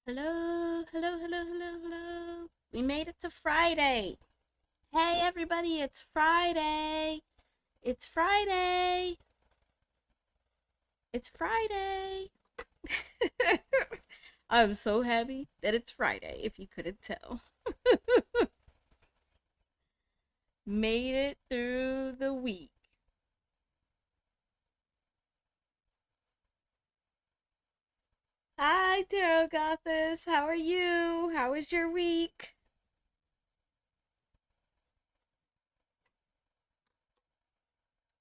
Hello, hello, hello, hello, hello. We made it to Friday. Hey, everybody, it's Friday. It's Friday. It's Friday. I'm so happy that it's Friday, if you couldn't tell. Made it through the week. Hi, Tarot Goddess. How are you? How was your week?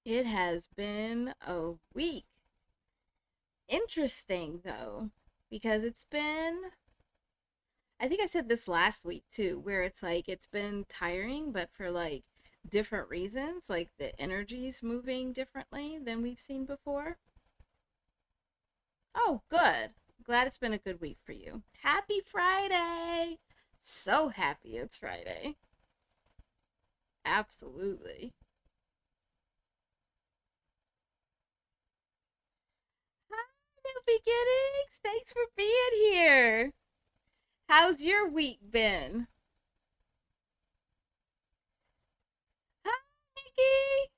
It has been a week. Interesting, though, because I think I said this last week too, where it's like it's been tiring, but for like different reasons, like the energy's moving differently than we've seen before. Oh, good. Glad it's been a good week for you. Happy Friday! So happy it's Friday. Absolutely. Hi, New Beginnings! Thanks for being here. How's your week been? Hi, Nikki!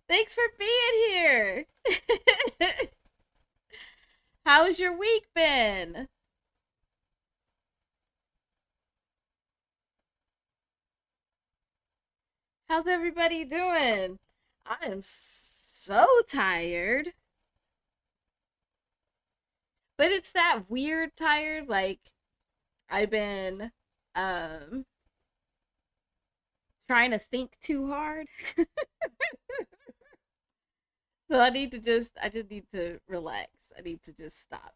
Thanks for being here. How's your week been? How's everybody doing? I am so tired, but it's that weird tired. Like I've been um trying to think too hard, so I just need to relax. I need to just stop.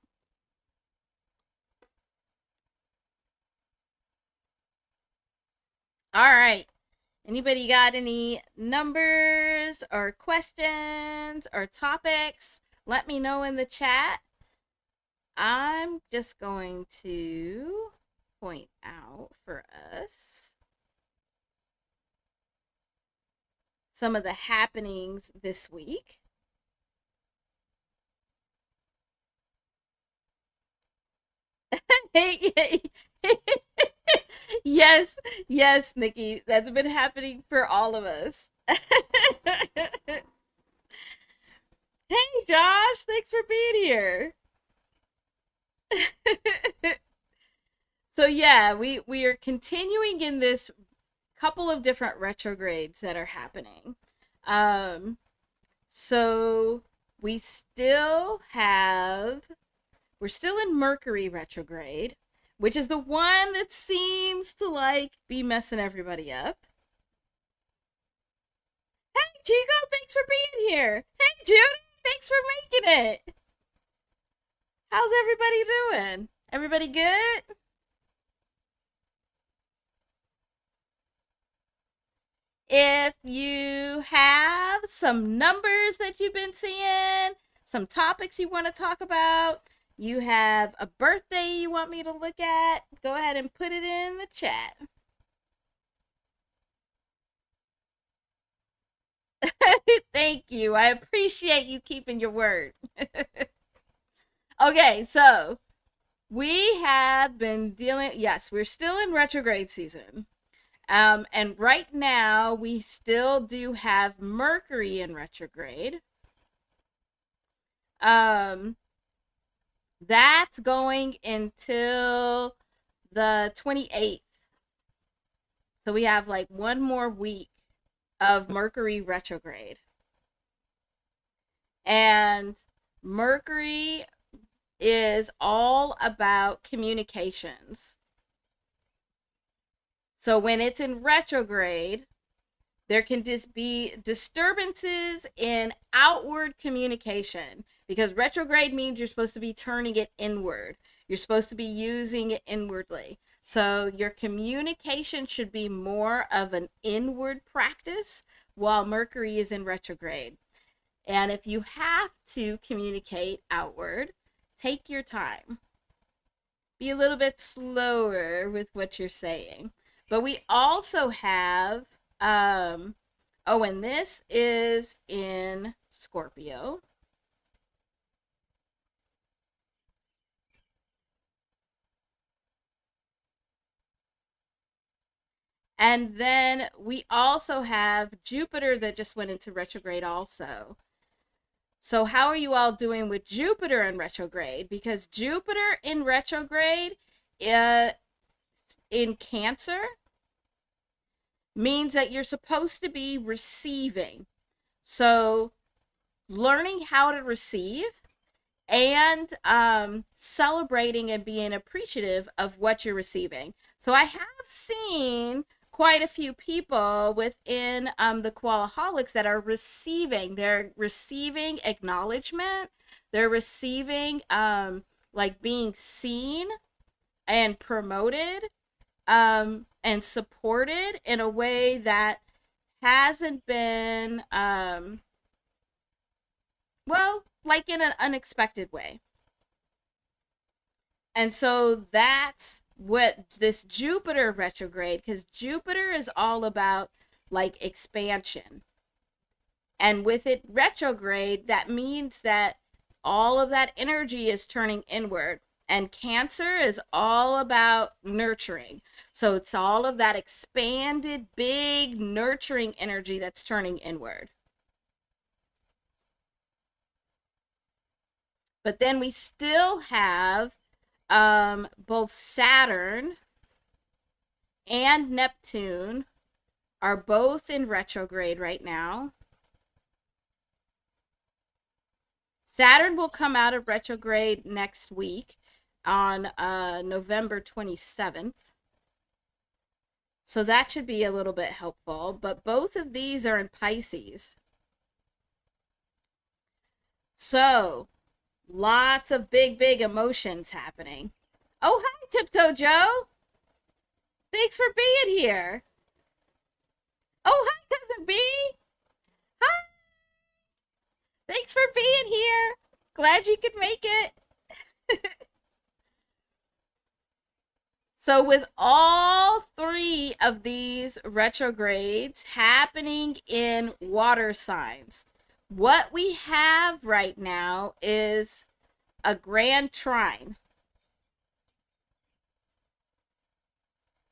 All right. Anybody got any numbers or questions or topics? Let me know in the chat. I'm just going to point out for us some of the happenings this week. Hey, hey, yes, yes, Nikki, that's been happening for all of us. Hey, Josh, thanks for being here. So yeah, we are continuing in this couple of different retrogrades that are happening. Um, so we still have we're still in Mercury retrograde, which is the one that seems to like be messing everybody up. Hey, Chico, thanks for being here. Hey, Judy, thanks for making it. How's everybody doing? Everybody good? If you have some numbers that you've been seeing, some topics you want to talk about, you have a birthday you want me to look at, go ahead and put it in the chat. Thank you. I appreciate you keeping your word. Okay, so we have been dealing, yes, we're still in retrograde season. And right now, we still do have Mercury in retrograde. Um, that's going until the 28th. So we have like one more week of Mercury retrograde. And Mercury is all about communications. So when it's in retrograde, there can just be disturbances in outward communication because retrograde means you're supposed to be turning it inward. You're supposed to be using it inwardly. So your communication should be more of an inward practice while Mercury is in retrograde. And if you have to communicate outward, take your time. Be a little bit slower with what you're saying. But we also have oh, and this is in Scorpio. And then we also have Jupiter that just went into retrograde also. So how are you all doing with Jupiter in retrograde? Because Jupiter in retrograde uh, in Cancer means that you're supposed to be receiving. So learning how to receive and celebrating and being appreciative of what you're receiving. So I have seen quite a few people within the Koalaholics that are receiving. They're receiving acknowledgement. They're receiving like being seen and promoted and supported in a way that hasn't been well, like in an unexpected way. And so that's what this Jupiter retrograde, because Jupiter is all about like expansion. And with it retrograde, that means that all of that energy is turning inward. And Cancer is all about nurturing. So it's all of that expanded, big, nurturing energy that's turning inward. But then we still have both Saturn and Neptune are both in retrograde right now. Saturn will come out of retrograde next week on November 27th. So that should be a little bit helpful. But both of these are in Pisces. So lots of big emotions happening. Oh, hi, Tiptoe Joe. Thanks for being here. Oh, hi, Cousin B. Hi. Thanks for being here. Glad you could make it. So with all three of these retrogrades happening in water signs, what we have right now is a grand trine.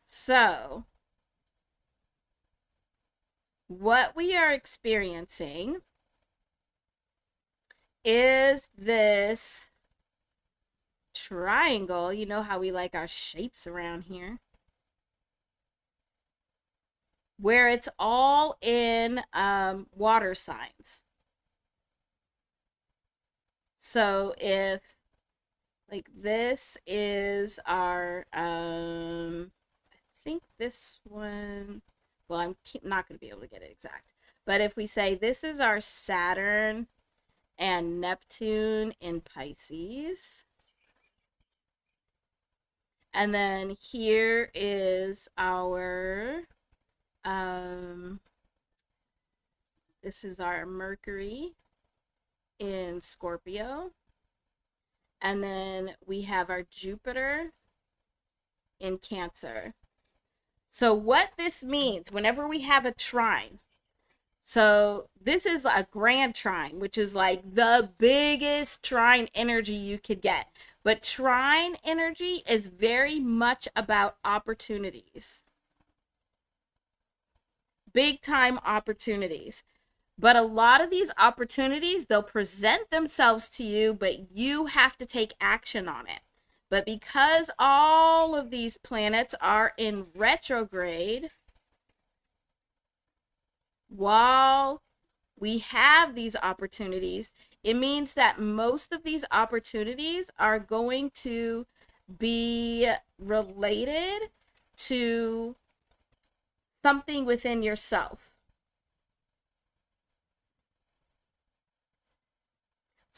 So what we are experiencing is this triangle. You know how we like our shapes around here, where it's all in water signs. So if like this is our I think this one, well, I'm not going to be able to get it exact, but if we say this is our Saturn and Neptune in Pisces, and then here is our this is our Mercury in Scorpio, and then we have our Jupiter in Cancer. So what this means, whenever we have a trine, so this is a grand trine, which is like the biggest trine energy you could get. But trine energy is very much about opportunities. Big time opportunities. But a lot of these opportunities, they'll present themselves to you, but you have to take action on it. But because all of these planets are in retrograde, while we have these opportunities, it means that most of these opportunities are going to be related to something within yourself.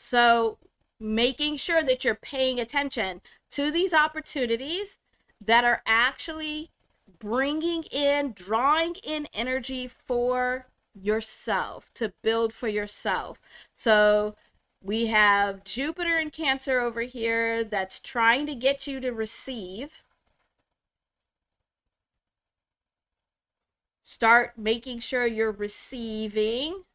So making sure that you're paying attention to these opportunities that are actually bringing in, drawing in energy for yourself, to build for yourself. So we have Jupiter in Cancer over here that's trying to get you to receive. Start making sure you're receiving.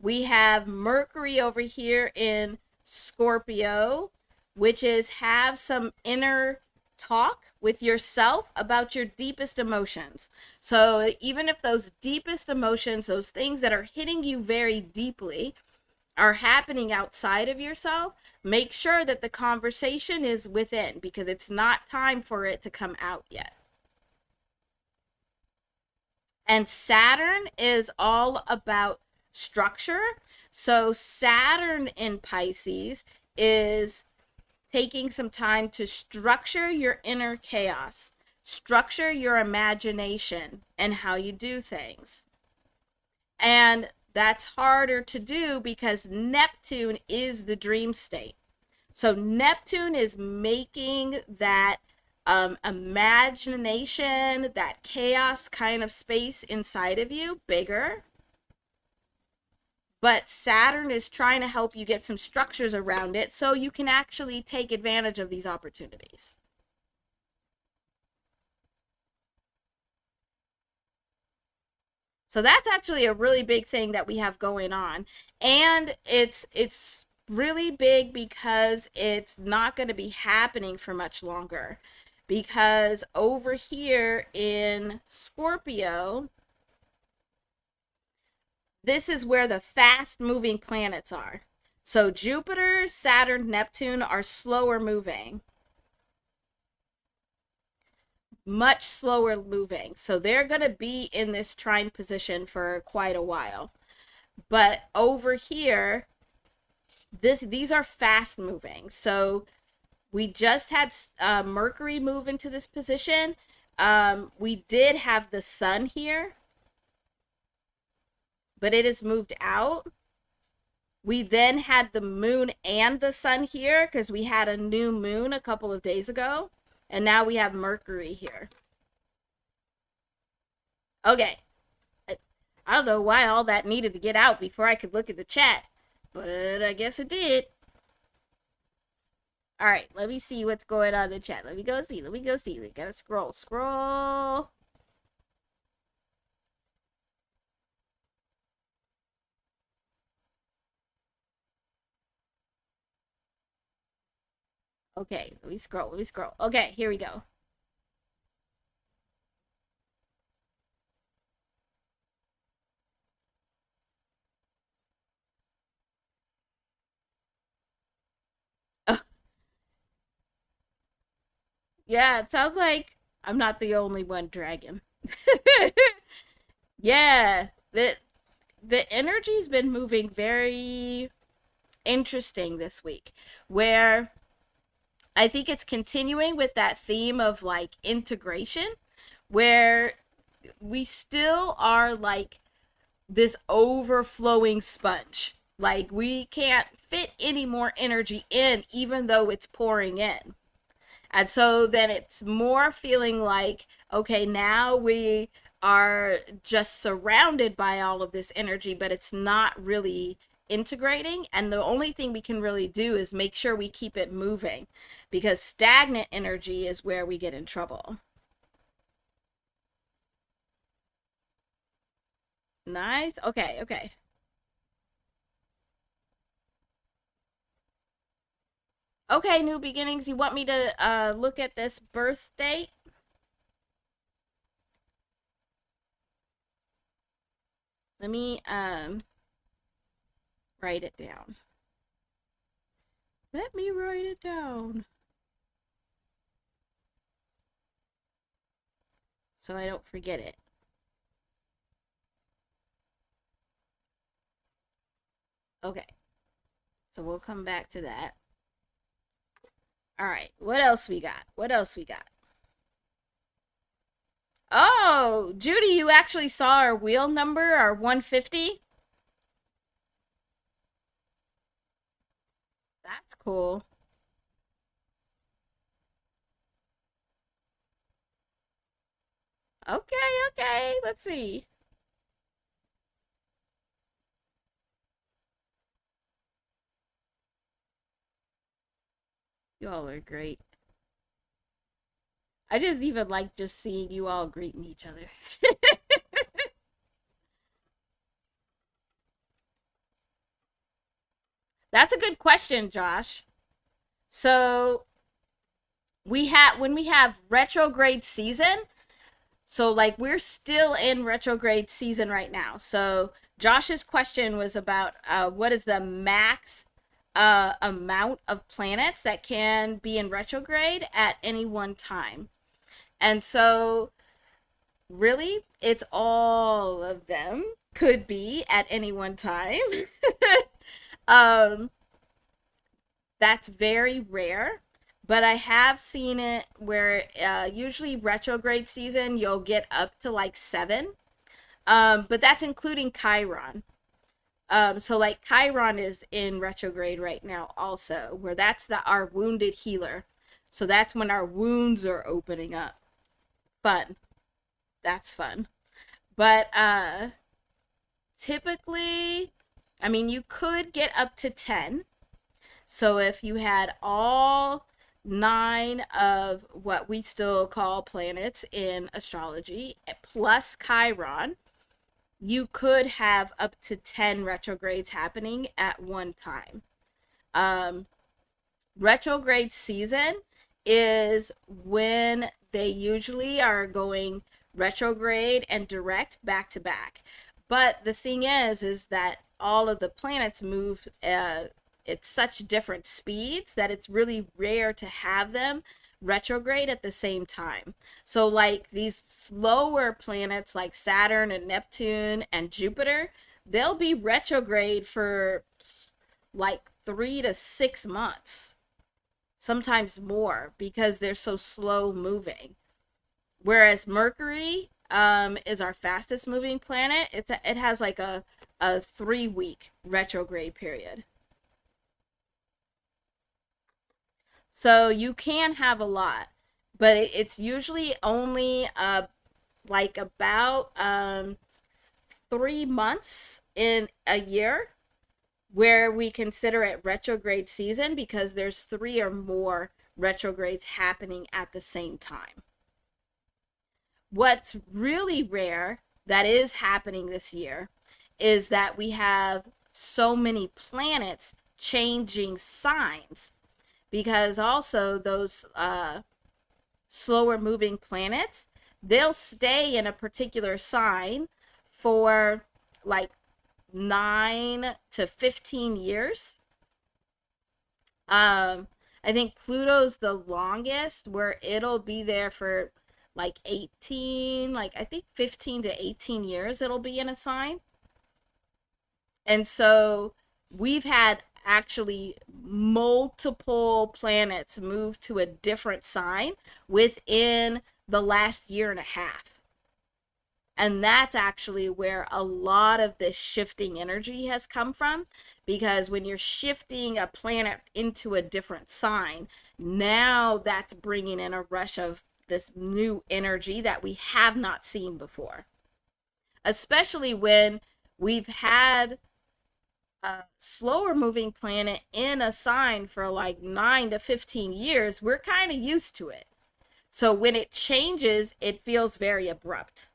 We have Mercury over here in Scorpio, which is have some inner talk with yourself about your deepest emotions. So even if those deepest emotions, those things that are hitting you very deeply, are happening outside of yourself, make sure that the conversation is within, because it's not time for it to come out yet. And Saturn is all about structure. So Saturn in Pisces is taking some time to structure your inner chaos, structure your imagination and how you do things. And that's harder to do because Neptune is the dream state. So Neptune is making that imagination, that chaos kind of space inside of you bigger. But Saturn is trying to help you get some structures around it so you can actually take advantage of these opportunities. So that's actually a really big thing that we have going on. And it's really big because it's not going to be happening for much longer. Because over here in Scorpio, this is where the fast moving planets are. So Jupiter, Saturn, Neptune are slower moving, much slower moving. So they're going to be in this trine position for quite a while. But over here, these are fast moving. So we just had Mercury move into this position. We did have the sun here, but it has moved out. We then had the moon and the sun here because we had a new moon a couple of days ago. And now we have Mercury here. Okay. I don't know why all that needed to get out before I could look at the chat, but I guess it did. All right, let me see what's going on in the chat. Let me go see. We gotta scroll. Okay, let me scroll. Okay, here we go. Yeah, it sounds like I'm not the only one, Dragon. Yeah, the energy's been moving very interesting this week, where I think it's continuing with that theme of like integration, where we still are like this overflowing sponge. Like we can't fit any more energy in, even though it's pouring in. And so then it's more feeling like, okay, now we are just surrounded by all of this energy, but it's not really integrating. And the only thing we can really do is make sure we keep it moving, because stagnant energy is where we get in trouble. Nice. Okay, okay. Okay, new beginnings. You want me to look at this birth date? Let me write it down. Let me write it down so I don't forget it. Okay. So we'll come back to that. All right. What else we got? What else we got? Oh, Judy, you actually saw our wheel number, our 150? That's cool. Okay, okay. Let's see. You all are great. I just even like just seeing you all greeting each other. That's a good question, Josh. So when we have retrograde season, so like we're still in retrograde season right now. So Josh's question was about what is the max amount of planets that can be in retrograde at any one time. And so really it's all of them could be at any one time. um that's very rare, but I have seen it where usually retrograde season you'll get up to like seven, but that's including Chiron. So like Chiron is in retrograde right now also, where that's the our wounded healer. So that's when our wounds are opening up. Fun. That's fun. But typically, I mean, you could get up to 10. So if you had all nine of what we still call planets in astrology plus Chiron, you could have up to 10 retrogrades happening at one time. Um, Retrograde season is when they usually are going retrograde and direct back to back. But the thing is that all of the planets move at such different speeds that it's really rare to have them retrograde at the same time. So like these slower planets like Saturn and Neptune and Jupiter, they'll be retrograde for like 3 to 6 months, sometimes more, because they're so slow moving. Whereas Mercury is our fastest moving planet. It has like a 3 week retrograde period. So you can have a lot, but it's usually only like about 3 months in a year where we consider it retrograde season because there's three or more retrogrades happening at the same time. What's really rare that is happening this year is that we have so many planets changing signs, because also those slower moving planets, they'll stay in a particular sign for like 9 to 15 years. I think Pluto's the longest, where it'll be there for like 18, like I think 15 to 18 years it'll be in a sign. And so we've had actually multiple planets move to a different sign within the last year and a half. And that's actually where a lot of this shifting energy has come from. Because when you're shifting a planet into a different sign, now that's bringing in a rush of this new energy that we have not seen before. Especially when we've had a slower moving planet in a sign for like 9 to 15 years, we're kind of used to it. So when it changes, it feels very abrupt.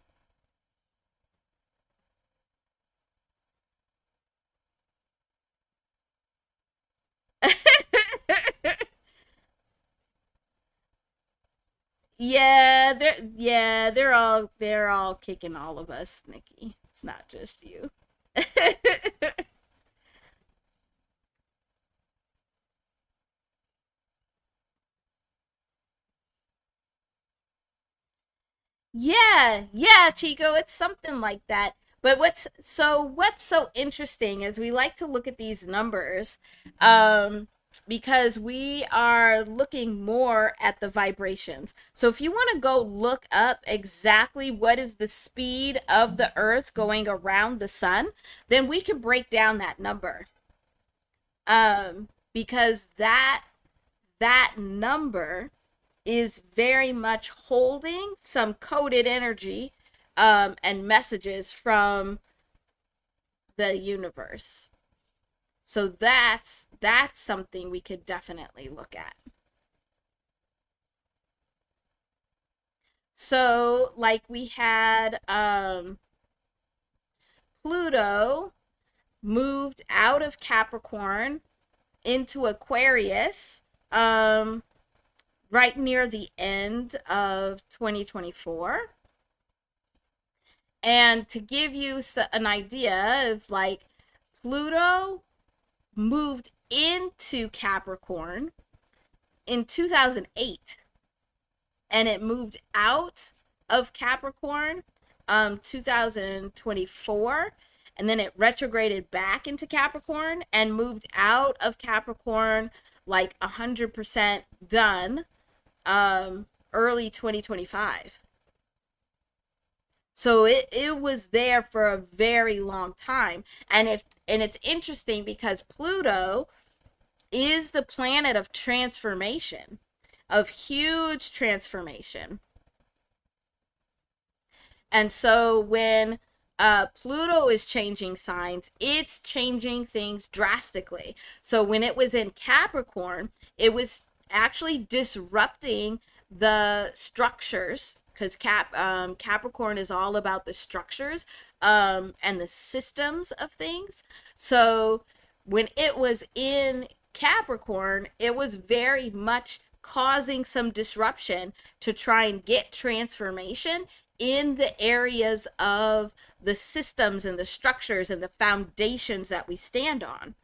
They're all kicking all of us, Nikki. It's not just you. Yeah, Chico, it's something like that. But what's so interesting is we like to look at these numbers because we are looking more at the vibrations. So if you want to go look up exactly what is the speed of the earth going around the sun, then we can break down that number. Because that number is very much holding some coded energy and messages from the universe. So that's something we could definitely look at. So like we had Pluto moved out of Capricorn into Aquarius right near the end of 2024. And to give you an idea of like, Pluto moved into Capricorn in 2008, and it moved out of Capricorn 2024, and then it retrograded back into Capricorn and moved out of Capricorn like 100% done early 2025. So it was there for a very long time. And it's interesting because Pluto is the planet of transformation, of huge transformation. And so when Pluto is changing signs, it's changing things drastically. So when it was in Capricorn, it was actually disrupting the structures, because Capricorn is all about the structures and the systems of things. So when it was in Capricorn, it was very much causing some disruption to try and get transformation in the areas of the systems and the structures and the foundations that we stand on.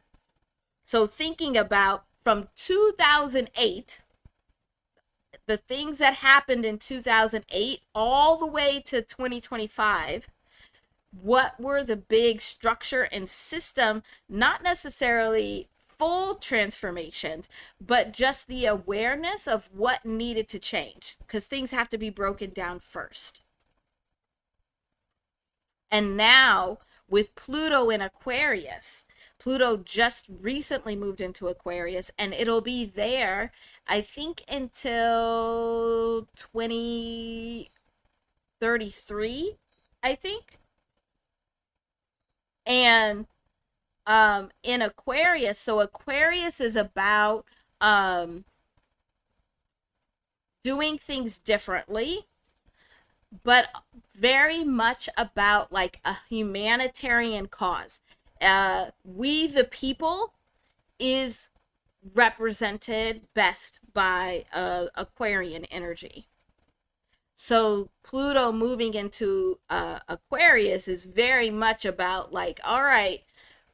So thinking about from 2008, the things that happened in 2008 all the way to 2025, what were the big structure and system, not necessarily full transformations, but just the awareness of what needed to change, because things have to be broken down first. And now with Pluto in Aquarius, Pluto just recently moved into Aquarius, and it'll be there, I think, until 2033, I think. And in Aquarius, so Aquarius is about doing things differently, but very much about like a humanitarian cause. We the people is represented best by Aquarian energy. So Pluto moving into Aquarius is very much about like, all right,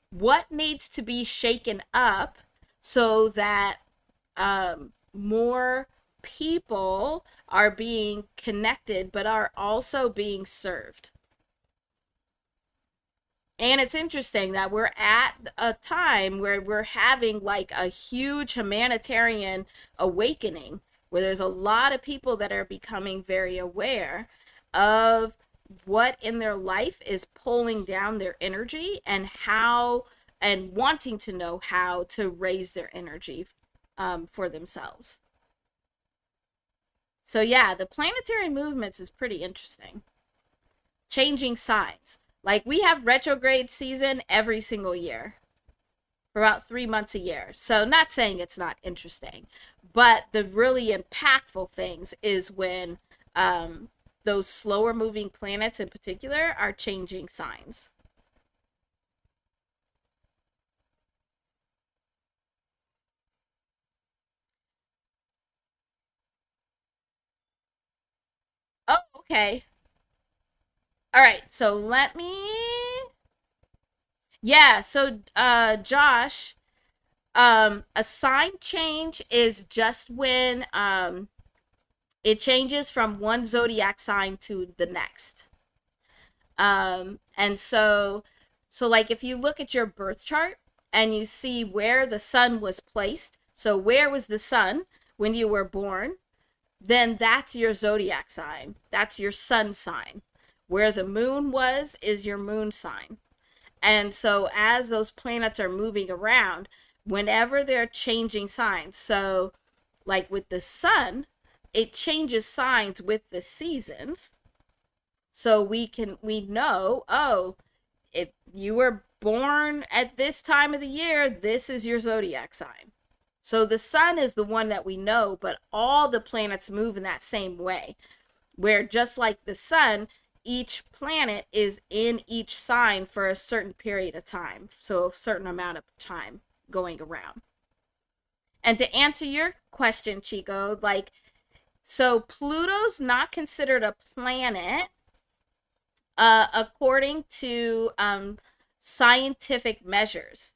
what needs to be shaken up so that more people are being connected but are also being served. And it's interesting that we're at a time where we're having like a huge humanitarian awakening, where there's a lot of people that are becoming very aware of what in their life is pulling down their energy, and how, and wanting to know how to raise their energy for themselves. So yeah, the planetary movements is pretty interesting. Changing signs. Like we have retrograde season every single year for about 3 months a year. So not saying it's not interesting, but the really impactful things is when those slower moving planets in particular are changing signs. Oh, okay. All right. So let me, yeah, so Josh, a sign change is just when it changes from one zodiac sign to the next. And so like if you look at your birth chart and you see where the sun was placed, so where was the sun when you were born, then that's your zodiac sign. That's your sun sign. Where the moon was is your moon sign. And so as those planets are moving around, whenever they're changing signs, so like with the sun, it changes signs with the seasons. So we know, oh, if you were born at this time of the year, this is your zodiac sign. So the sun is the one that we know, but all the planets move in that same way, where just like the sun, each planet is in each sign for a certain period of time, so a certain amount of time going around. And to answer your question, Chico, like, so Pluto's not considered a planet according to scientific measures.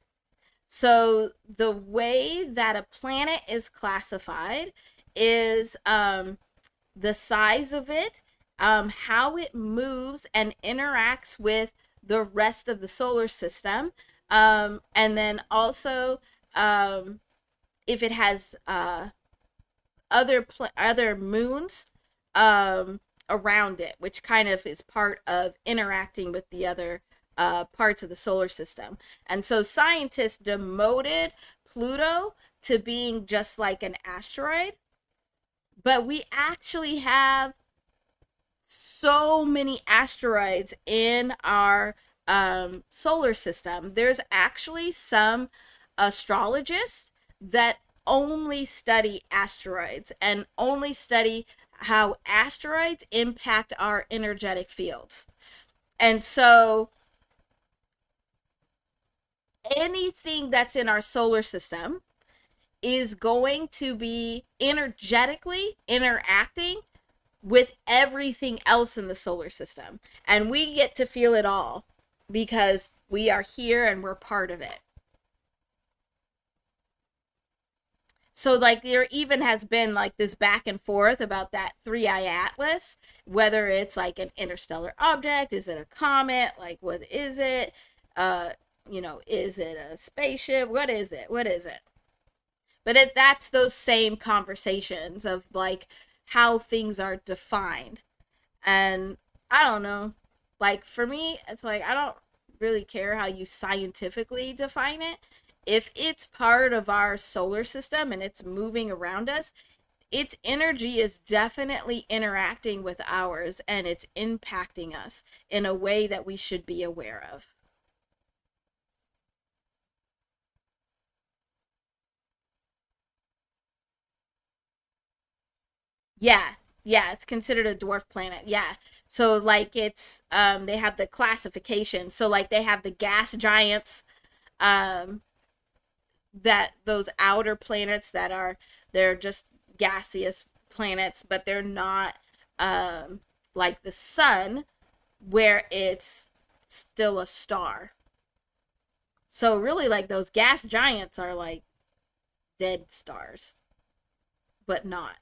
So the way that a planet is classified is the size of it, how it moves and interacts with the rest of the solar system, and then also if it has other moons around it, which kind of is part of interacting with the other parts of the solar system. And so scientists demoted Pluto to being just like an asteroid, but we actually have so many asteroids in our solar system. There's actually some astrologists that only study asteroids and only study how asteroids impact our energetic fields. And so anything that's in our solar system is going to be energetically interacting with everything else in the solar system. And we get to feel it all because we are here and we're part of it. So, like, there even has been like this back and forth about that three-eye atlas, whether it's like an interstellar object, is it a comet, like what is it? Uh, is it a spaceship? What is it? What is it? But that's those same conversations of like how things are defined. And I don't know. Like for me, it's like I don't really care how you scientifically define it. If it's part of our solar system and it's moving around us, its energy is definitely interacting with ours and it's impacting us in a way that we should be aware of. Yeah. Yeah, it's considered a dwarf planet. Yeah. So like it's they have the classification. So like they have the gas giants, um that those outer planets that are they're just gaseous planets, but they're not like the sun where it's still a star. So really like those gas giants are like dead stars, but not.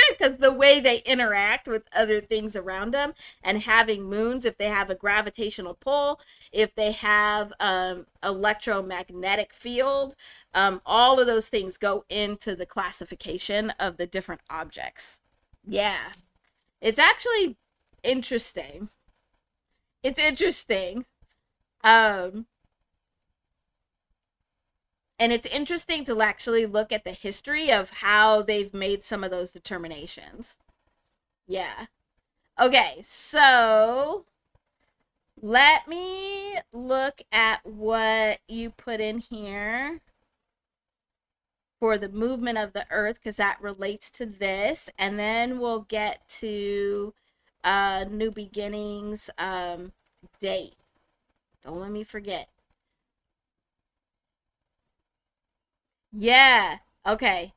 Because the way they interact with other things around them and having moons, if they have a gravitational pull, if they have electromagnetic field, all of those things go into the classification of the different objects. Yeah, it's actually interesting. It's interesting. Um, and it's interesting to actually look at the history of how they've made some of those determinations. Yeah. Okay, so let me look at what you put in here for the movement of the earth because that relates to this, and then we'll get to new beginnings date. Don't let me forget. Yeah. Okay.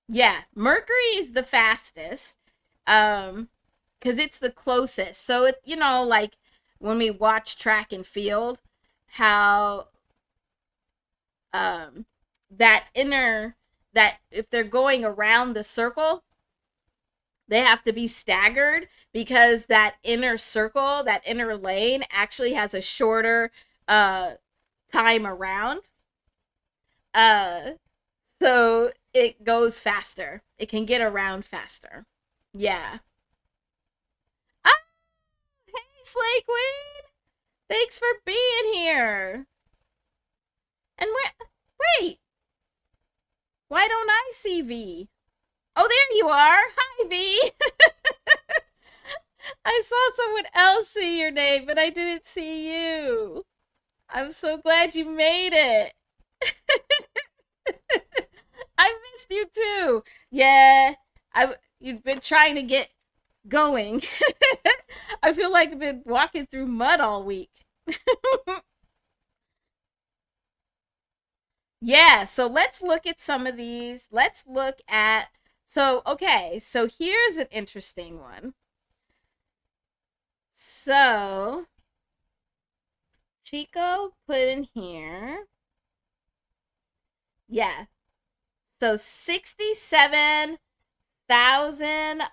Yeah, Mercury is the fastest. Cuz it's the closest. So it like when we watch track and field how um that inner that if they're going around the circle, they have to be staggered because that inner circle, that inner lane actually has a shorter uh time around. Uh so it goes faster. It can get around faster. Yeah. Ah, hey, Slay Queen. Thanks for being here. And wait, why don't I see V? Oh, there you are. Hi, V. I saw someone else see your name, but I didn't see you. I'm so glad you made it. I missed you too. Yeah, you've been trying to get going. I feel like I've been walking through mud all week. Yeah, so let's look at some of these. Let's look at okay, so here's an interesting one. So Chico put in here. Yeah. So 67,000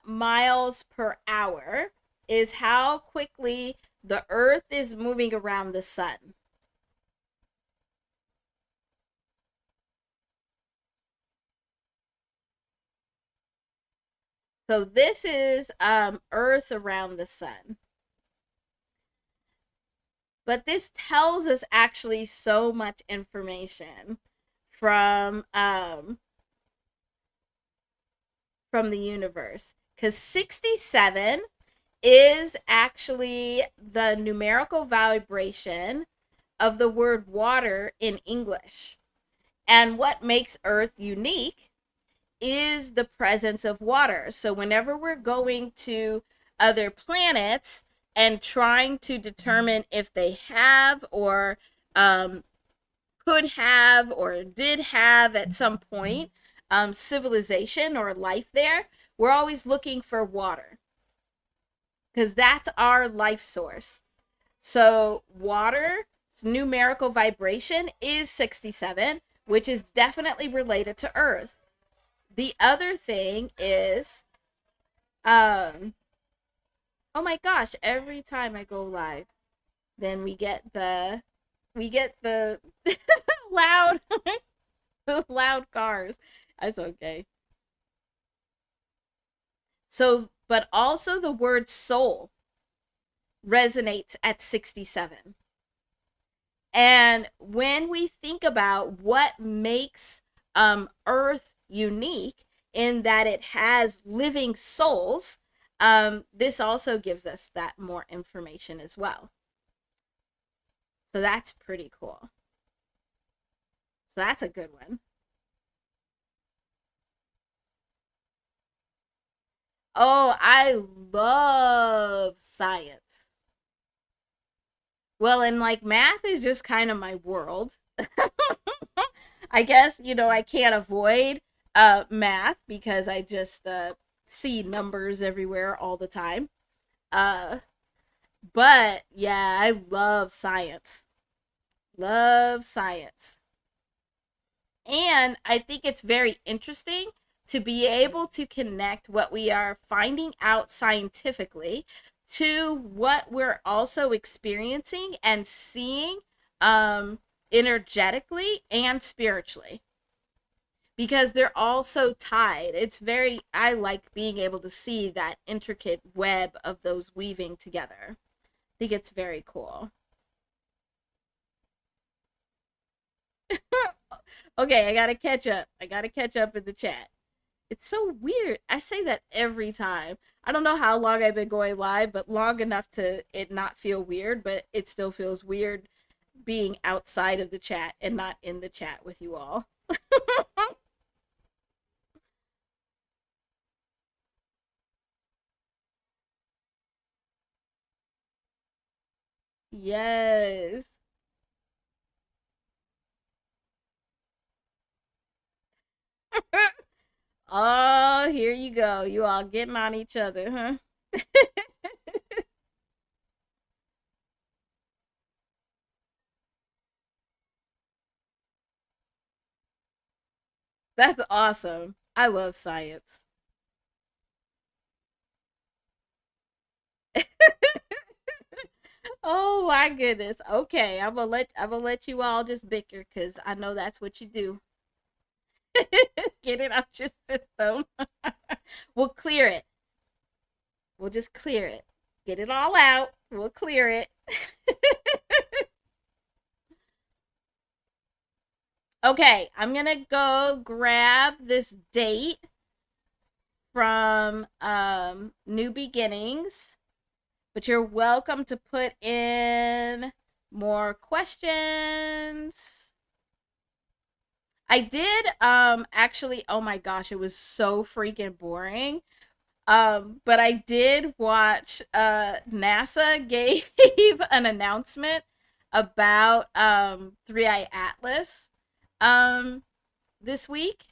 miles per hour is how quickly the earth is moving around the sun. So this is earth around the sun. But this tells us actually so much information from um from the universe, cuz 67 is actually the numerical vibration of the word water in English. And what makes Earth unique is the presence of water. So whenever we're going to other planets and trying to determine if they have or could have or did have at some point civilization or life there, we're always looking for water because that's our life source. So water's numerical vibration is 67, which is definitely related to Earth. The other thing is, um, oh my gosh, every time I go live, then we get the loud loud cars. That's okay. So, but also the word soul resonates at 67. And when we think about what makes Earth unique in that it has living souls, this also gives us that more information as well. So that's pretty cool. So that's a good one. Oh, I love science. Well, and like math is just kind of my world. I guess, I can't avoid math because I just see numbers everywhere all the time. Uh but yeah, I love science. Love science. And I think it's very interesting to be able to connect what we are finding out scientifically to what we're also experiencing and seeing energetically and spiritually, because they're all so tied. I like being able to see that intricate web of those weaving together. I think it's very cool. Okay, I gotta catch up. I gotta catch up in the chat. It's so weird. I say that every time. I don't know how long I've been going live, but long enough to it not feel weird, but it still feels weird being outside of the chat and not in the chat with you all. Yes. Oh, here you go. You all getting on each other, huh? That's awesome. I love science. Oh my goodness. Okay, I'm gonna let you all just bicker because I know that's what you do. Get it out your system. We'll clear it. We'll just clear it. Get it all out. We'll clear it. Okay, I'm gonna go grab this date from New Beginnings, but you're welcome to put in more questions. I did actually, oh my gosh, it was so freaking boring. But I did watch NASA gave an announcement about Three Eye Atlas. um this week,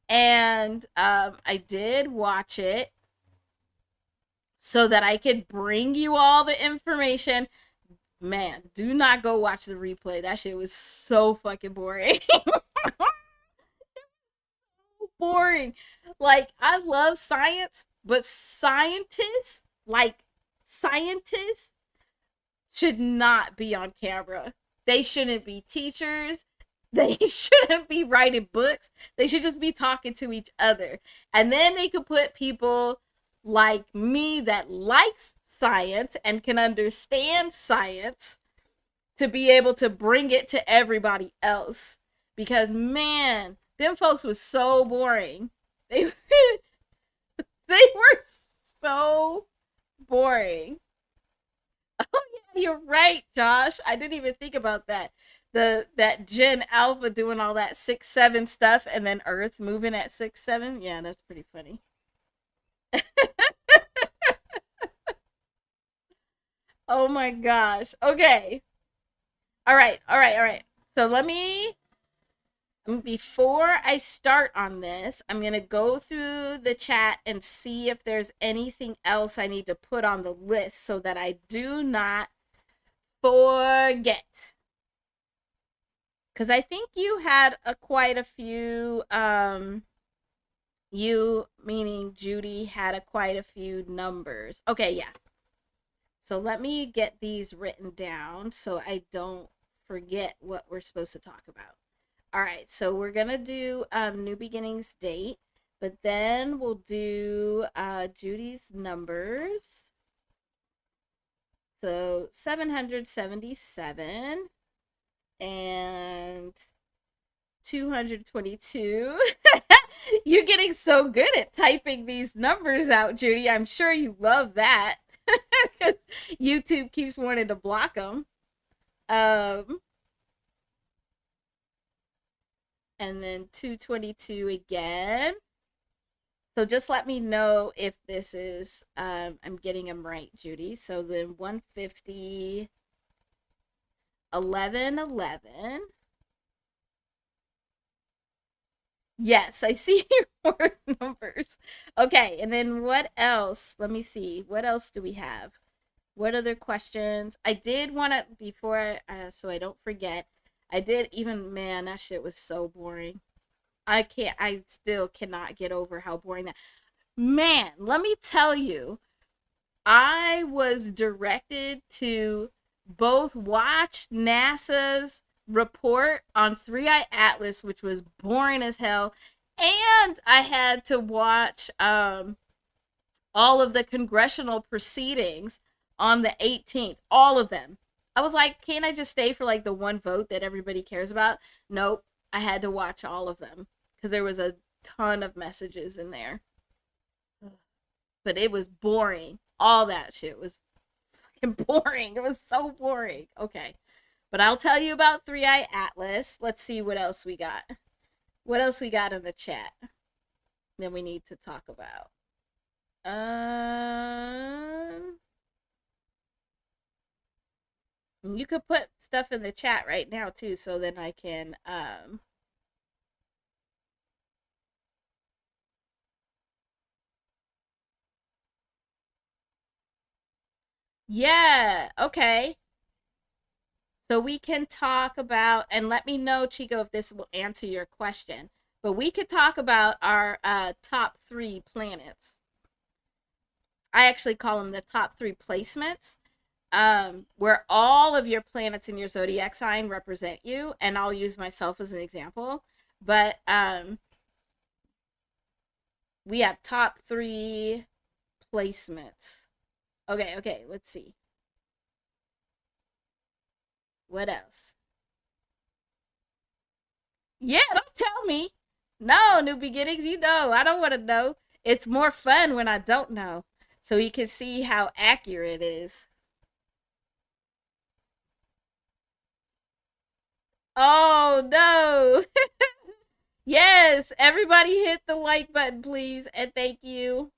and I did watch it so that I could bring you all the information. Man, do not go watch the replay. That shit was so fucking boring. Boring. Like, I love science, but scientists should not be on camera. They shouldn't be teachers. They shouldn't be writing books. They should just be talking to each other. And then they could put people like me that likes science and can understand science to be able to bring it to everybody else. Because man, them folks was so boring. They they were so boring. Oh yeah, you're right, Josh. I didn't even think about that. That Gen Alpha doing all that 6-7 stuff and then Earth moving at 6-7. Yeah, that's pretty funny. Oh my gosh. Okay. All right. So before I start on this, I'm going to go through the chat and see if there's anything else I need to put on the list so that I do not forget. Because I think you had quite a few, you, meaning Judy, had quite a few numbers. Okay, yeah. So let me get these written down so I don't forget what we're supposed to talk about. All right, so we're gonna do New Beginnings date, but then we'll do Judy's numbers. So 777 and 222. You're getting so good at typing these numbers out, Judy. I'm sure you love that because YouTube keeps wanting to block them. Um, and then 222 again. So just let me know if this is I'm getting them right, Judy. So then 150, 1111. Yes, I see your word numbers. Okay, and then what else? Let me see. What else do we have? What other questions? I did want to, before so I don't forget, I did even, man, that shit was so boring. I still cannot get over how boring that. Man, let me tell you, I was directed to both watch NASA's report on Three Eye Atlas, which was boring as hell, and I had to watch all of the congressional proceedings on the 18th, all of them. I was like, can't I just stay for like the one vote that everybody cares about? Nope, I had to watch all of them because there was a ton of messages in there. But it was boring. All that shit was fucking boring. It was so boring. Okay. But I'll tell you about Three Eye Atlas. Let's see what else we got. What else we got in the chat that we need to talk about? You could put stuff in the chat right now too, so then I can yeah, okay. So we can talk about, and let me know, Chico, if this will answer your question. But we could talk about our top 3 planets. I actually call them the top 3 placements, where all of your planets in your zodiac sign represent you, and I'll use myself as an example. But we have top 3 placements. Okay, let's see. What else? Yeah, don't tell me. No, New Beginnings, you know. I don't want to know. It's more fun when I don't know. So you can see how accurate it is. Oh, no. Yes, everybody hit the like button, please. And thank you.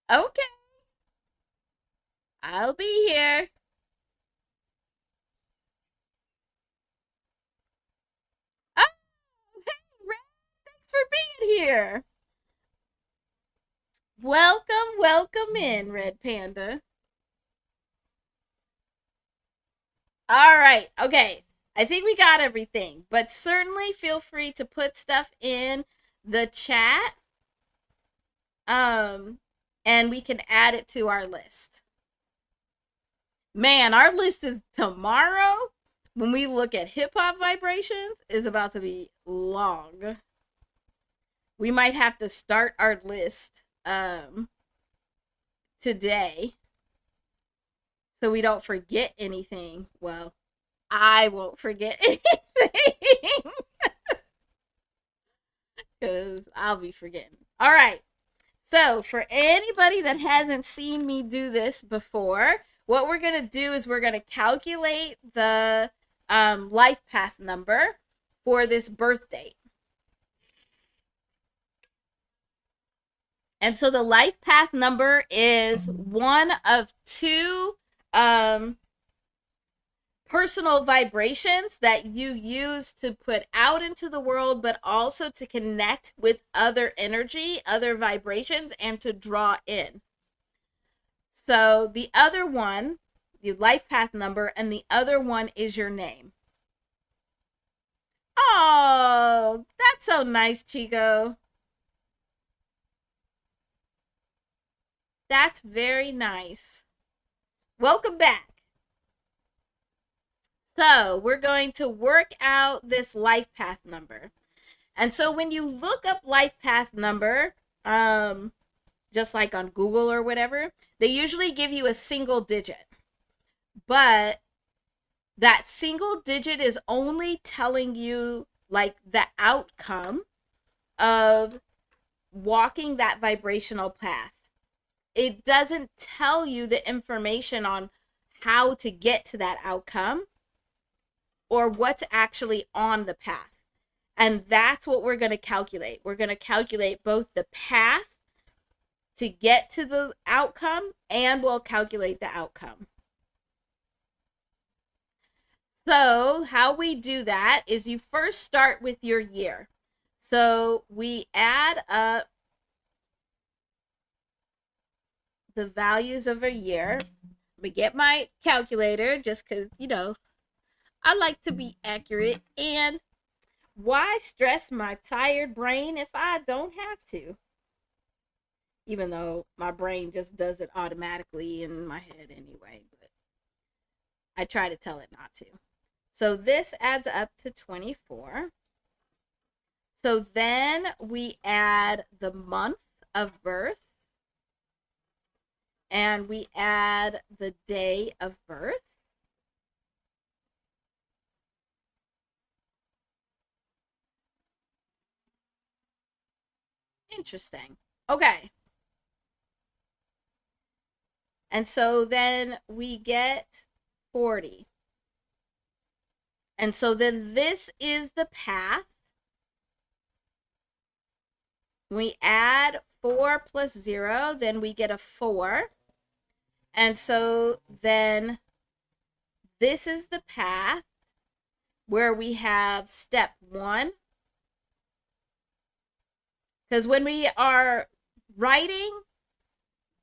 Okay. I'll be here. Oh, hey, Red. Thanks for being here. Welcome, welcome in, Red Panda. All right. Okay. I think we got everything, but certainly feel free to put stuff in the chat. Um and we can add it to our list. Man, our list is tomorrow when we look at hip hop vibrations is about to be long. We might have to start our list today so we don't forget anything. Well, I won't forget anything because I'll be forgetting. All right. So, for anybody that hasn't seen me do this before, what we're going to do is we're going to calculate the life path number for this birth date. And so the life path number is one of two personal vibrations that you use to put out into the world, but also to connect with other energy, other vibrations, and to draw in. So the other one, the life path number, and the other one is your name. Oh, that's so nice, Chico. That's very nice. Welcome back. So we're going to work out this life path number. And so when you look up life path number, just like on Google or whatever, they usually give you a single digit. But that single digit is only telling you like the outcome of walking that vibrational path. It doesn't tell you the information on how to get to that outcome or what's actually on the path. And that's what we're going to calculate. We're going to calculate both the path to get to the outcome, and we'll calculate the outcome. So how we do that is you first start with your year. So we add up the values of a year. We get my calculator just because, I like to be accurate. And why stress my tired brain if I don't have to? Even though my brain just does it automatically in my head anyway, but I try to tell it not to. So this adds up to 24. So then we add the month of birth, and we add the day of birth. Interesting. Okay. And so then we get 40. And so then this is the path. We add 4 plus 0, then we get a 4. And so then this is the path where we have step 1. Because when we are writing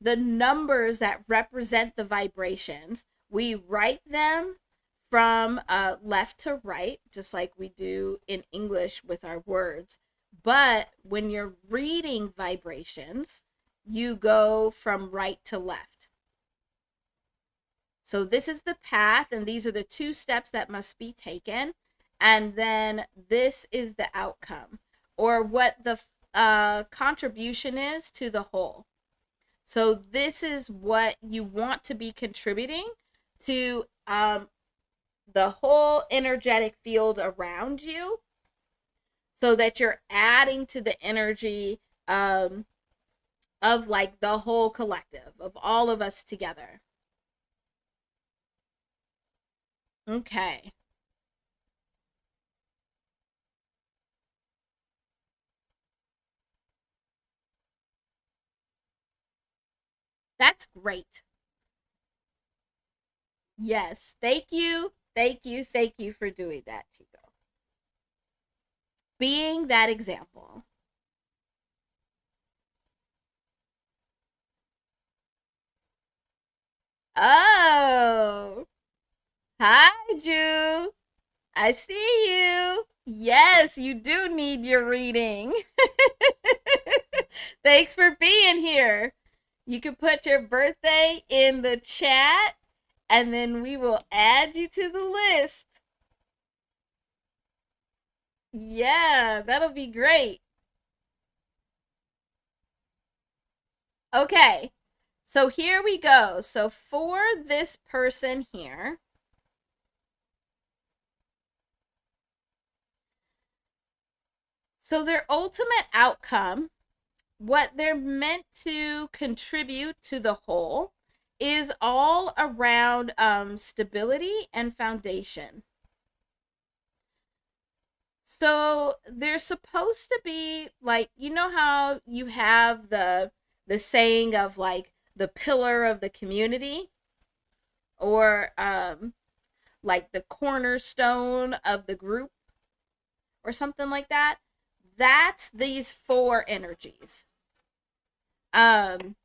the numbers that represent the vibrations, we write them from left to right, just like we do in English with our words. But when you're reading vibrations, you go from right to left. So this is the path, and these are the 2 steps that must be taken. And then this is the outcome, or what the contribution is to the whole. So this is what you want to be contributing to the whole energetic field around you, so that you're adding to the energy of like the whole collective, of all of us together. Okay. That's great. Yes. Thank you. Thank you. Thank you for doing that, Chico. Being that example. Oh. Hi, Ju. I see you. Yes, you do need your reading. Thanks for being here. You can put your birthday in the chat and then we will add you to the list. Yeah, that'll be great. Okay, so here we go. So for this person here, so their ultimate outcome, what they're meant to contribute to the whole, is all around stability and foundation. So they're supposed to be like, you know how you have the saying of like the pillar of the community, or like the cornerstone of the group, or something like that. That's these four energies. Um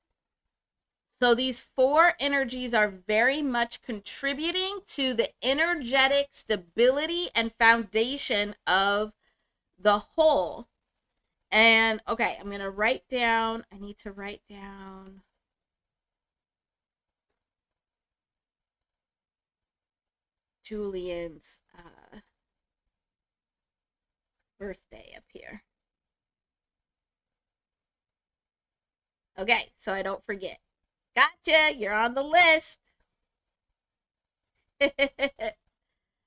so these four energies are very much contributing to the energetic stability and foundation of the whole. And okay, I'm going to write down, I need to write down Julian's birthday up here. Okay, so I don't forget. Gotcha, you're on the list.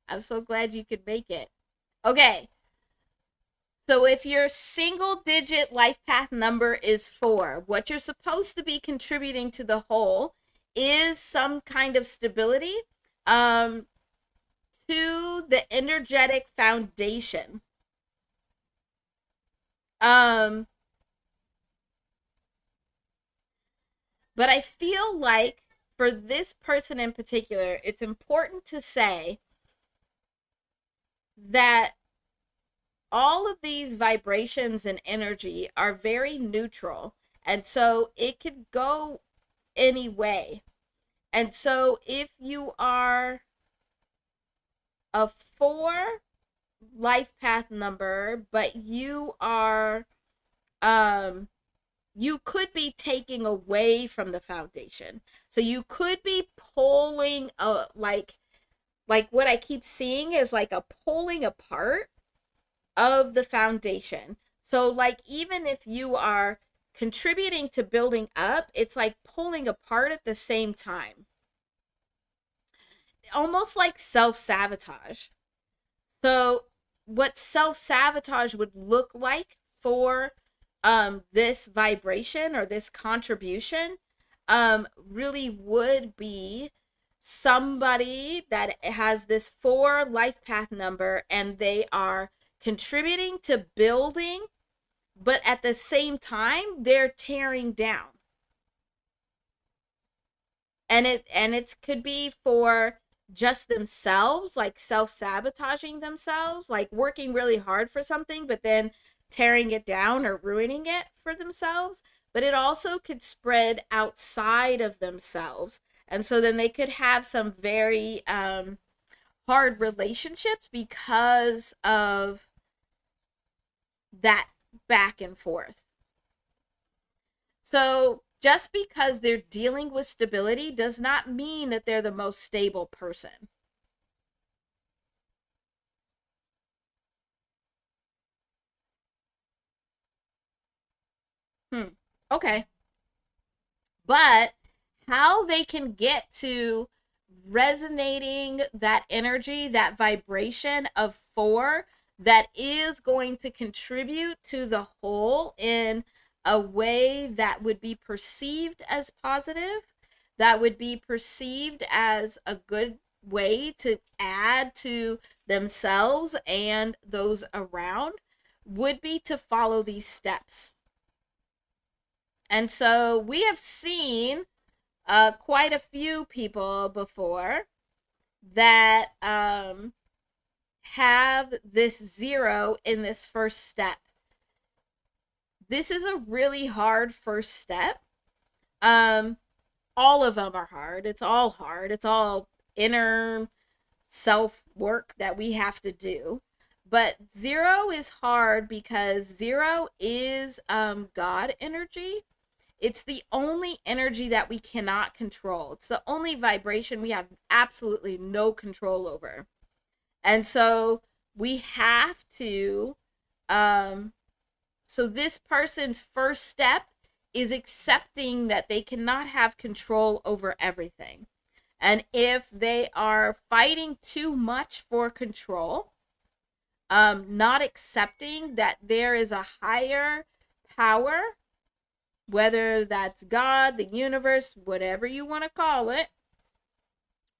I'm so glad you could make it. Okay, so if your single digit life path number is 4, what you're supposed to be contributing to the whole is some kind of stability um, to the energetic foundation. Um, but I feel like for this person in particular, it's important to say that all of these vibrations and energy are very neutral. And so it could go any way. And so if you are a 4 life path number, but you are you could be taking away from the foundation. So you could be pulling like what I keep seeing is like a pulling apart of the foundation. So like even if you are contributing to building up, it's like pulling apart at the same time. Almost like self-sabotage. So what self-sabotage would look like for this vibration or this contribution really would be somebody that has this 4 life path number and they are contributing to building, but at the same time they're tearing down. And it could be for just themselves, like self-sabotaging themselves, like working really hard for something but then tearing it down or ruining it for themselves. But it also could spread outside of themselves, and so then they could have some very hard relationships because of that back and forth. So just because they're dealing with stability does not mean that they're the most stable person. Okay. But how they can get to resonating that energy, that vibration of 4 that is going to contribute to the whole in a way that would be perceived as positive, that would be perceived as a good way to add to themselves and those around, would be to follow these steps. And so we have seen quite a few people before that have this zero in this first step. This is a really hard first step. Um, all of them are hard. It's all hard. It's all inner self work that we have to do. But zero is hard because zero is God energy. It's the only energy that we cannot control. It's the only vibration we have absolutely no control over. And so we have to um so this person's first step is accepting that they cannot have control over everything. And if they are fighting too much for control, not accepting that there is a higher power, whether that's God, the universe, whatever you want to call it,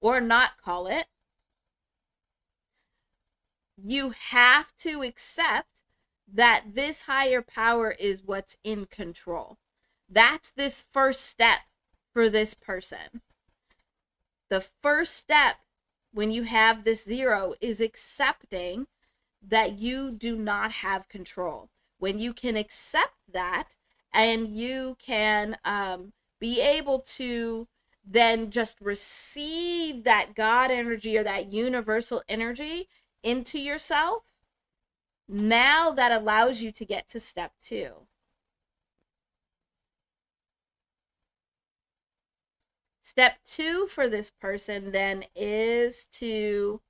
or not call it, you have to accept that this higher power is what's in control. That's this first step for this person. The first step when you have this zero is accepting that you do not have control. When you can accept that and you can be able to then just receive that God energy or that universal energy into yourself, now that allows you to get to step two. Step two for this person then is to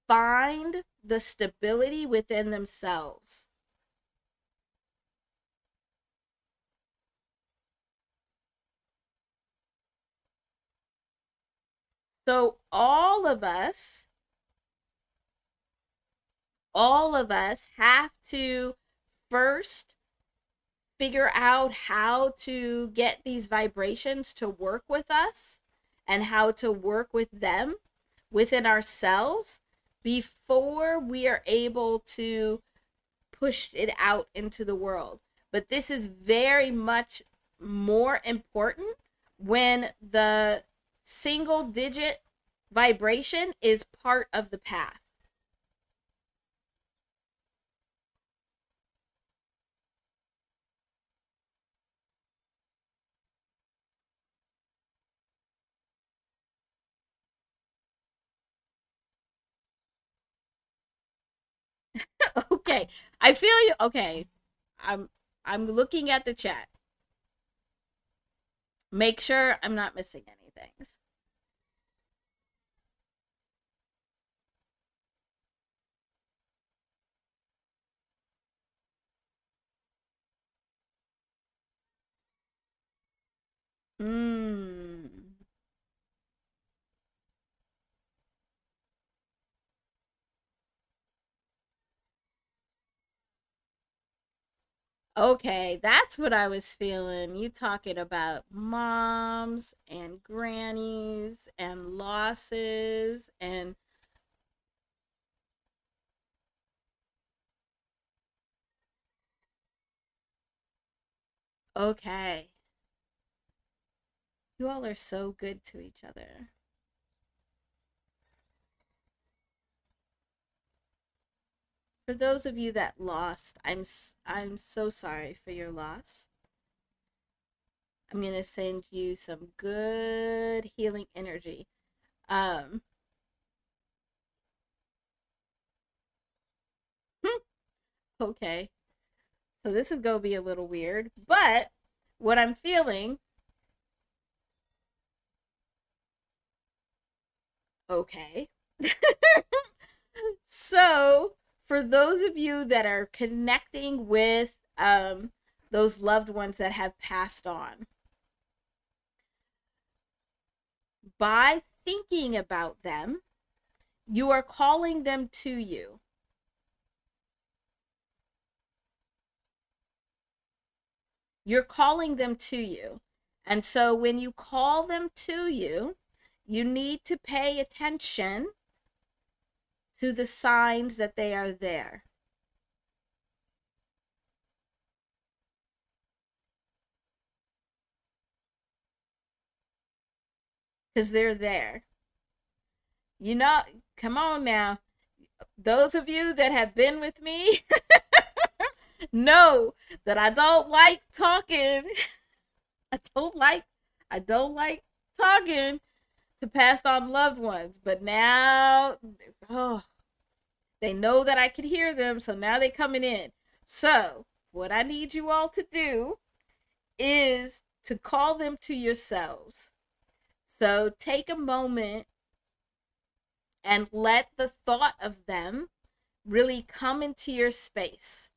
find the stability within themselves. So all of us have to first figure out how to get these vibrations to work with us and how to work with them within ourselves before we are able to push it out into the world. But this is very much more important when the single digit vibration is part of the path. Okay. I feel you. Okay. I'm I'm looking at the chat. Make sure I'm not missing anything. Hmm. Okay, that's what I was feeling. You talking about moms and grannies and losses and okay. You all are so good to each other. For those of you that lost, I'm so sorry for your loss. I'm going to send you some good healing energy. Um okay. So this is going to be a little weird, but what I'm feeling, okay. So, for those of you that are connecting with those loved ones that have passed on, by thinking about them, you are calling them to you. You're calling them to you. And so, when you call them to you, you need to pay attention to the signs that they are there because they're there. You know, come on now. Those of you that have been with me know that I don't like talking. I don't like I don't like talking to pass on loved ones. But now, oh, they know that I can hear them, so now they coming in. So, what I need you all to do is to call them to yourselves. So, take a moment and let the thought of them really come into your space.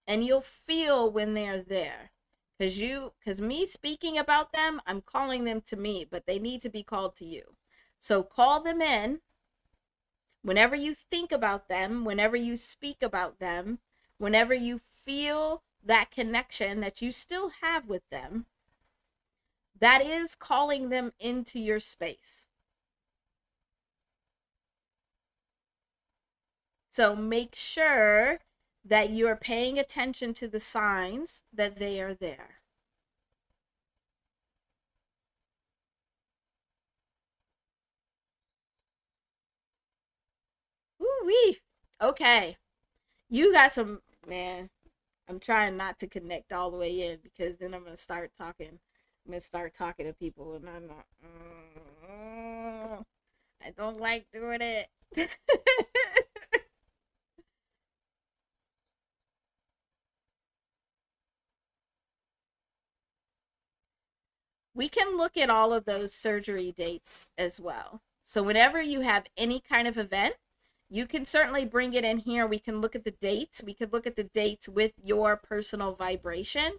And you'll feel when they're there. Because me speaking about them, I'm calling them to me, but they need to be called to you. So call them in whenever you think about them, whenever you speak about them, whenever you feel that connection that you still have with them. That is calling them into your space. So make sure that you are paying attention to the signs that they are there. Woo-wee. Okay. You got some, man. I'm trying not to connect all the way in because then I'm going to start talking. I'm going to start talking to people and I'm not. I don't like doing it. We can look at all of those surgery dates as well. So whenever you have any kind of event, you can certainly bring it in here. We can look at the dates. We could look at the dates with your personal vibration.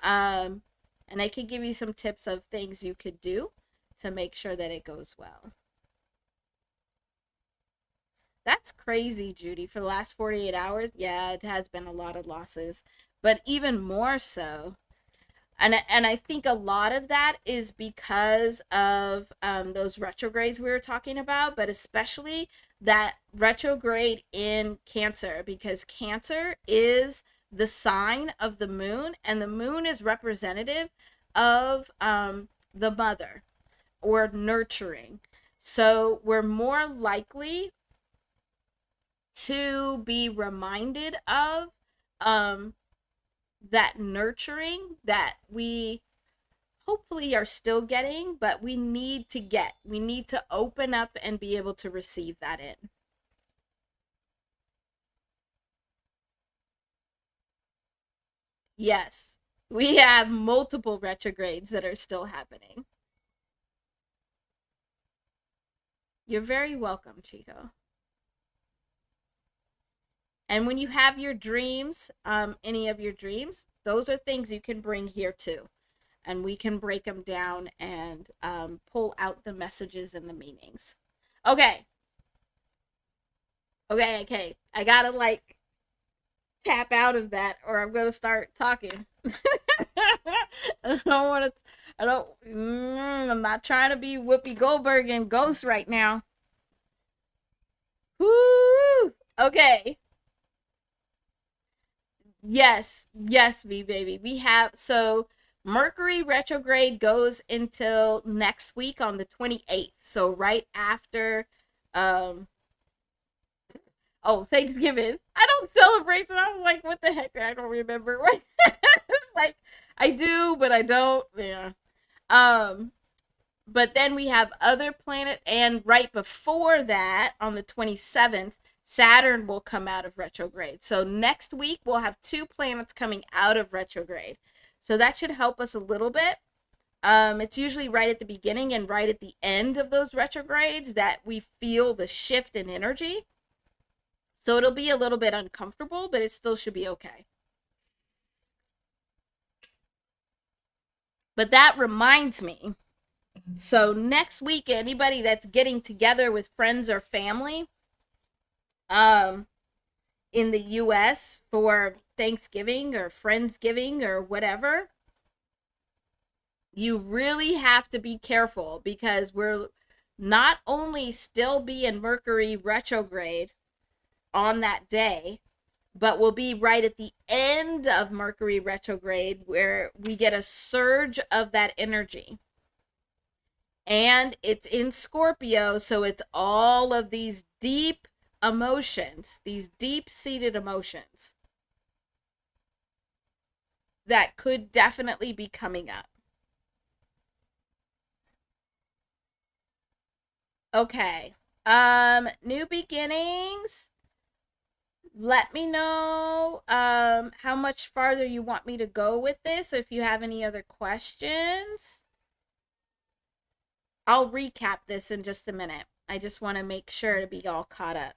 Um, and I could give you some tips of things you could do to make sure that it goes well. That's crazy, Judy. For the last 48 hours, yeah, it has been a lot of losses. But even more so, and I think a lot of that is because of those retrogrades we were talking about, but especially that retrograde in Cancer, because Cancer is the sign of the moon, and the moon is representative of the mother or nurturing. So we're more likely to be reminded of um, that nurturing that we hopefully are still getting, but we need to get. We need to open up and be able to receive that in. Yes, we have multiple retrogrades that are still happening. You're very welcome, Chico. And when you have your dreams, any of your dreams, those are things you can bring here too. And we can break them down and pull out the messages and the meanings. Okay. Okay. I gotta like tap out of that or I'm gonna start talking. I don't want to. I don't. I'm not trying to be Whoopi Goldberg and Ghost right now. Woo! Okay. Yes, me baby. We have so Mercury retrograde goes until next week on the 28th. So right after um Thanksgiving. I don't celebrate, so I'm like, what the heck? I don't remember. Like I do, but I don't. Yeah. Um but then we have other planet, and right before that on the 27th, Saturn will come out of retrograde. So next week we'll have two planets coming out of retrograde. So that should help us a little bit. It's usually right at the beginning and right at the end of those retrogrades that we feel the shift in energy. So it'll be a little bit uncomfortable, but it still should be okay. But that reminds me. So next week, anybody that's getting together with friends or family, um, in the US for Thanksgiving or Friendsgiving or whatever, you really have to be careful because we're not only still be in Mercury retrograde on that day, but we'll be right at the end of Mercury retrograde where we get a surge of that energy. And it's in Scorpio, so it's all of these deep emotions, these deep seated emotions that could definitely be coming up. Okay. New beginnings. Let me know how much farther you want me to go with this. If you have any other questions, I'll recap this in just a minute. I just want to make sure to be all caught up.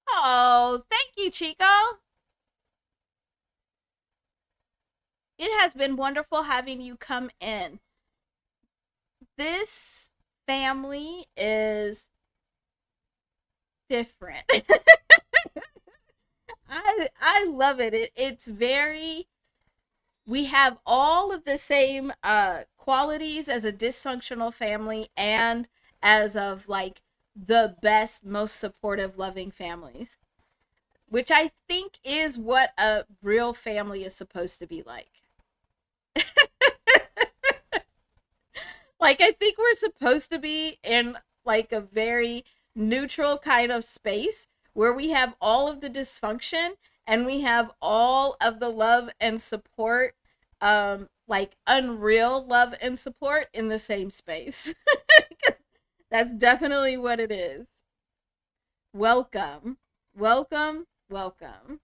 Oh, thank you, Chico. It has been wonderful having you come in. This family is different. I love it. It's very, we have all of the same qualities as a dysfunctional family and as of like the best, most supportive, loving families, which I think is what a real family is supposed to be like. Like, I think we're supposed to be in like a very neutral kind of space where we have all of the dysfunction and we have all of the love and support, like unreal love and support in the same space. That's definitely what it is. Welcome. Welcome. Welcome.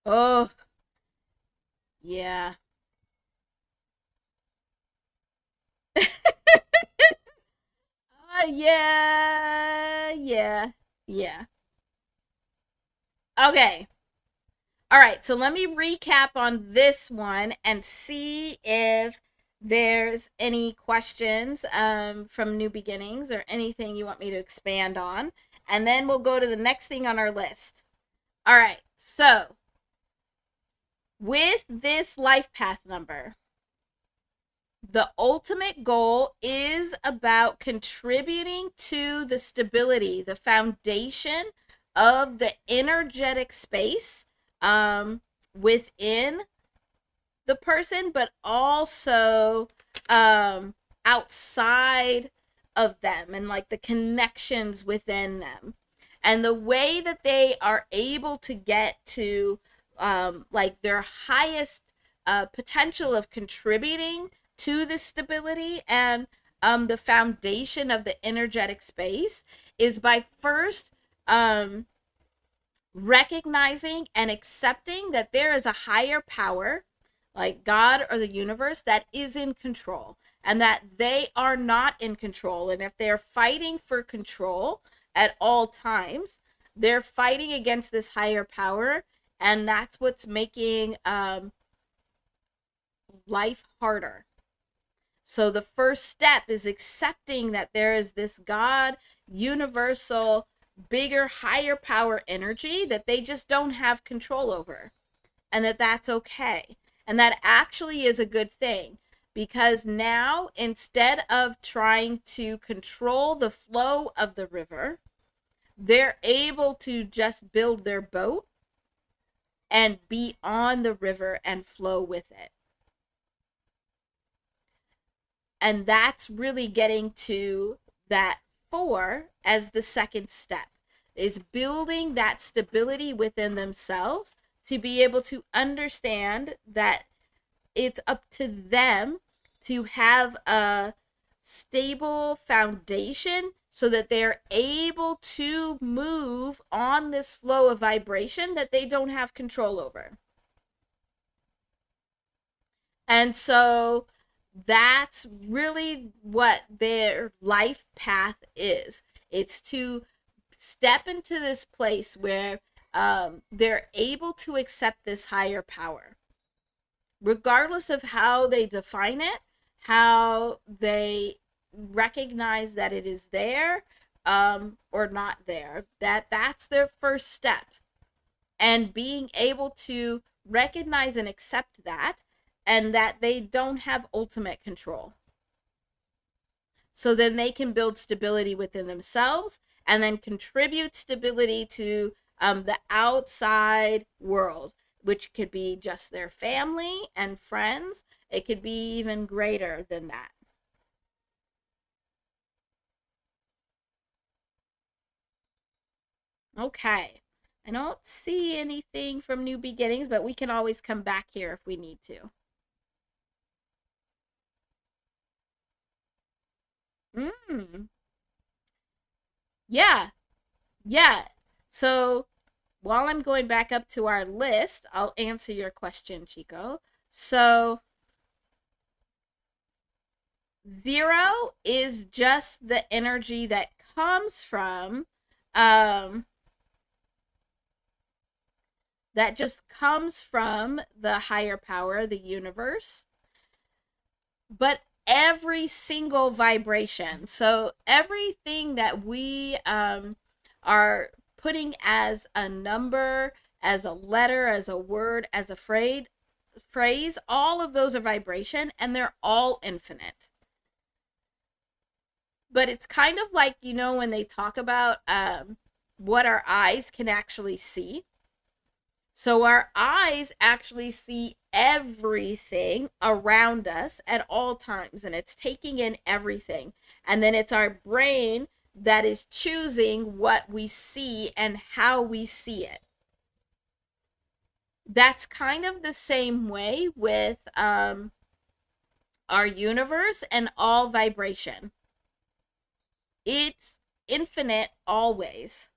Oh, yeah. Yeah. Yeah. Yeah. Okay. All right, so let me recap on this one and see if there's any questions from New Beginnings or anything you want me to expand on. And then we'll go to the next thing on our list. All right, so with this life path number, the ultimate goal is about contributing to the stability, the foundation of the energetic space within the person, but also outside of them and like the connections within them. And the way that they are able to get to like their highest potential of contributing to the stability and the foundation of the energetic space is by first recognizing and accepting that there is a higher power, like God or the universe, that is in control and that they are not in control. And if they're fighting for control at all times, they're fighting against this higher power. And that's what's making life harder. So the first step is accepting that there is this God, universal, bigger, higher power energy that they just don't have control over, and that that's okay. And that actually is a good thing because now instead of trying to control the flow of the river, they're able to just build their boat and be on the river and flow with it. And that's really getting to that 4 as the second step, is building that stability within themselves to be able to understand that it's up to them to have a stable foundation so that they're able to move on this flow of vibration that they don't have control over. And so that's really what their life path is. It's to step into this place where they're able to accept this higher power, regardless of how they define it, how they recognize that it is there or not there. That's their first step, and being able to recognize and accept that, and that they don't have ultimate control. So then they can build stability within themselves and then contribute stability to the outside world, which could be just their family and friends. It could be even greater than that. Okay. I don't see anything from New Beginnings, but we can always come back here if we need to. Mm, yeah, yeah. So while I'm going back up to our list, I'll answer your question, Chico. So, zero is just the energy that comes from, um, that just comes from the higher power, the universe. But every single vibration, so everything that we are putting as a number, as a letter, as a word, as a phrase, all of those are vibration and they're all infinite. But it's kind of like, when they talk about what our eyes can actually see. So our eyes actually see everything around us at all times, and it's taking in everything. And then it's our brain that is choosing what we see and how we see it. That's kind of the same way with our universe and all vibration. It's infinite always.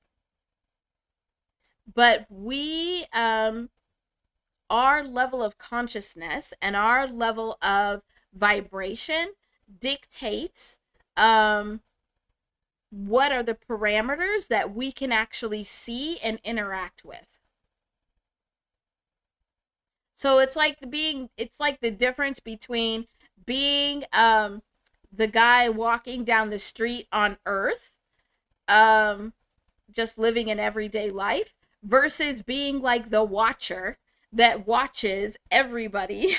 But our level of consciousness and our level of vibration dictates what are the parameters that we can actually see and interact with. So it's like the difference between being the guy walking down the street on Earth, um, just living an everyday life, versus being like the watcher that watches everybody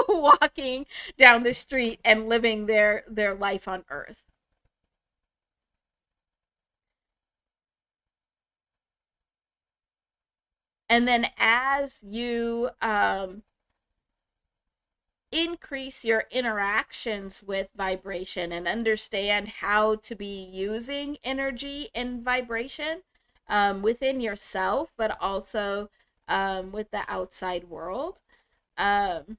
walking down the street and living their life on Earth. And then as you increase your interactions with vibration and understand how to be using energy and vibration within yourself, but also with the outside world, um,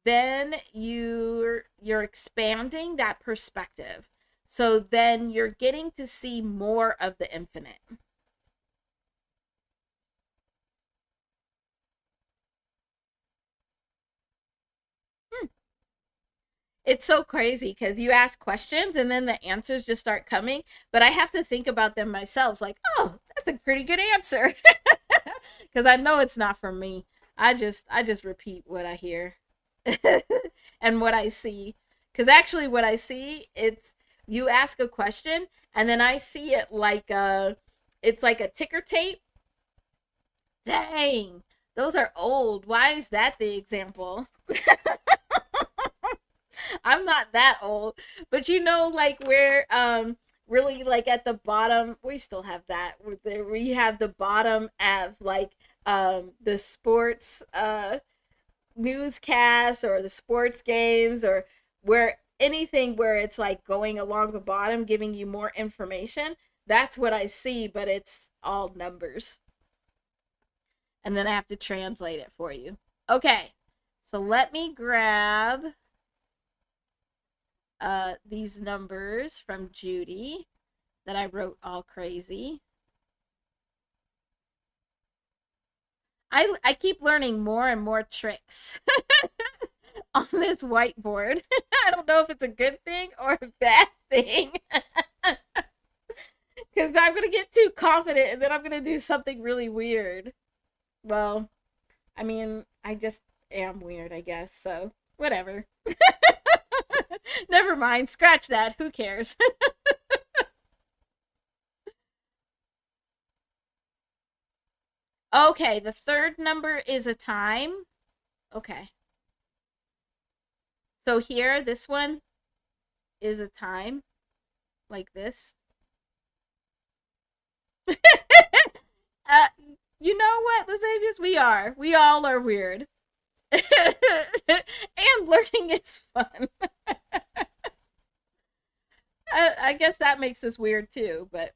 then you're expanding that perspective. So then you're getting to see more of the infinite. Hmm. It's so crazy because you ask questions and then the answers just start coming, but I have to think about them myself. Like, oh, that's a pretty good answer, because I know it's not from me. I just repeat what I hear and what I see. Because actually, what I see, it's you ask a question and then I see it like it's like a ticker tape. Dang, those are old. Why is that the example? I'm not that old, but like where really like at the bottom, we still have that. We have the bottom of like the sports newscasts or the sports games, or where anything where it's like going along the bottom giving you more information. That's what I see, but it's all numbers. And then I have to translate it for you. Okay. So let me grab these numbers from Judy that I wrote all crazy. I keep learning more and more tricks on this whiteboard. I don't know if it's a good thing or a bad thing. Because I'm going to get too confident and then I'm going to do something really weird. Well, I mean, I just am weird, I guess. So, whatever. Never mind. Scratch that. Who cares? Okay, the third number is a time. Okay. So here, this one is a time like this. uh, you know what, Lasavius? We all are weird. And learning is fun. I guess that makes us weird too, but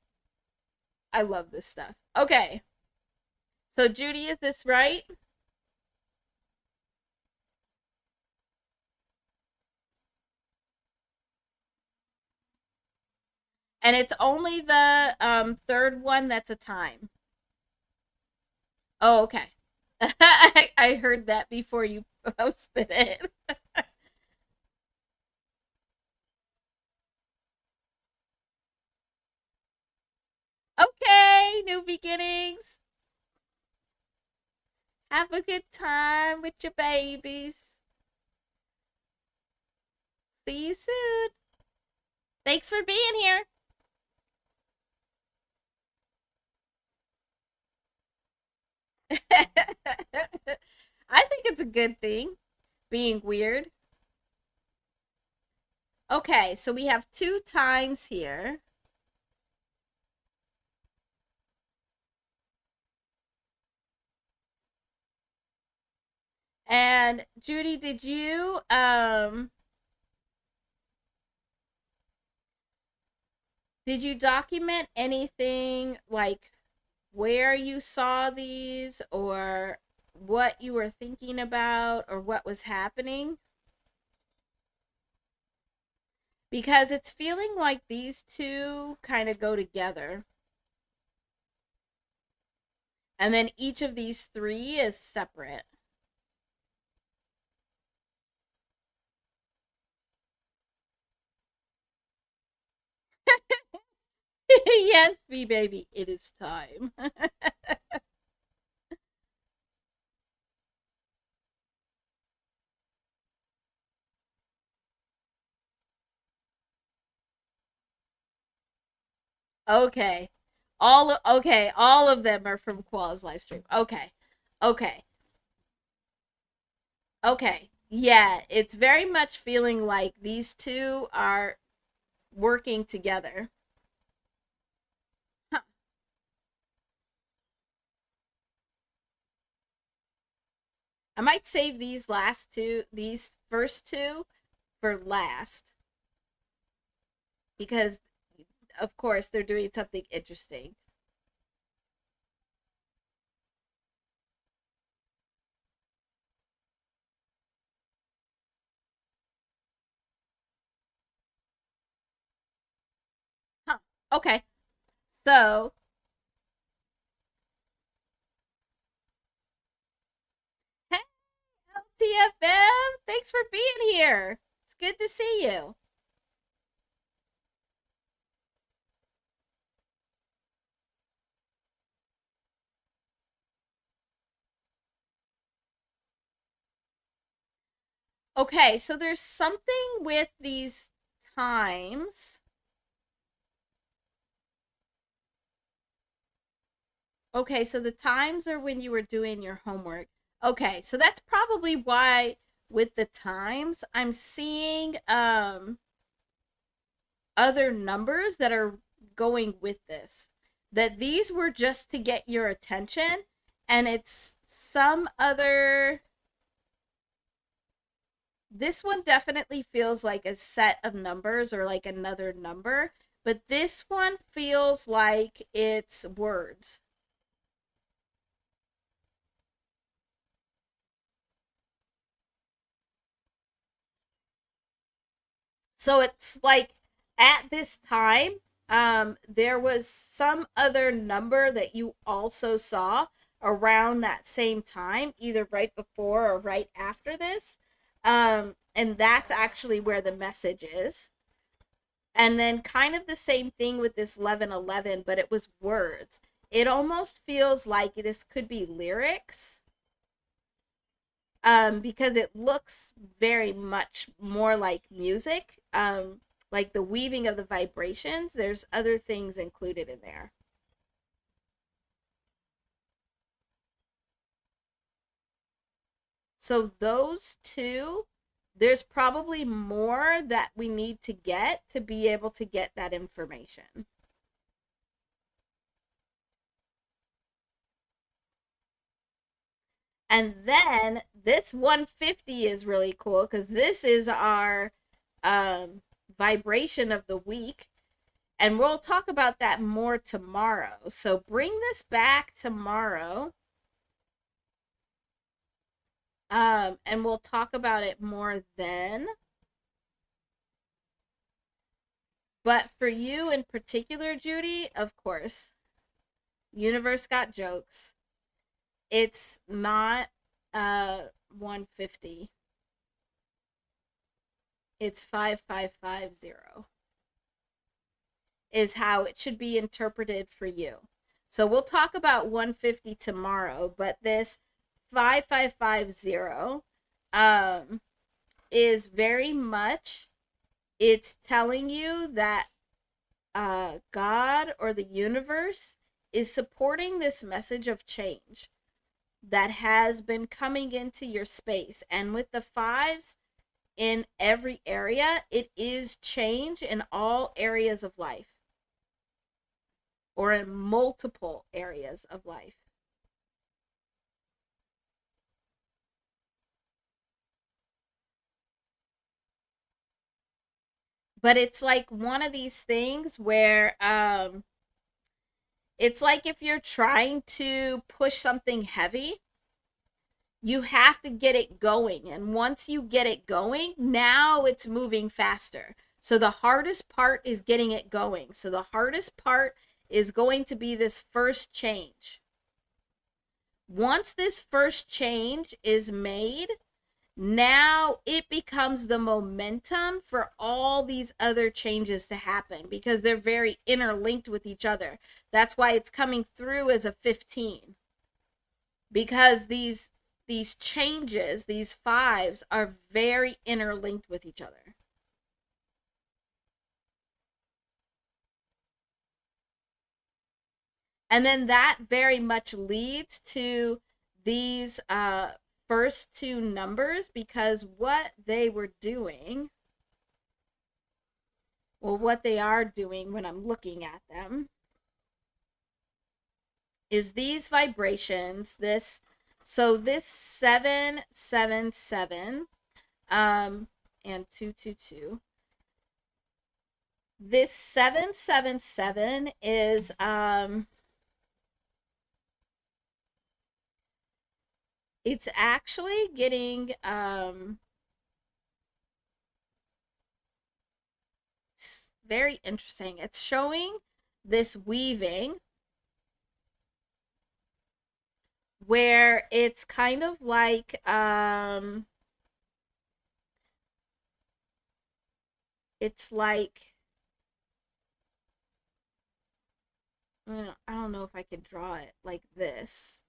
I love this stuff. Okay, so Judy, is this right? And it's only the third one that's a time. Oh, okay. I heard that before you posted it. Okay, new beginnings. Have a good time with your babies. See you soon. Thanks for being here. I think it's a good thing being weird. Okay, so we have two times here. And Judy, did you document anything like where you saw these or what you were thinking about or what was happening? Because it's feeling like these two kind of go together. And then each of these three is separate. Yes, me baby, it is time. Okay. All of them are from Koala's live stream. Okay. Okay. Okay. Yeah, it's very much feeling like these two are working together. Huh. I might save these first two for last because of course they're doing something interesting. Huh. Okay. So, hey, LTFM, thanks for being here. It's good to see you. Okay, so there's something with these times. Okay, so the times are when you were doing your homework. Okay, so that's probably why with the times I'm seeing other numbers that are going with this. That these were just to get your attention and it's some other. This one definitely feels like a set of numbers or like another number, but this one feels like it's words. So it's like at this time, there was some other number that you also saw around that same time, either right before or right after this. And that's actually where the message is. And then kind of the same thing with this 1111, but it was words. It almost feels like this could be lyrics, because it looks very much more like music. Like the weaving of the vibrations, there's other things included in there. So those two there's probably more that we need to get to be able to get that information. And then this 150 is really cool because this is our um, vibration of the week. And we'll talk about that more tomorrow. So bring this back tomorrow. And we'll talk about it more then. But for you in particular, Judy, of course, Universe got jokes. It's not 150. It's 5550 is how it should be interpreted for you. So we'll talk about 150 tomorrow, but this 5550 is very much, it's telling you that God or the universe is supporting this message of change that has been coming into your space. And with the fives in every area, it is change in all areas of life or in multiple areas of life. But it's like one of these things where it's like if you're trying to push something heavy, you have to get it going. And once you get it going, now it's moving faster. So the hardest part is getting it going. So the hardest part is going to be this first change. Once this first change is made, now it becomes the momentum for all these other changes to happen because they're very interlinked with each other. That's why it's coming through as a 15. Because these changes, these fives are very interlinked with each other. And then that very much leads to these first two numbers because what they were doing, well, what they are doing when I'm looking at them, is these vibrations, this 777 and 222. This 777 is it's actually getting very interesting. It's showing this weaving where it's kind of like it's like, I don't know if I could draw it like this.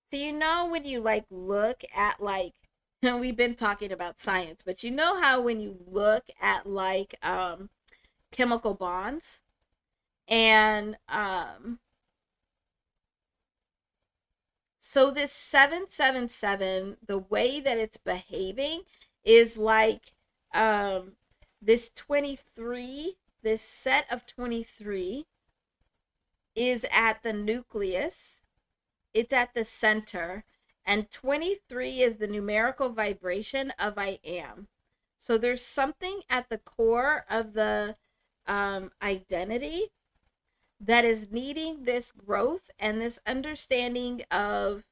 So when you like look at like we've been talking about science, but how when you look at like chemical bonds and so this 777, the way that it's behaving is like this 23, this set of 23 is at the nucleus. It's at the center. And 23 is the numerical vibration of I am. So there's something at the core of the identity that is needing this growth and this understanding of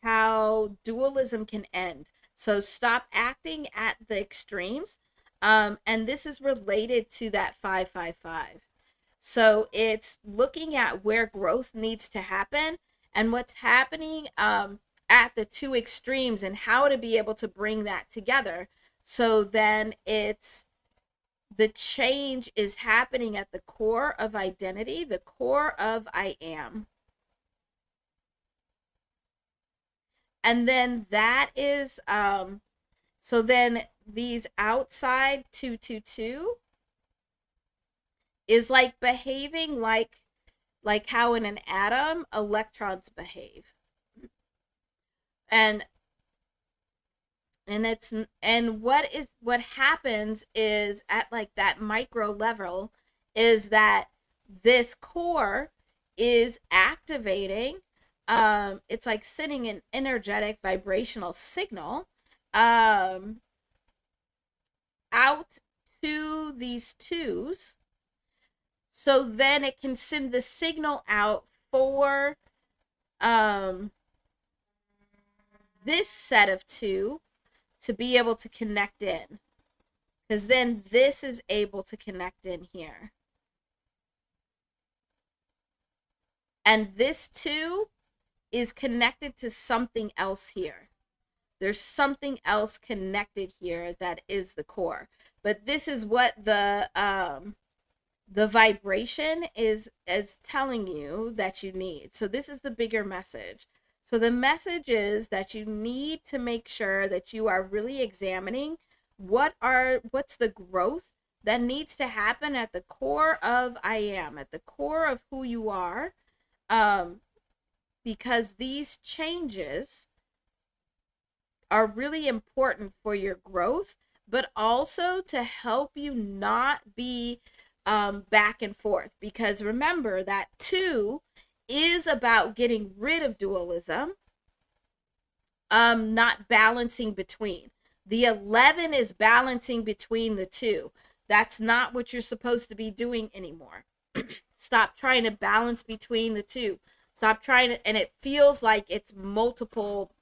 how dualism can end. So stop acting at the extremes. And this is related to that 555. So it's looking at where growth needs to happen and what's happening at the two extremes and how to be able to bring that together. So then it's the change is happening at the core of identity, the core of I am. And then that is so then these outside 222 is like behaving like how in an atom electrons behave. And what happens is at like that micro level is that this core is activating, it's like sending an energetic vibrational signal um out to these twos, so then it can send the signal out for um this set of two to be able to connect in, because then this is able to connect in here. And this too is connected to something else here. There's something else connected here that is the core. But this is what the vibration is telling you that you need. So this is the bigger message. So the message is that you need to make sure that you are really examining what's the growth that needs to happen at the core of I am, at the core of who you are, because these changes are really important for your growth, but also to help you not be back and forth. Because remember that 2 is about getting rid of dualism, not balancing between. The 11 is balancing between the 2. That's not what you're supposed to be doing anymore. Stop trying to balance between the 2. Stop trying to, and it feels like it's multiple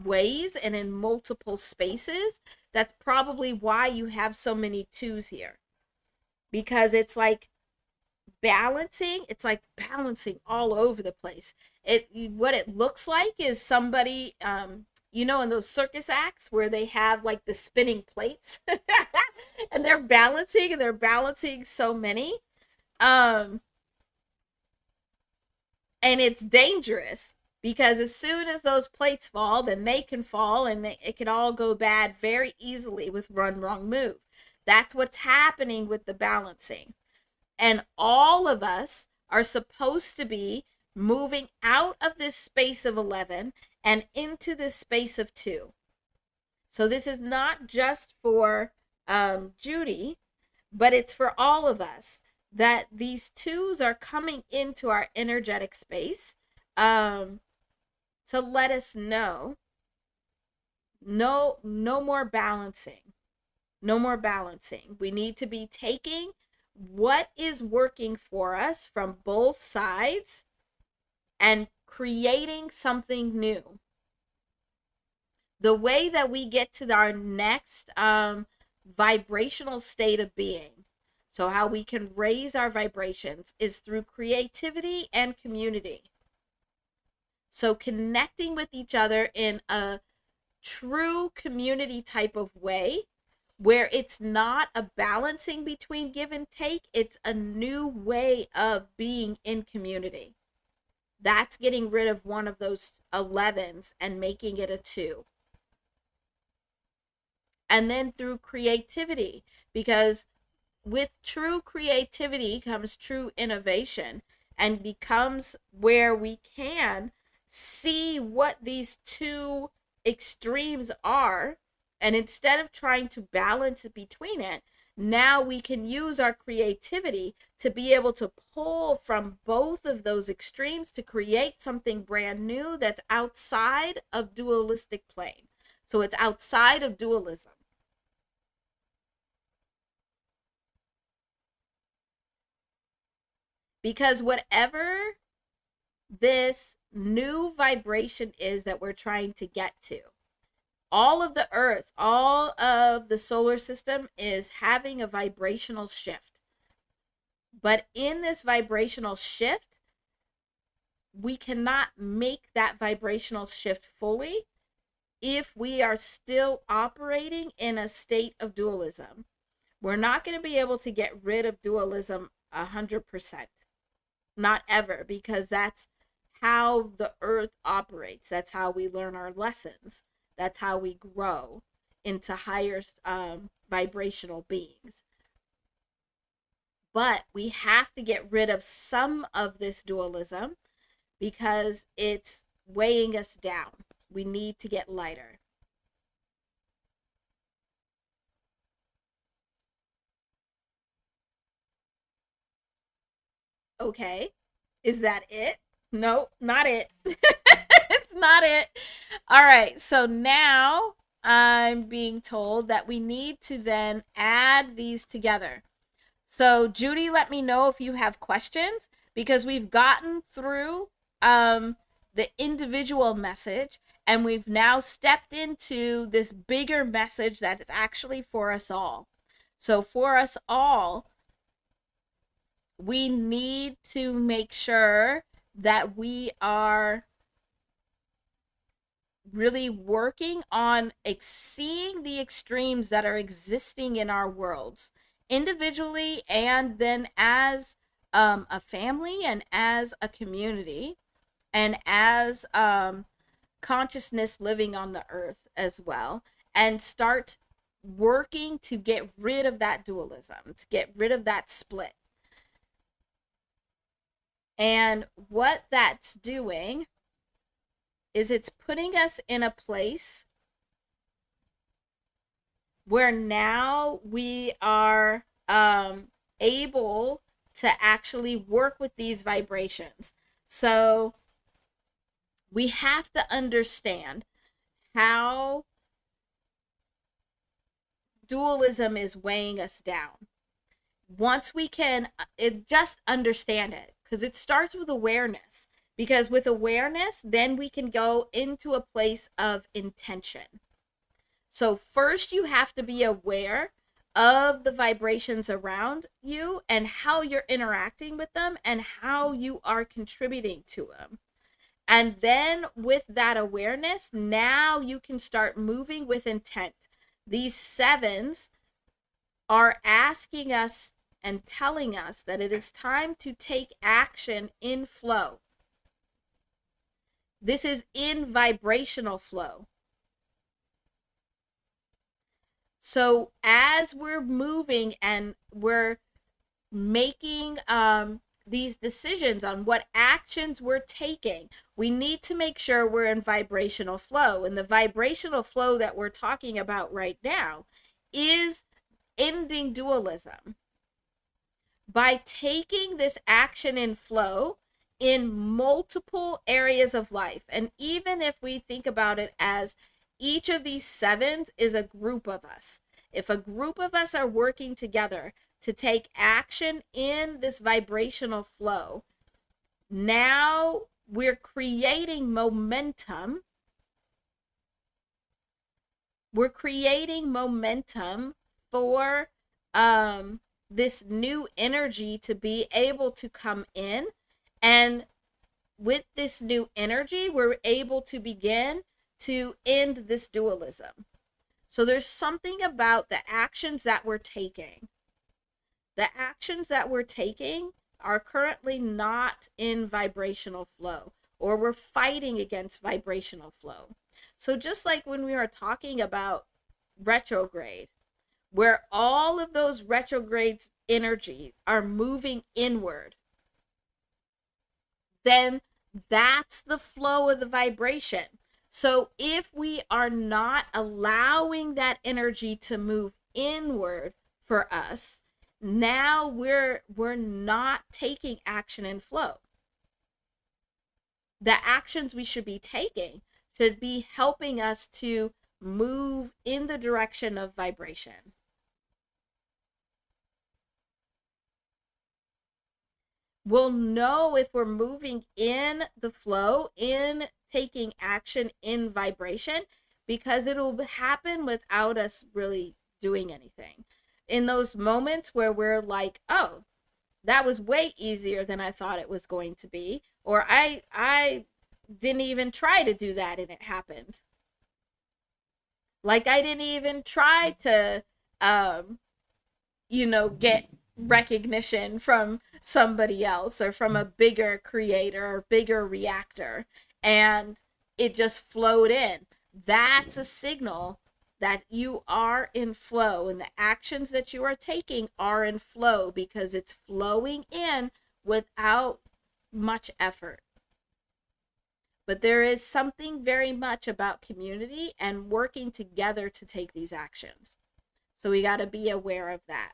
ways and in multiple spaces. That's probably why you have so many 2s here, because it's like balancing all over the place. What it looks like is somebody, in those circus acts where they have like the spinning plates and they're balancing so many, and it's dangerous, because as soon as those plates fall, then they can fall, and it can all go bad very easily with one wrong move. That's what's happening with the balancing. And all of us are supposed to be moving out of this space of 11 and into this space of 2. So this is not just for Judy, but it's for all of us, that these 2s are coming into our energetic space to let us know no more balancing. No more balancing. We need to be taking what is working for us from both sides and creating something new. The way that we get to our next vibrational state of being, so how we can raise our vibrations, is through creativity and community. So connecting with each other in a true community type of way, where it's not a balancing between give and take, it's a new way of being in community. That's getting rid of one of those 11s and making it a 2. And then through creativity, because with true creativity comes true innovation, and becomes where we can see what these 2 extremes are. And instead of trying to balance between it, now we can use our creativity to be able to pull from both of those extremes to create something brand new that's outside of dualistic plane. So it's outside of dualism. Because whatever this new vibration is that we're trying to get to, all of the earth, all of the solar system is having a vibrational shift. But in this vibrational shift, we cannot make that vibrational shift fully if we are still operating in a state of dualism. We're not going to be able to get rid of dualism 100%. Not ever, because that's how the earth operates. That's how we learn our lessons. That's how we grow into higher vibrational beings. But we have to get rid of some of this dualism because it's weighing us down. We need to get lighter. Okay. Is that it? Nope, not it. It's not it. All right. So now I'm being told that we need to then add these together. So, Judy, let me know if you have questions because we've gotten through the individual message and we've now stepped into this bigger message that is actually for us all. So, for us all, we need to make sure that we are really working on seeing the extremes that are existing in our worlds individually and then as a family and as a community and as consciousness living on the earth as well, and start working to get rid of that dualism, to get rid of that split. And what that's doing is it's putting us in a place where now we are able to actually work with these vibrations. So we have to understand how dualism is weighing us down. Once we can just understand it, because it starts with awareness. Because with awareness, then we can go into a place of intention. So first you have to be aware of the vibrations around you and how you're interacting with them and how you are contributing to them. And then with that awareness, now you can start moving with intent. These sevens are asking us and telling us that it is time to take action in flow. This is in vibrational flow. So as we're moving and we're making these decisions on what actions we're taking, we need to make sure we're in vibrational flow. And the vibrational flow that we're talking about right now is ending dualism. By taking this action in flow in multiple areas of life, and even if we think about it as each of these sevens is a group of us. If a group of us are working together to take action in this vibrational flow, now we're creating momentum. We're creating momentum for this new energy to be able to come in. And with this new energy, we're able to begin to end this dualism. So there's something about the actions that we're taking. The actions that we're taking are currently not in vibrational flow, or we're fighting against vibrational flow. So just like when we are talking about retrograde, where all of those retrograde energies are moving inward, then that's the flow of the vibration. So if we are not allowing that energy to move inward for us, now we're not taking action in flow. The actions we should be taking should be helping us to move in the direction of vibration. We'll know if we're moving in the flow, in taking action in vibration, because it'll happen without us really doing anything. In those moments where we're like, oh, that was way easier than I thought it was going to be, or I didn't even try to do that and it happened. Like I didn't even try to get recognition from somebody else or from a bigger creator or bigger reactor, and it just flowed in. That's a signal that you are in flow, and the actions that you are taking are in flow because it's flowing in without much effort. But there is something very much about community and working together to take these actions. So we got to be aware of that.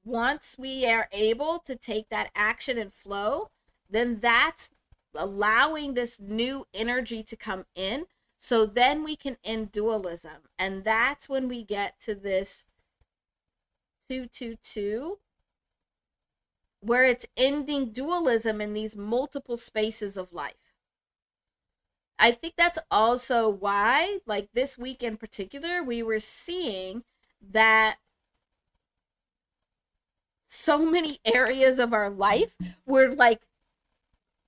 Once we are able to take that action and flow, then that's allowing this new energy to come in. So then we can end dualism. And that's when we get to this 222, where it's ending dualism in these multiple spaces of life. I think that's also why, like this week in particular, we were seeing that so many areas of our life were like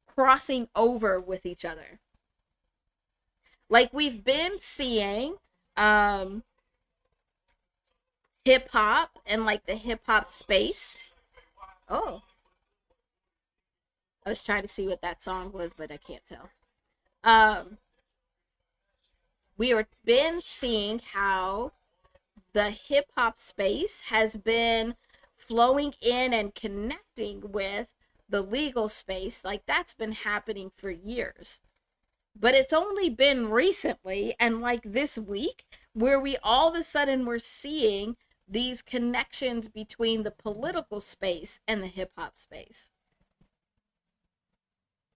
crossing over with each other. Like we've been seeing hip hop and like the hip hop space. Oh, I was trying to see what that song was, but I can't tell. We have been seeing how the hip hop space has been flowing in and connecting with the legal space. Like that's been happening for years. But it's only been recently and like this week where we all of a sudden were seeing these connections between the political space and the hip hop space.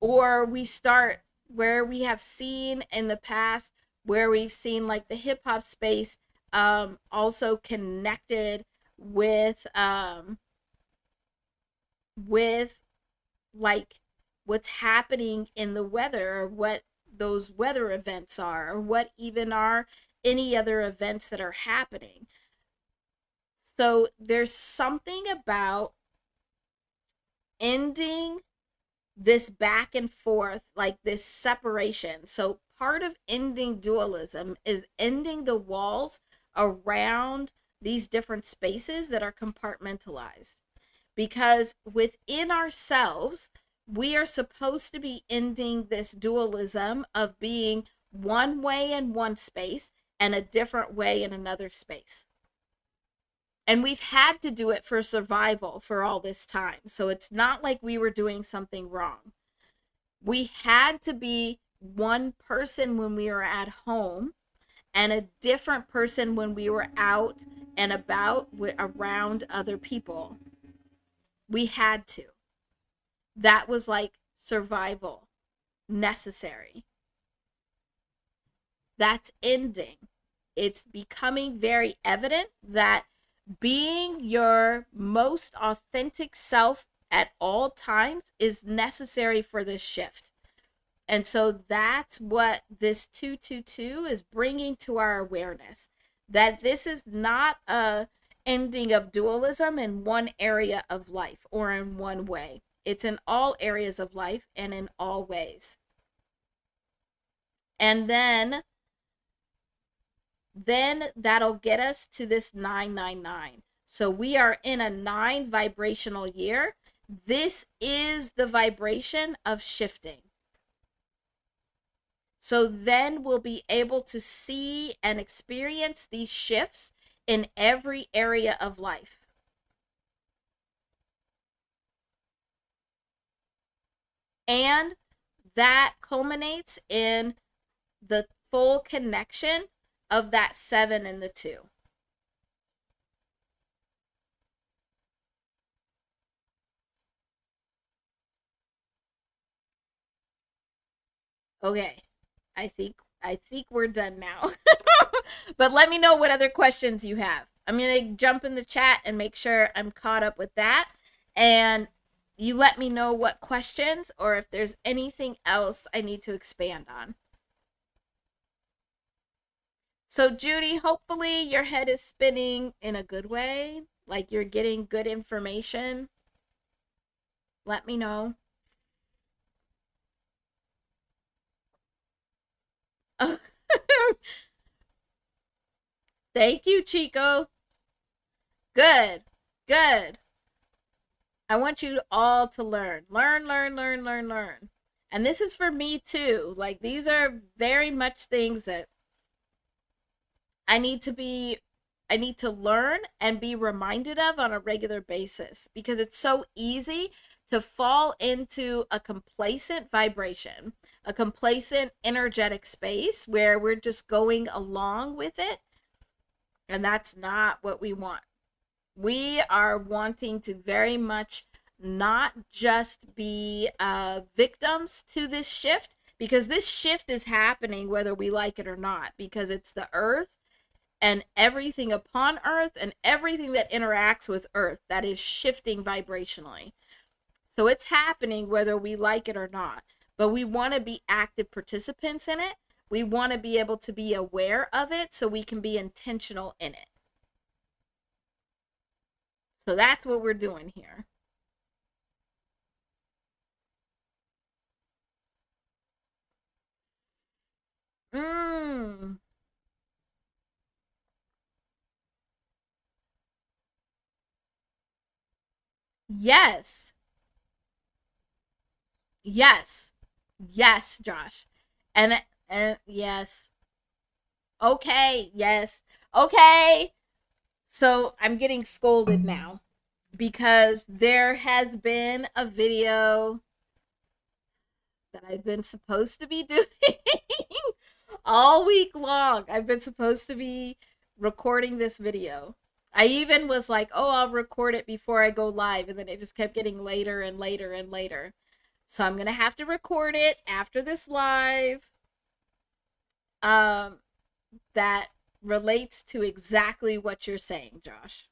Or we start where we have seen in the past where we've seen like the hip hop space also connected with like what's happening in the weather, or what those weather events are, or what even are any other events that are happening. So there's something about ending this back and forth, like this separation. So part of ending dualism is ending the walls around these different spaces that are compartmentalized. Because within ourselves, we are supposed to be ending this dualism of being one way in one space and a different way in another space. And we've had to do it for survival for all this time. So it's not like we were doing something wrong. We had to be one person when we were at home and a different person when we were out and about around other people. We had to. That was like survival, necessary. That's ending. It's becoming very evident that being your most authentic self at all times is necessary for this shift. And so that's what this 222 is bringing to our awareness, that this is not a ending of dualism in one area of life or in one way. It's in all areas of life and in all ways. And then that'll get us to this 999. So we are in a 9 vibrational year. This is the vibration of shifting. So then we'll be able to see and experience these shifts in every area of life. And that culminates in the full connection of that 7 and the 2. Okay. I think we're done now. But let me know what other questions you have. I'm going to jump in the chat and make sure I'm caught up with that. And you let me know what questions or if there's anything else I need to expand on. So Judy, hopefully your head is spinning in a good way, like you're getting good information. Let me know. Thank you, Chico. Good. Good. I want you all to learn. Learn. And this is for me too. Like these are very much things that I need to be I need to learn and be reminded of on a regular basis, because it's so easy to fall into a complacent vibration, a complacent energetic space where we're just going along with it. And that's not what we want. We are wanting to very much not just be victims to this shift, because this shift is happening whether we like it or not, because it's the earth and everything upon earth and everything that interacts with earth that is shifting vibrationally. So it's happening whether we like it or not, but we want to be active participants in it. We want to be able to be aware of it so we can be intentional in it. So that's what we're doing here. Mm. Yes. Yes. Yes, Josh. And yes. Okay. Yes. Okay. So I'm getting scolded now because there has been a video that I've been supposed to be doing all week long. I've been supposed to be recording this video. I even was like, oh, I'll record it before I go live. And then it just kept getting later and later and later. So I'm going to have to record it after this live. Um, that relates to exactly what you're saying, Josh.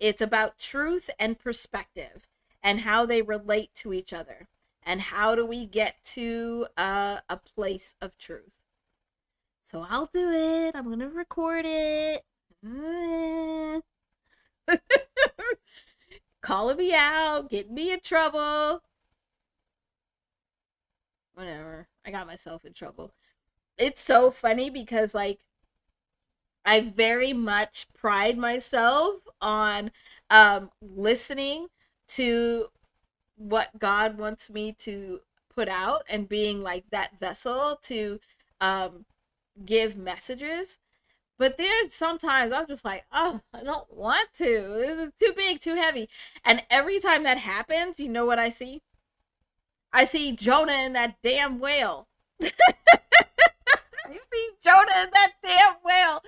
It's about truth and perspective and how they relate to each other. And how do we get to a place of truth? So I'll do it. I'm going to record it. Calling me out, getting me in trouble. Whatever. I got myself in trouble. It's so funny because, like, I very much pride myself on listening to what God wants me to put out and being like that vessel to um, give messages. But there's sometimes I'm just like, oh, I don't want to. This is too big, too heavy. And every time that happens, you know what I see? I see Jonah and that damn whale. I see Jonah and that damn whale.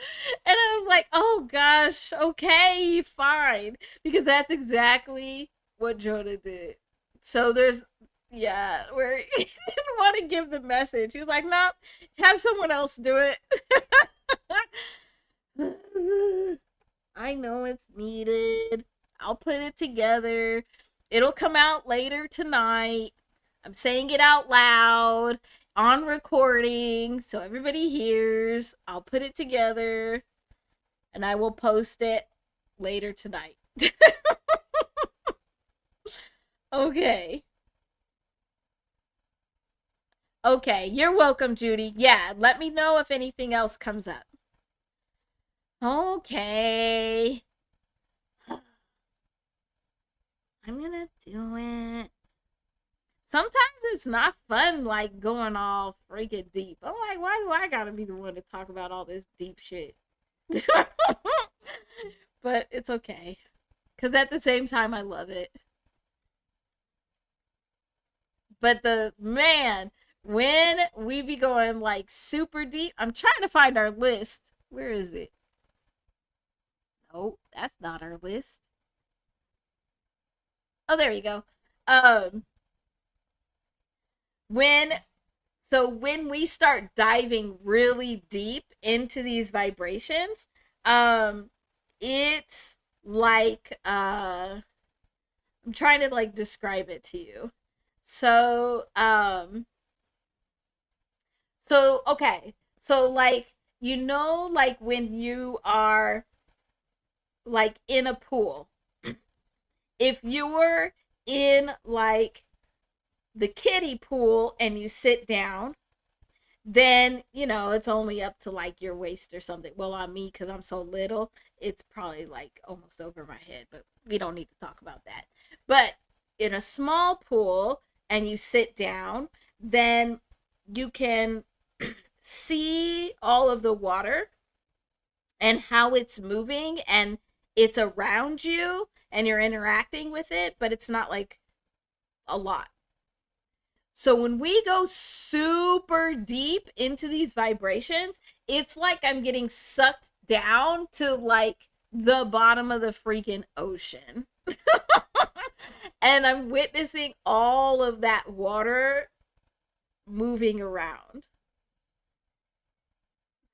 And I'm like, oh gosh, okay, fine. Because that's exactly what Jonah did. So there's, yeah, where he didn't want to give the message. He was like, no, have someone else do it. I know it's needed. I'll put it together. It'll come out later tonight. I'm saying it out loud on recording so everybody hears. I'll put it together and I will post it later tonight. Okay. Okay, you're welcome, Judy. Yeah, let me know if anything else comes up. Okay. I'm gonna do it. Sometimes it's not fun, like going all freaking deep. I'm like, why do I gotta be the one to talk about all this deep shit? But it's okay. Because at the same time, I love it. But the man, when we be going like super deep, I'm trying to find our list. Where is it? Oh, that's not our list. Oh, there you go. Um, when when we start diving really deep into these vibrations, um, it's like I'm trying to like describe it to you. So, okay. So like like when you are like in a pool, if you were in like the kiddie pool and you sit down, then it's only up to like your waist or something. Well, on me, because I'm so little, it's probably like almost over my head, but we don't need to talk about that. But in a small pool and you sit down, then you can see all of the water and how it's moving, and it's around you and you're interacting with it, but it's not like a lot. So when we go super deep into these vibrations, it's like I'm getting sucked down to like the bottom of the freaking ocean. And I'm witnessing all of that water moving around.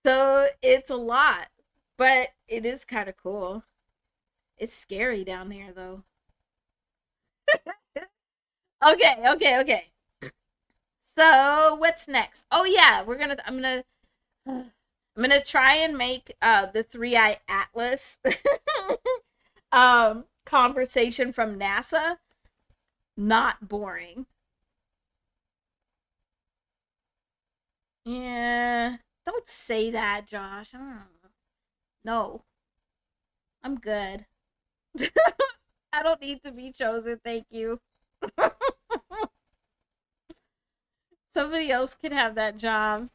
So it's a lot, but it is kind of cool. It's scary down there though. Okay. So what's next? Oh yeah, I'm gonna try and make the three eye atlas conversation from NASA not boring. Yeah, don't say that, Josh. No, I'm good. I don't need to be chosen. Thank you. Somebody else can have that job.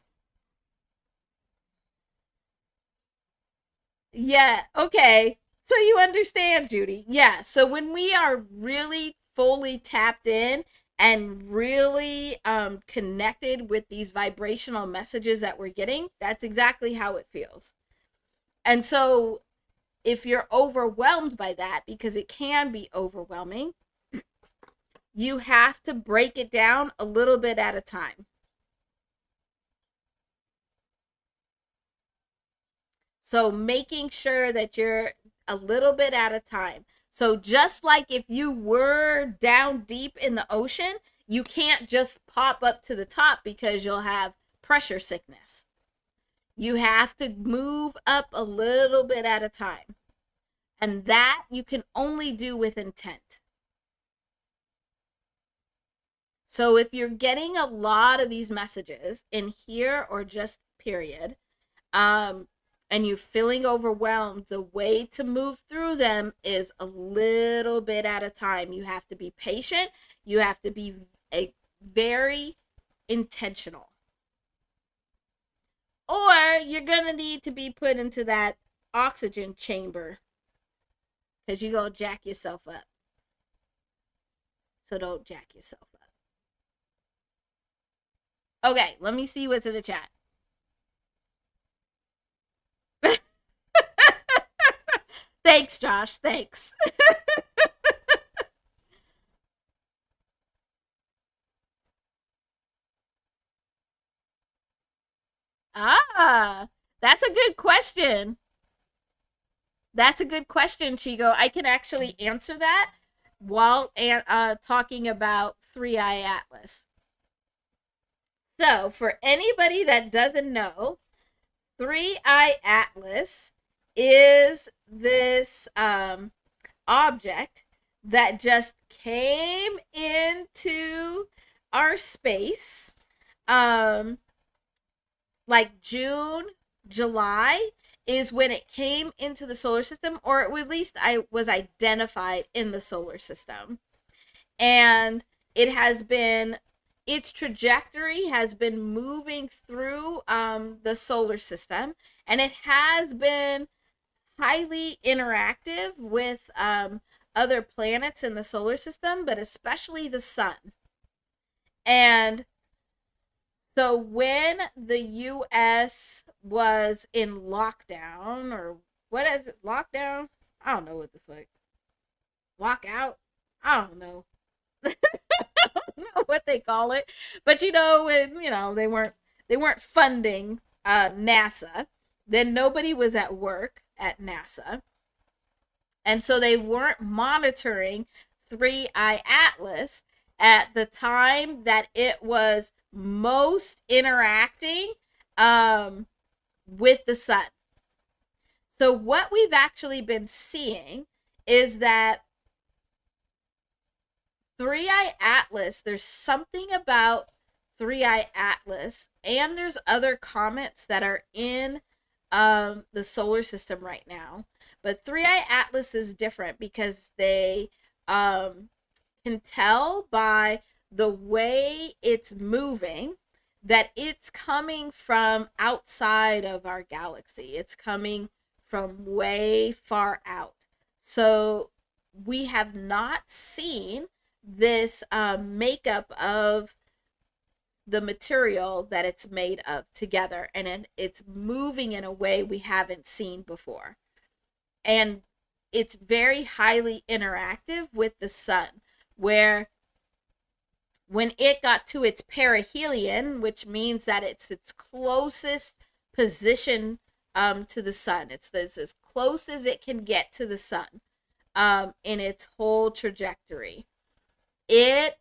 Yeah, okay. So you understand, Judy. Yeah. So when we are really fully tapped in and really connected with these vibrational messages that we're getting, that's exactly how it feels. And so if you're overwhelmed by that, because it can be overwhelming, you have to break it down a little bit at a time. So making sure that you're a little bit at a time. So just like if you were down deep in the ocean, you can't just pop up to the top because you'll have pressure sickness. You have to move up a little bit at a time. And that you can only do with intent. So if you're getting a lot of these messages in here or just period, and you're feeling overwhelmed, the way to move through them is a little bit at a time. You have to be patient. You have to be very intentional. Or you're going to need to be put into that oxygen chamber because you're going to jack yourself up. So don't jack yourself up. Okay, let me see what's in the chat. Thanks, Josh. Thanks. Ah, that's a good question. That's a good question, Chigo. I can actually answer that while talking about Three Eye Atlas. So, for anybody that doesn't know, Three Eye Atlas is this object that just came into our space like June, July is when it came into the solar system, or at least I was identified in the solar system. And it has been, its trajectory has been moving through the solar system, and it has been highly interactive with other planets in the solar system, but especially the sun. And so when the US was in lockdown, or what is it? Lockdown? I don't know what the fuck. Lockout? I don't know. I don't know what they call it. But when they weren't funding NASA, then nobody was at work at NASA. And so they weren't monitoring Three Eye Atlas at the time that it was most interacting with the sun. So what we've actually been seeing is that Three Eye Atlas, there's something about Three Eye Atlas, and there's other comets that are in the solar system right now. But Three Eye Atlas is different because they can tell by the way it's moving that it's coming from outside of our galaxy. It's coming from way far out. So we have not seen this makeup of the material that it's made of together, and it's moving in a way we haven't seen before. And it's very highly interactive with the sun, where when it got to its perihelion, which means that it's its closest position to the sun, it's as close as it can get to the sun in its whole trajectory. It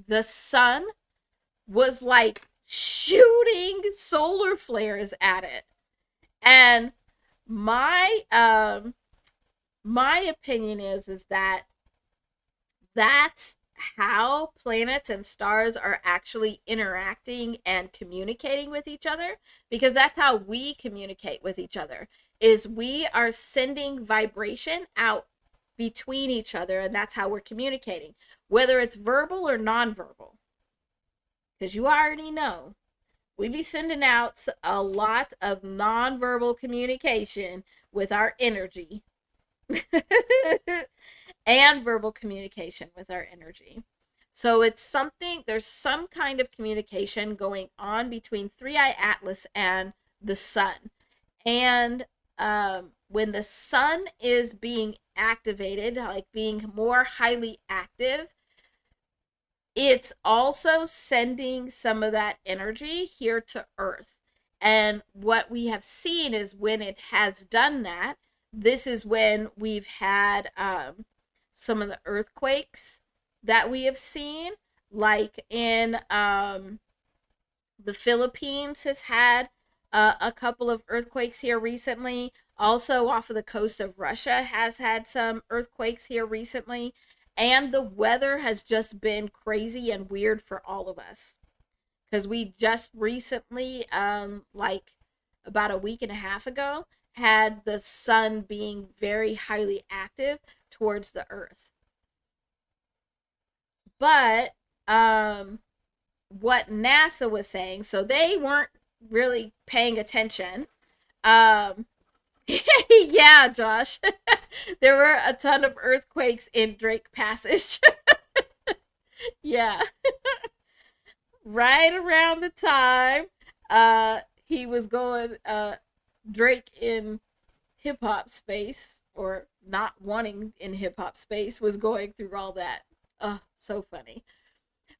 The sun was like shooting solar flares at it. And my opinion is that that's how planets and stars are actually interacting and communicating with each other, because that's how we communicate with each other, is we are sending vibration out between each other, and that's how we're communicating, whether it's verbal or nonverbal, because you already know we be sending out a lot of nonverbal communication with our energy and verbal communication with our energy. So it's something, there's some kind of communication going on between Three Eye Atlas and the sun. And when the sun is being activated, like being more highly active, it's also sending some of that energy here to Earth. And what we have seen is when it has done that, this is when we've had some of the earthquakes that we have seen, like in the Philippines has had a couple of earthquakes here recently. Also, off of the coast of Russia has had some earthquakes here recently. And the weather has just been crazy and weird for all of us. Because we just recently, like about a week and a half ago, had the sun being very highly active towards the earth. But what NASA was saying, so they weren't really paying attention. Yeah, Josh. There were a ton of earthquakes in Drake Passage. Yeah. Right around the time he was going Drake in hip hop space, or not wanting in hip hop space, was going through all that. Oh, so funny.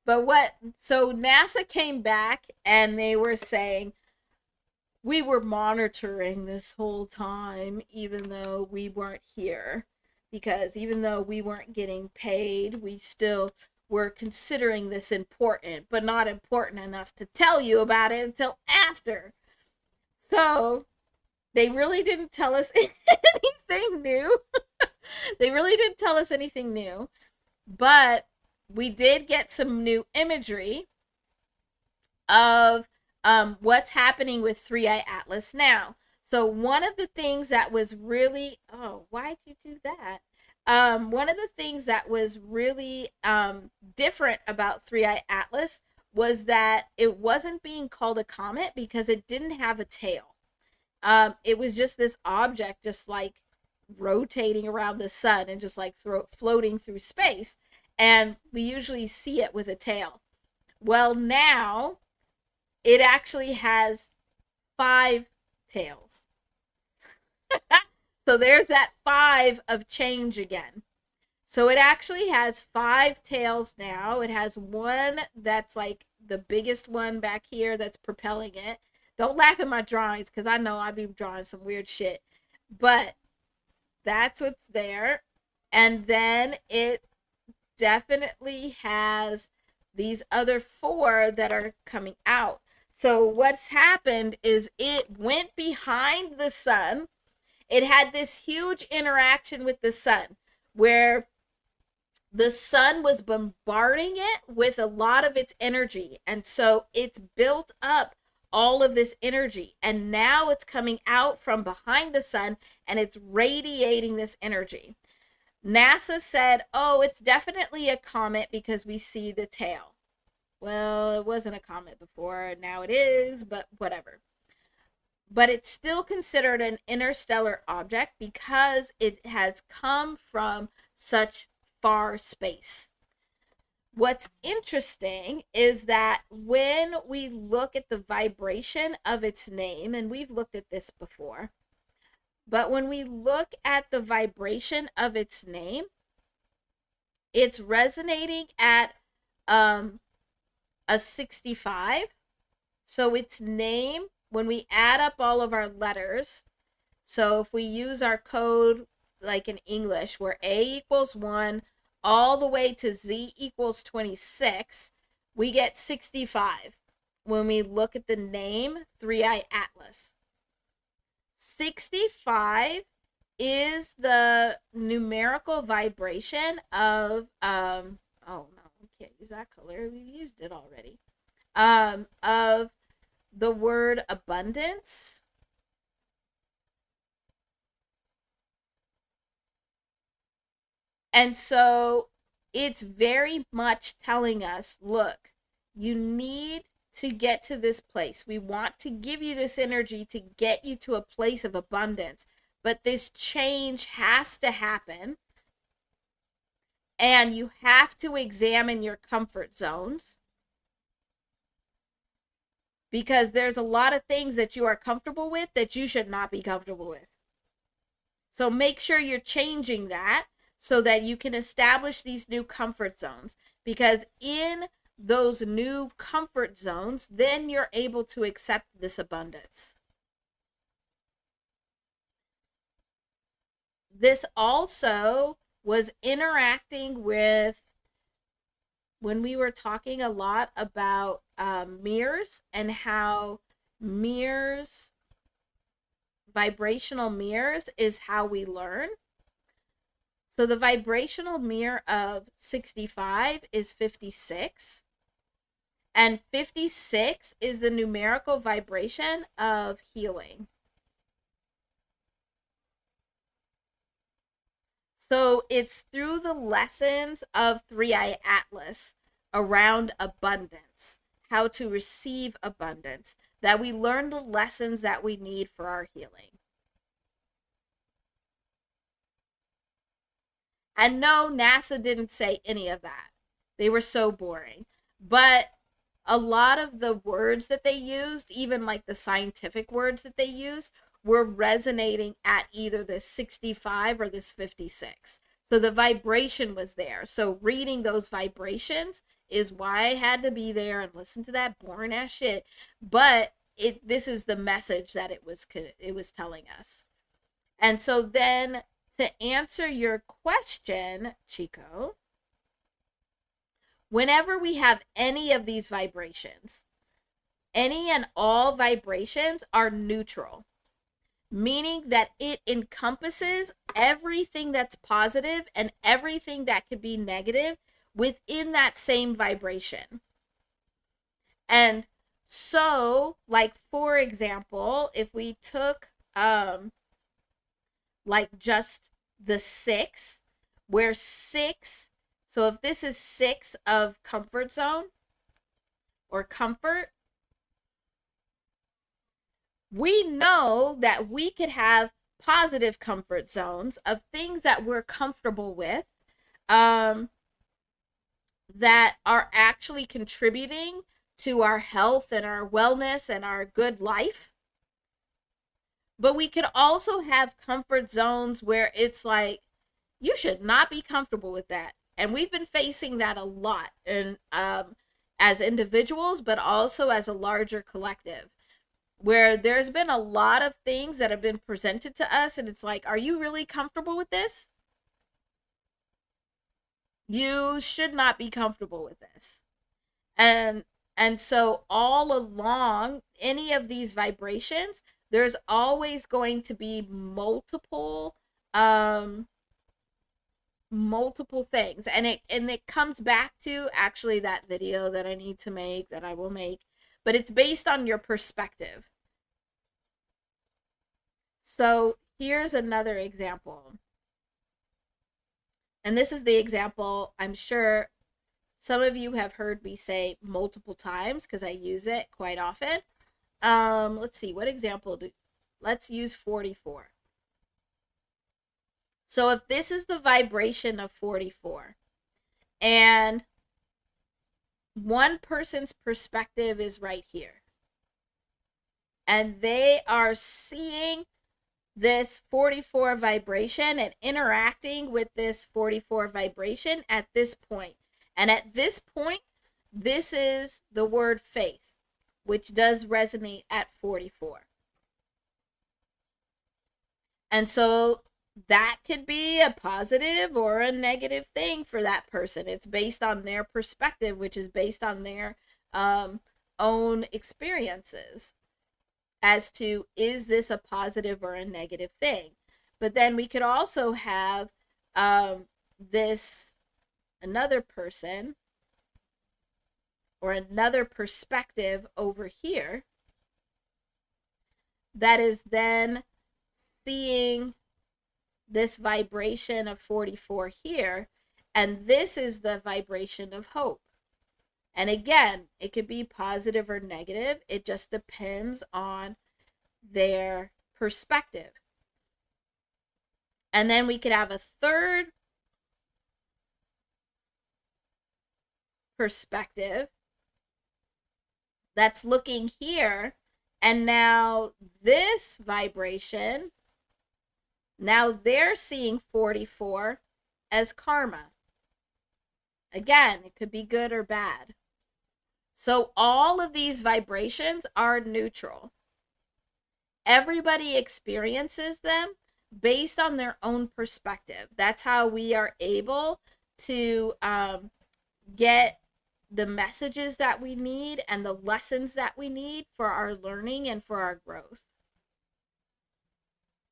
So NASA came back and they were saying, we were monitoring this whole time, even though we weren't here. Because even though we weren't getting paid, we still were considering this important, but not important enough to tell you about it until after. So they really didn't tell us anything new. They really didn't tell us anything new. But we did get some new imagery of what's happening with Three Eye Atlas now. So one of the things that was really, oh, why'd you do that? One of the things that was really different about Three Eye Atlas was that it wasn't being called a comet because it didn't have a tail. It was just this object, just like rotating around the sun and just like floating through space. And we usually see it with a tail. Well, now it actually has 5 tails. So there's that 5 of change again. So it actually has 5 tails now. It has one that's like the biggest one back here that's propelling it. Don't laugh at my drawings, because I know I be drawing some weird shit. But that's what's there. And then it definitely has these other 4 that are coming out. So what's happened is it went behind the sun. It had this huge interaction with the sun, where the sun was bombarding it with a lot of its energy. And so it's built up all of this energy. And now it's coming out from behind the sun and it's radiating this energy. NASA said, oh, it's definitely a comet because we see the tail. Well, it wasn't a comet before, now it is, but whatever. but it's still considered an interstellar object because it has come from such far space. What's interesting is that when we look at the vibration of its name, and we've looked at this before, but when we look at the vibration of its name, it's resonating at a 65. So its name, when we add up all of our letters, so if we use our code like in English, where A equals 1 all the way to Z equals 26, we get 65 when we look at the name 3i Atlas. 65 is the numerical vibration of oh no, we can't use that color. We've used it already. Of the word abundance. And so it's very much telling us, look, you need to get to this place. We want to give you this energy to get you to a place of abundance. But this change has to happen. And you have to examine your comfort zones. Because there's a lot of things that you are comfortable with that you should not be comfortable with. So make sure you're changing that so that you can establish these new comfort zones. Because in those new comfort zones, then you're able to accept this abundance. This also was interacting with when we were talking a lot about mirrors and how mirrors, vibrational mirrors, is how we learn. So the vibrational mirror of 65 is 56. And 56 is the numerical vibration of healing. So it's through the lessons of 3i Atlas around abundance, how to receive abundance, that we learn the lessons that we need for our healing. And no, NASA didn't say any of that. They were so boring. But a lot of the words that they used, even like the scientific words that they used, were resonating at either this 65 or this 56. So the vibration was there. So reading those vibrations is why I had to be there and listen to that boring ass shit. But this is the message that it was telling us. And so then to answer your question, Chico, whenever we have any of these vibrations, any and all vibrations are neutral, meaning that it encompasses everything that's positive and everything that could be negative within that same vibration. And so, like, for example, if we took like just the 6, where 6, so if this is 6 of comfort zone or comfort, we know that we could have positive comfort zones of things that we're comfortable with, that are actually contributing to our health and our wellness and our good life. But we could also have comfort zones where it's like, you should not be comfortable with that. And we've been facing that a lot, and as individuals, but also as a larger collective, where there's been a lot of things that have been presented to us, and it's like, are you really comfortable with this? You should not be comfortable with this. And so all along any of these vibrations, there's always going to be multiple things, and it comes back to actually that video that I need to make, that I will make, but it's based on your perspective. So here's another example, and this is the example I'm sure some of you have heard me say multiple times because I use it quite often. Let's see, what example let's use 44. So if this is the vibration of 44, and one person's perspective is right here, and they are seeing this 44 vibration and interacting with this 44 vibration at this point. And at this point, this is the word faith, which does resonate at 44. And so that could be a positive or a negative thing for that person. It's based on their perspective, which is based on their own experiences as to, is this a positive or a negative thing? But then we could also have this another person or another perspective over here that is then seeing this vibration of 44 here, and this is the vibration of hope. And again, it could be positive or negative. It just depends on their perspective. And then we could have a third perspective that's looking here, and now this vibration, now they're seeing 44 as karma. Again, it could be good or bad. So all of these vibrations are neutral. Everybody experiences them based on their own perspective. That's how we are able to get the messages that we need and the lessons that we need for our learning and for our growth.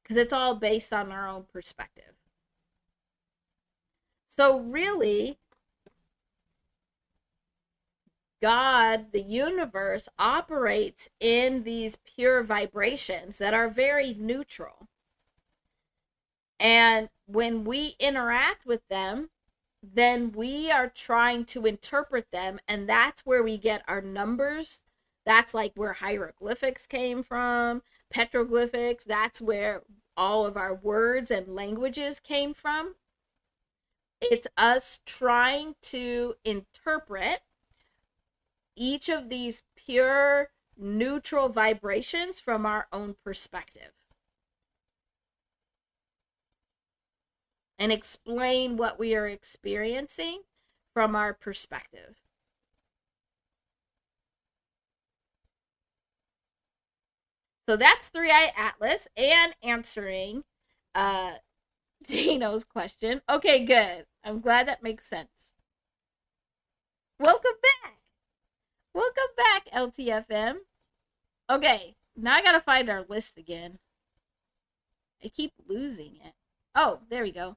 Because it's all based on our own perspective. So really, God, the universe, operates in these pure vibrations that are very neutral. And when we interact with them, then we are trying to interpret them, and that's where we get our numbers. That's like where hieroglyphics came from, petroglyphics. That's where all of our words and languages came from. It's us trying to interpret each of these pure neutral vibrations from our own perspective and explain what we are experiencing from our perspective. So that's Three-Eye Atlas and answering Gino's question. Okay, good. I'm glad that makes sense. Welcome back. Welcome back, LTFM. Okay, now I gotta find our list again. I keep losing it. Oh, there we go.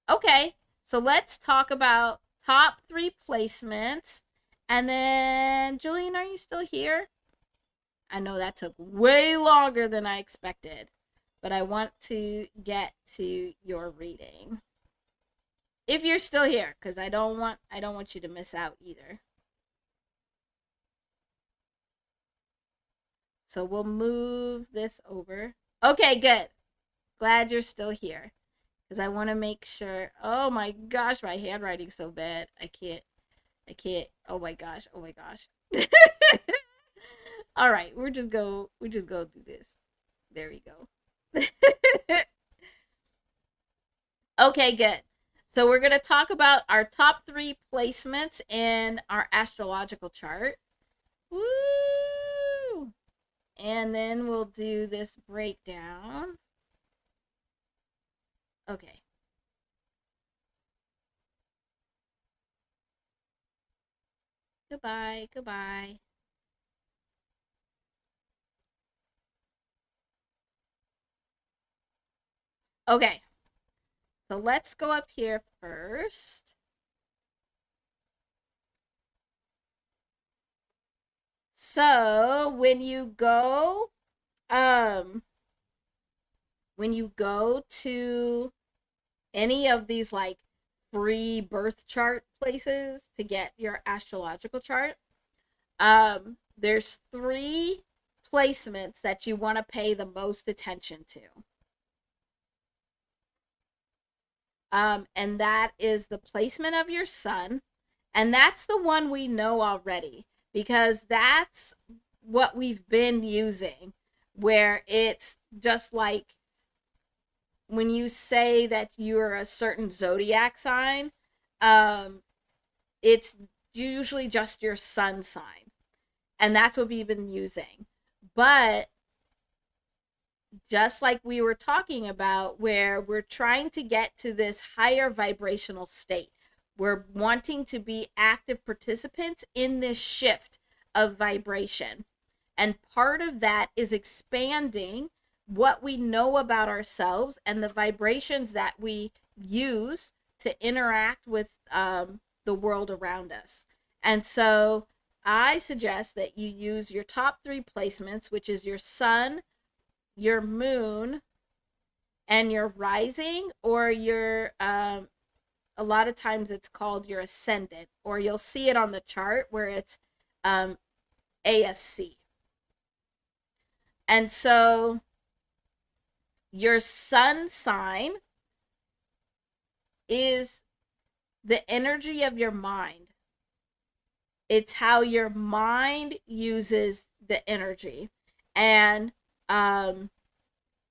Okay, so let's talk about top 3 placements. And then, Julian, are you still here? I know that took way longer than I expected, but I want to get to your reading. If you're still here, because I don't want you to miss out either. So we'll move this over. Okay, good. Glad you're still here. Because I want to make sure. Oh my gosh, my handwriting's so bad. I can't. Oh my gosh. All right, we just go do this. There we go. Okay, good. So we're going to talk about our top 3 placements in our astrological chart. Woo! And then we'll do this breakdown. Okay. Goodbye. Okay. So let's go up here first. So when you go to any of these like free birth chart places to get your astrological chart, There's three placements that you want to pay the most attention to. And that is the placement of your sun. And that's the one we know already because that's what we've been using, where it's just like when you say that you're a certain zodiac sign, it's usually just your sun sign. And that's what we've been using. But just like we were talking about, where we're trying to get to this higher vibrational state, we're wanting to be active participants in this shift of vibration. And part of that is expanding what we know about ourselves and the vibrations that we use to interact with the world around us. And so I suggest that you use your top three placements, which is your sun, your moon, and your rising, or your a lot of times it's called your ascendant, or you'll see it on the chart where it's ASC. And so your sun sign is the energy of your mind. It's how your mind uses the energy. And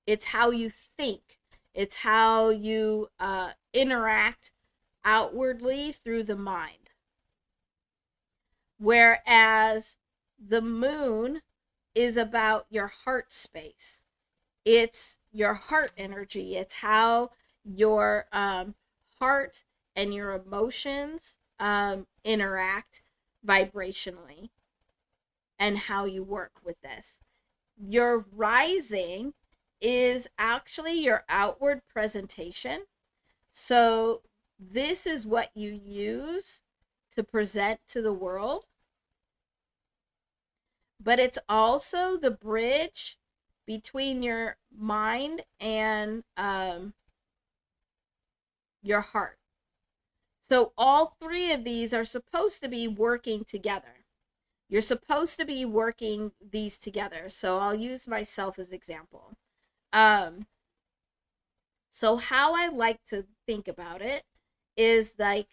it's how you think. It's how you interact outwardly through the mind. Whereas the moon is about your heart space. It's your heart energy. It's how your heart and your emotions interact vibrationally and how you work with this. Your rising is actually your outward presentation. So this is what you use to present to the world. But it's also the bridge between your mind and your heart. So all three of these are supposed to be working together. You're supposed to be working these together. So I'll use myself as example. So how I like to think about it is like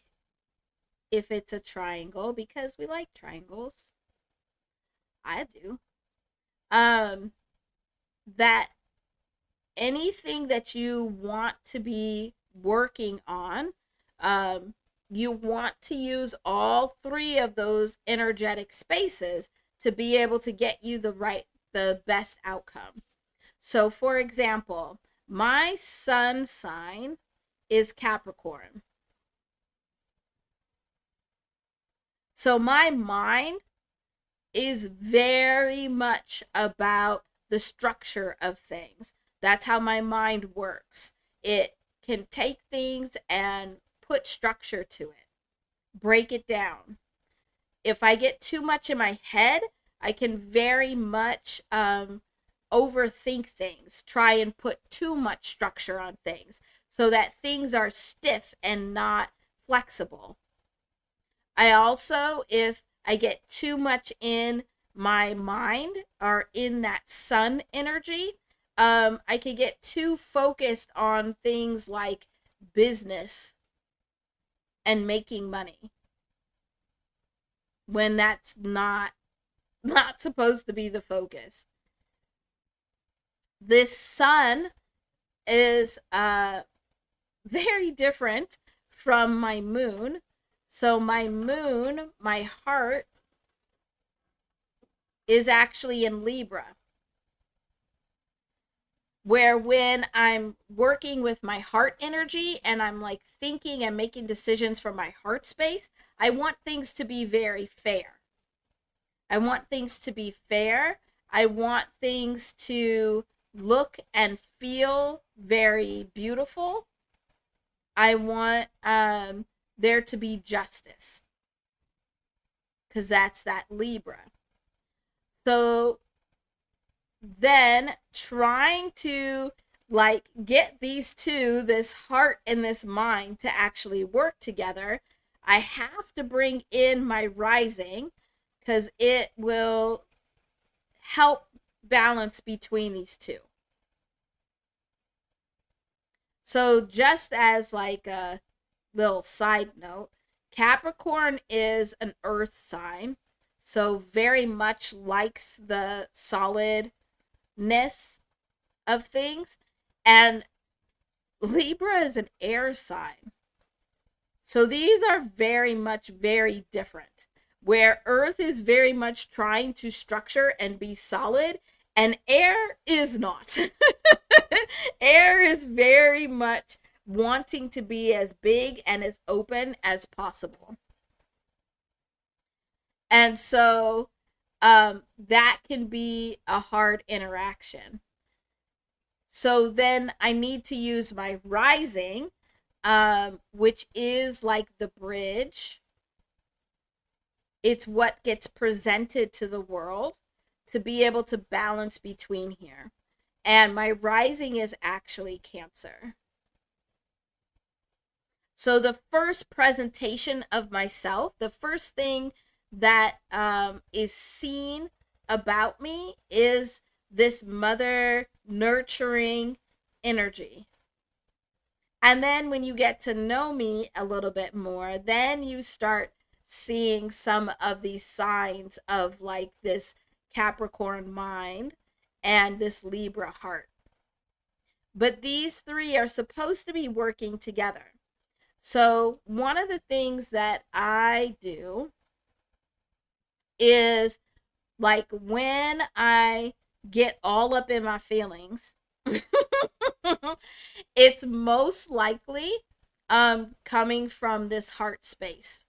if it's a triangle, because we like triangles. I do. That anything that you want to be working on, you want to use all three of those energetic spaces to be able to get you the best outcome. So for example, my sun sign is Capricorn. So my mind is very much about the structure of things. That's how my mind works. It can take things and put structure to it, break it down. If I get too much in my head, I can very much overthink things, try and put too much structure on things so that things are stiff and not flexible. I also, if I get too much in my mind or in that sun energy, I could get too focused on things like business and making money when that's not supposed to be the focus. This sun is very different from my moon. So my moon, my heart, is actually in Libra. Where when I'm working with my heart energy and I'm like thinking and making decisions from my heart space, I want things to be very fair. I want things to be fair. I want things to look and feel very beautiful. I want there to be justice, because that's that Libra. So then trying to like get these two, this heart and this mind, to actually work together, I have to bring in my rising, because it will help balance between these two. So, just as like a little side note, Capricorn is an earth sign, so very much likes the solidness of things. And Libra is an air sign. So these are very much very different. Where earth is very much trying to structure and be solid, and air is not. Air is very much wanting to be as big and as open as possible. And so that can be a hard interaction. So then I need to use my rising, which is like the bridge. It's what gets presented to the world to be able to balance between here. And my rising is actually Cancer. So the first presentation of myself, the first thing that is seen about me is this mother nurturing energy. And then when you get to know me a little bit more, then you start seeing some of these signs of like this Capricorn mind and this Libra heart. But these three are supposed to be working together. So, one of the things that I do is like when I get all up in my feelings, it's most likely coming from this heart space.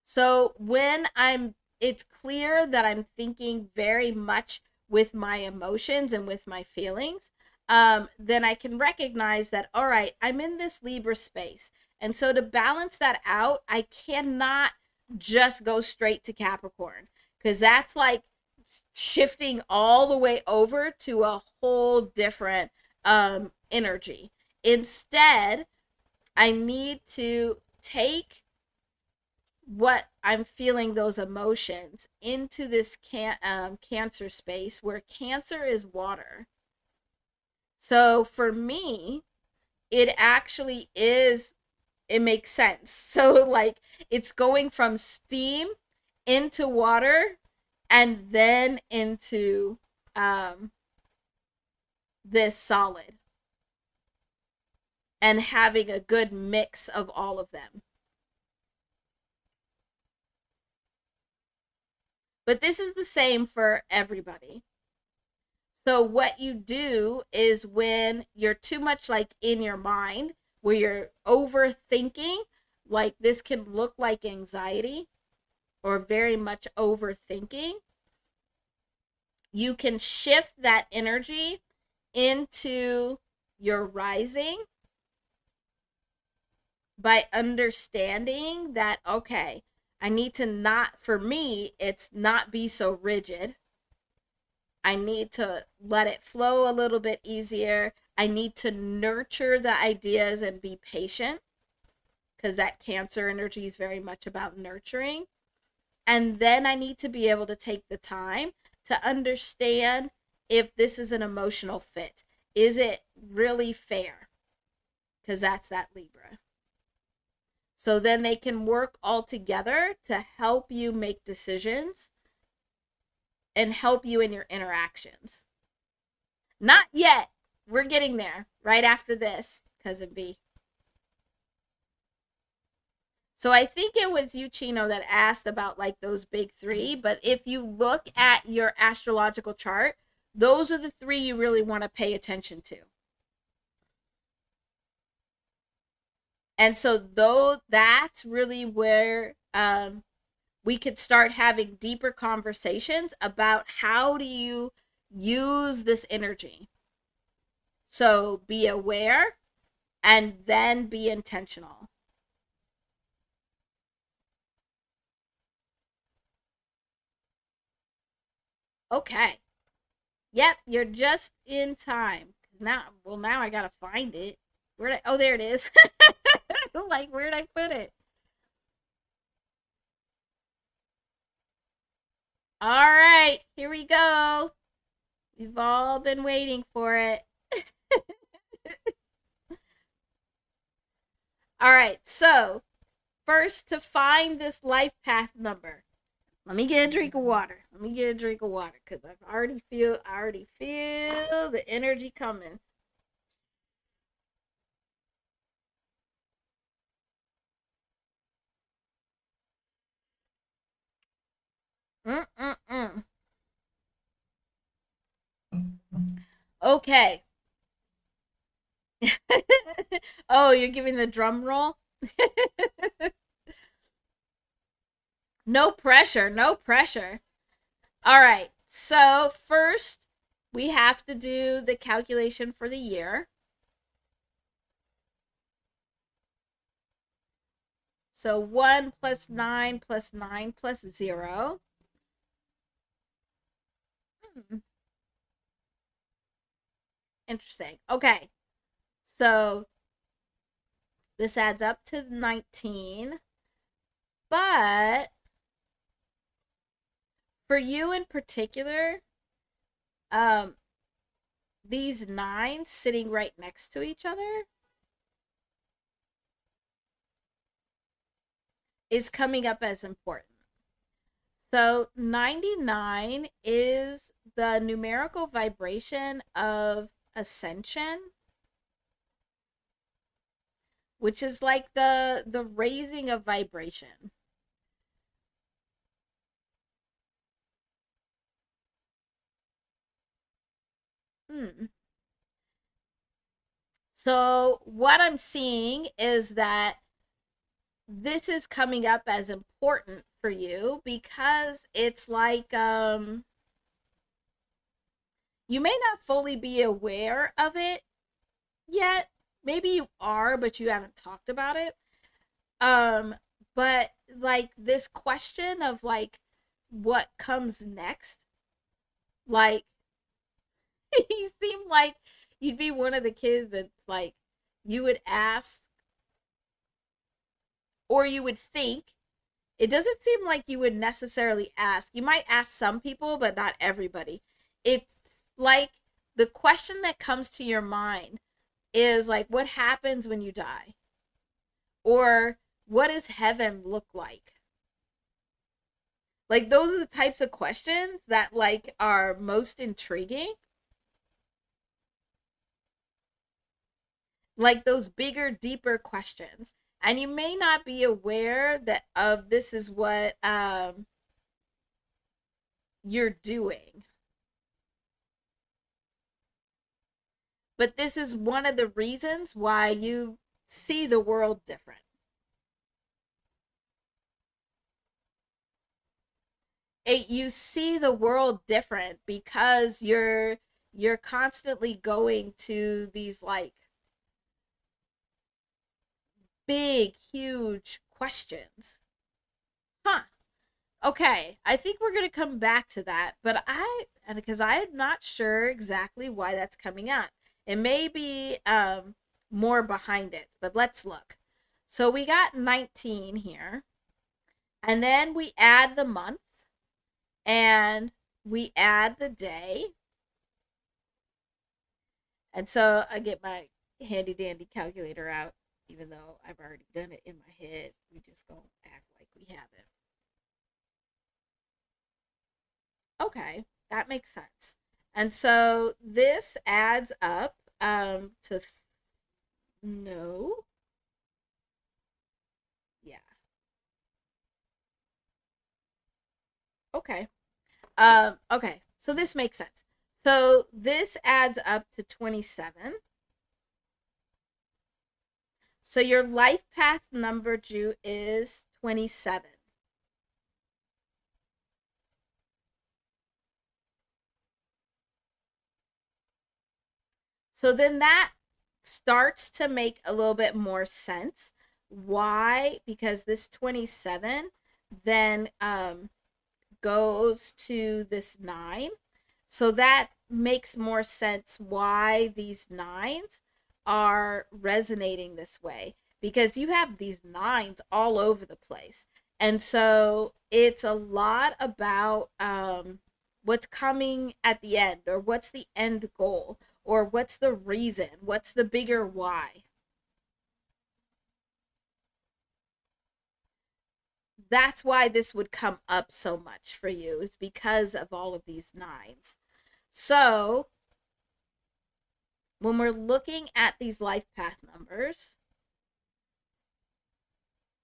So, it's clear that I'm thinking very much with my emotions and with my feelings. Then I can recognize that, all right, I'm in this Libra space. And so to balance that out, I cannot just go straight to Capricorn because that's like shifting all the way over to a whole different energy. Instead, I need to take what I'm feeling, those emotions, into this Cancer space where Cancer is water. So for me, it actually is, it makes sense. So, like, it's going from steam into water and then into this solid and having a good mix of all of them. But this is the same for everybody. So what you do is when you're too much like in your mind, where you're overthinking, like this can look like anxiety or very much overthinking, you can shift that energy into your rising by understanding that, okay, I need to not, for me, it's not be so rigid. I need to let it flow a little bit easier. I need to nurture the ideas and be patient because that Cancer energy is very much about nurturing. And then I need to be able to take the time to understand if this is an emotional fit. Is it really fair? Because that's that Libra. So then they can work all together to help you make decisions and help you in your interactions. Not yet. We're getting there right after this, Cousin B. So I think it was you, Chino, that asked about like those big three. But if you look at your astrological chart, those are the three you really want to pay attention to. And so though that's really where we could start having deeper conversations about how do you use this energy. So be aware and then be intentional. Okay. Yep, you're just in time. Now I gotta find it. Oh, there it is. Like, where'd I put it? All right, here we go. We've all been waiting for it. All right, so first to find this life path number, let me get a drink of water. Let me get a drink of water because I already feel the energy coming. Mm-mm-mm. Okay. Oh, you're giving the drum roll? No pressure, no pressure. All right. So, first, we have to do the calculation for the year. So, 1 plus 9 plus 9 plus 0. Hmm, interesting. Okay. So, this adds up to 19. But for you in particular, um, these nines sitting right next to each other is coming up as important. So 99 is the numerical vibration of ascension, which is like the raising of vibration. Hmm. So what I'm seeing is that this is coming up as important for you because it's like you may not fully be aware of it yet. Maybe you are, but you haven't talked about it. Um, but like this question of like what comes next, like you seem like you'd be one of the kids that's like you would ask or you would think. It doesn't seem like you would necessarily ask. You might ask some people, but not everybody. It's like the question that comes to your mind is like, what happens when you die? Or what does heaven look like? Like those are the types of questions that like are most intriguing. Like those bigger, deeper questions. And you may not be aware that of this is what you're doing. But this is one of the reasons why you see the world different. You see the world different because you're constantly going to these like big huge questions. Huh. Okay, I think we're going to come back to that, but and because I'm not sure exactly why that's coming up. It may be more behind it, but let's look. So we got 19 here, and then we add the month, and we add the day. And so I get my handy dandy calculator out, even though I've already done it in my head. We just gonna act like we haven't. Okay, that makes sense. And so this adds up to no. Yeah. Okay. Okay. So this makes sense. So this adds up to 27. So your life path number, Drew, is 27. So then that starts to make a little bit more sense. Why? Because this 27 then goes to this 9. So that makes more sense why these nines are resonating this way because you have these nines all over the place. And so it's a lot about what's coming at the end, or what's the end goal, or what's the reason, what's the bigger why. That's why this would come up so much for you, is because of all of these nines. So when we're looking at these life path numbers,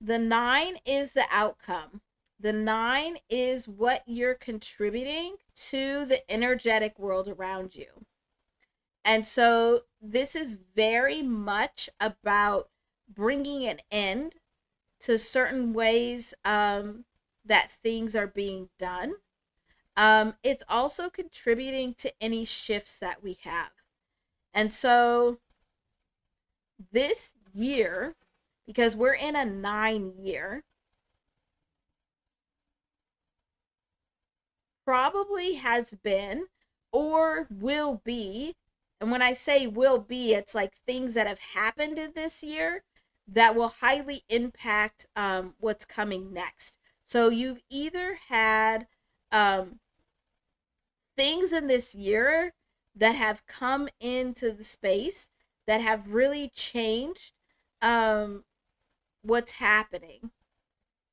the nine is the outcome. The nine is what you're contributing to the energetic world around you. And so this is very much about bringing an end to certain ways that things are being done. It's also contributing to any shifts that we have. And so this year, because we're in a 9 year, probably has been or will be. And when I say will be, it's like things that have happened in this year that will highly impact what's coming next. So you've either had things in this year that have come into the space that have really changed what's happening.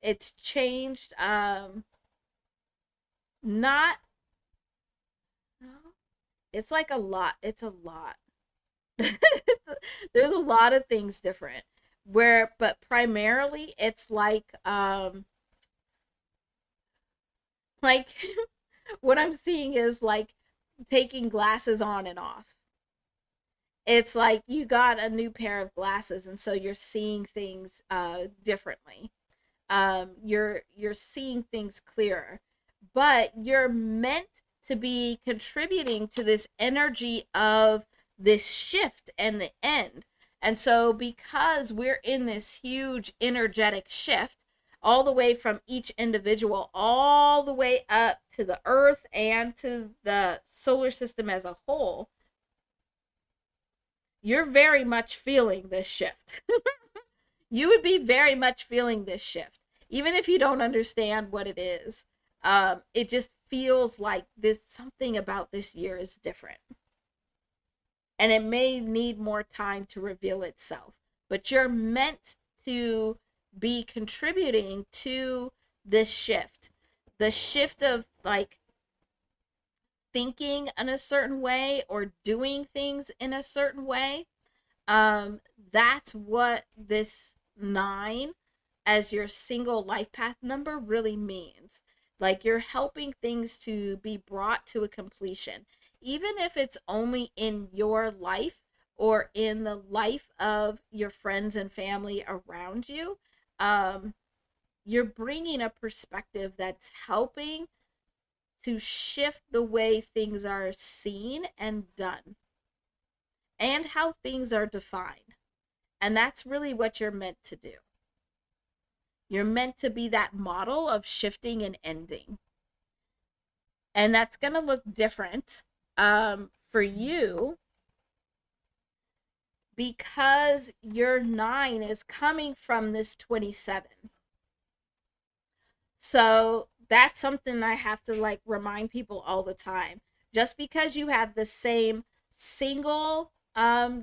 It's changed not no, it's like a lot. It's a lot. There's a lot of things different. Where but primarily it's like what I'm seeing is like taking glasses on and off. It's like you got a new pair of glasses, and so you're seeing things differently. You're seeing things clearer, but you're meant to be contributing to this energy of this shift and the end. And so because we're in this huge energetic shift, all the way from each individual all the way up to the earth and to the solar system as a whole, you're very much feeling this shift. You would be very much feeling this shift, even if you don't understand what it is. It just feels like this something about this year is different, and it may need more time to reveal itself. But you're meant to be contributing to this shift, the shift of like thinking in a certain way or doing things in a certain way. That's what this nine as your single life path number really means. Like you're helping things to be brought to a completion, even if it's only in your life or in the life of your friends and family around you. Um, you're bringing a perspective that's helping to shift the way things are seen and done and how things are defined. And that's really what you're meant to do. You're meant to be that model of shifting and ending. And that's going to look different for you because your nine is coming from this 27. So that's something I have to like remind people all the time. Just because you have the same single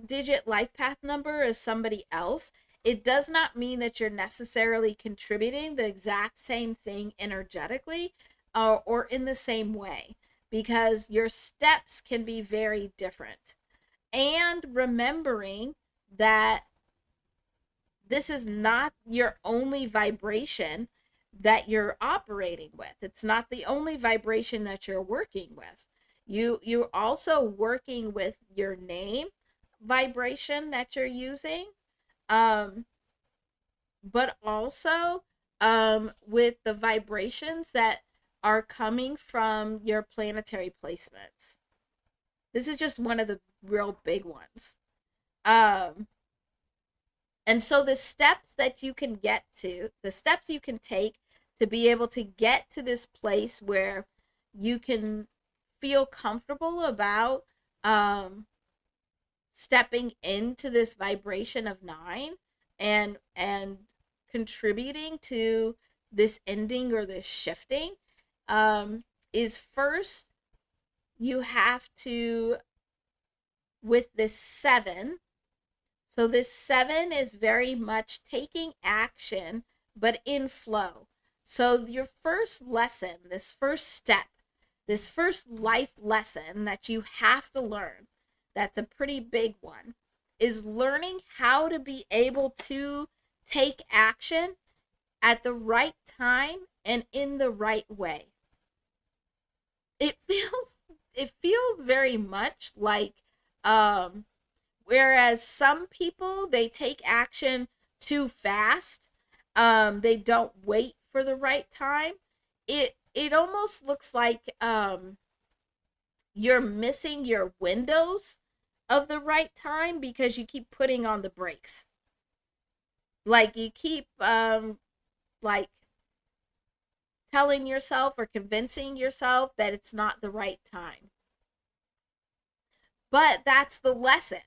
digit life path number as somebody else, it does not mean that you're necessarily contributing the exact same thing energetically or in the same way, because your steps can be very different. And remembering that this is not your only vibration that you're operating with. It's not the only vibration that you're working with. You're also working with your name vibration that you're using, um, but also with the vibrations that are coming from your planetary placements. This is just one of the real big ones. Um, and so the steps that you can get to, the steps you can take to be able to get to this place where you can feel comfortable about stepping into this vibration of nine and contributing to this ending or this shifting, um, is first you have to, with this seven, so this seven is very much taking action, but in flow. So your first lesson, this first step, this first life lesson that you have to learn, that's a pretty big one, is learning how to be able to take action at the right time and in the right way. It feels very much like, um whereas some people, they take action too fast, they don't wait for the right time. It almost looks like, you're missing your windows of the right time because you keep putting on the brakes. Like you keep, like telling yourself or convincing yourself that it's not the right time. But that's the lesson.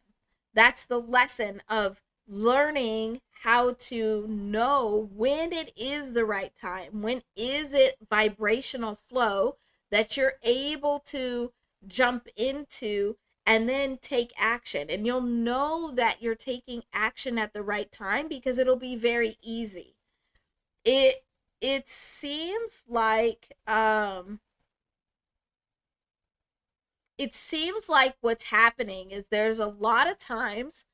That's the lesson of learning how to know when it is the right time. When is it vibrational flow that you're able to jump into and then take action. And you'll know that you're taking action at the right time because it'll be very easy. It seems like, what's happening is there's a lot of times.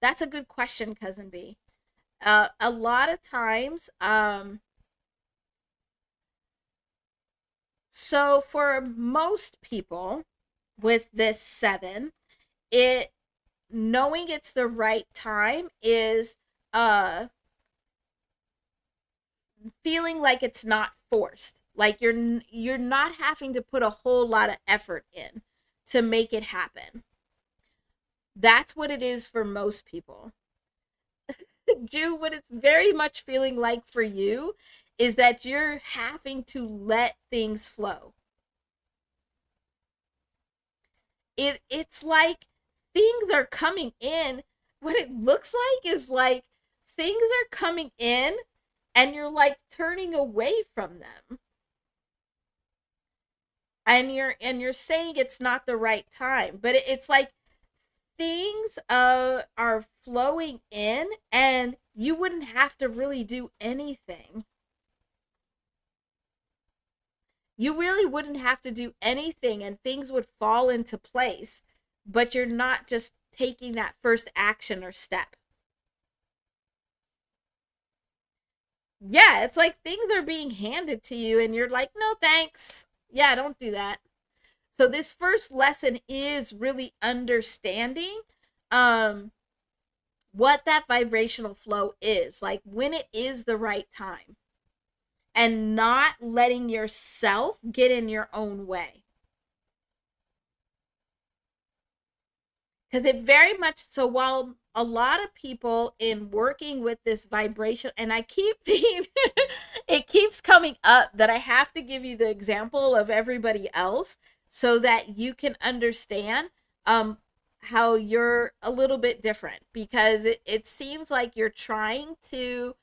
That's a good question, cousin B. A lot of times, so for most people with this seven, it knowing it's the right time is, feeling like it's not forced, like you're not having to put a whole lot of effort in to make it happen. That's what it is for most people. Jew, what it's very much feeling like for you is that you're having to let things flow. It's like things are coming in. What it looks like is like things are coming in and you're like turning away from them. And you're saying it's not the right time, but it's like things are flowing in and you wouldn't have to really do anything. You really wouldn't have to do anything and things would fall into place, but you're not just taking that first action or step. Yeah, it's like things are being handed to you and you're like, no thanks. Yeah, don't do that. So this first lesson is really understanding, um what that vibrational flow is, like when it is the right time, and not letting yourself get in your own way. Because it very much so, while a lot of people in working with this vibration, and I keep being, it keeps coming up that I have to give you the example of everybody else so that you can understand, how you're a little bit different, because it seems like you're trying to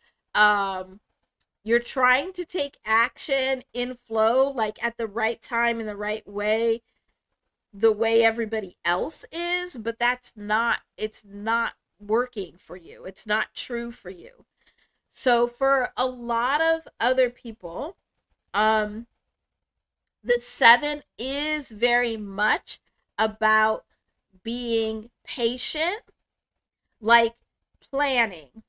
take action in flow, like at the right time in the right way, the way everybody else is, but it's not working for you. It's not true for you. So for a lot of other people, um the seven is very much about being patient, like planning.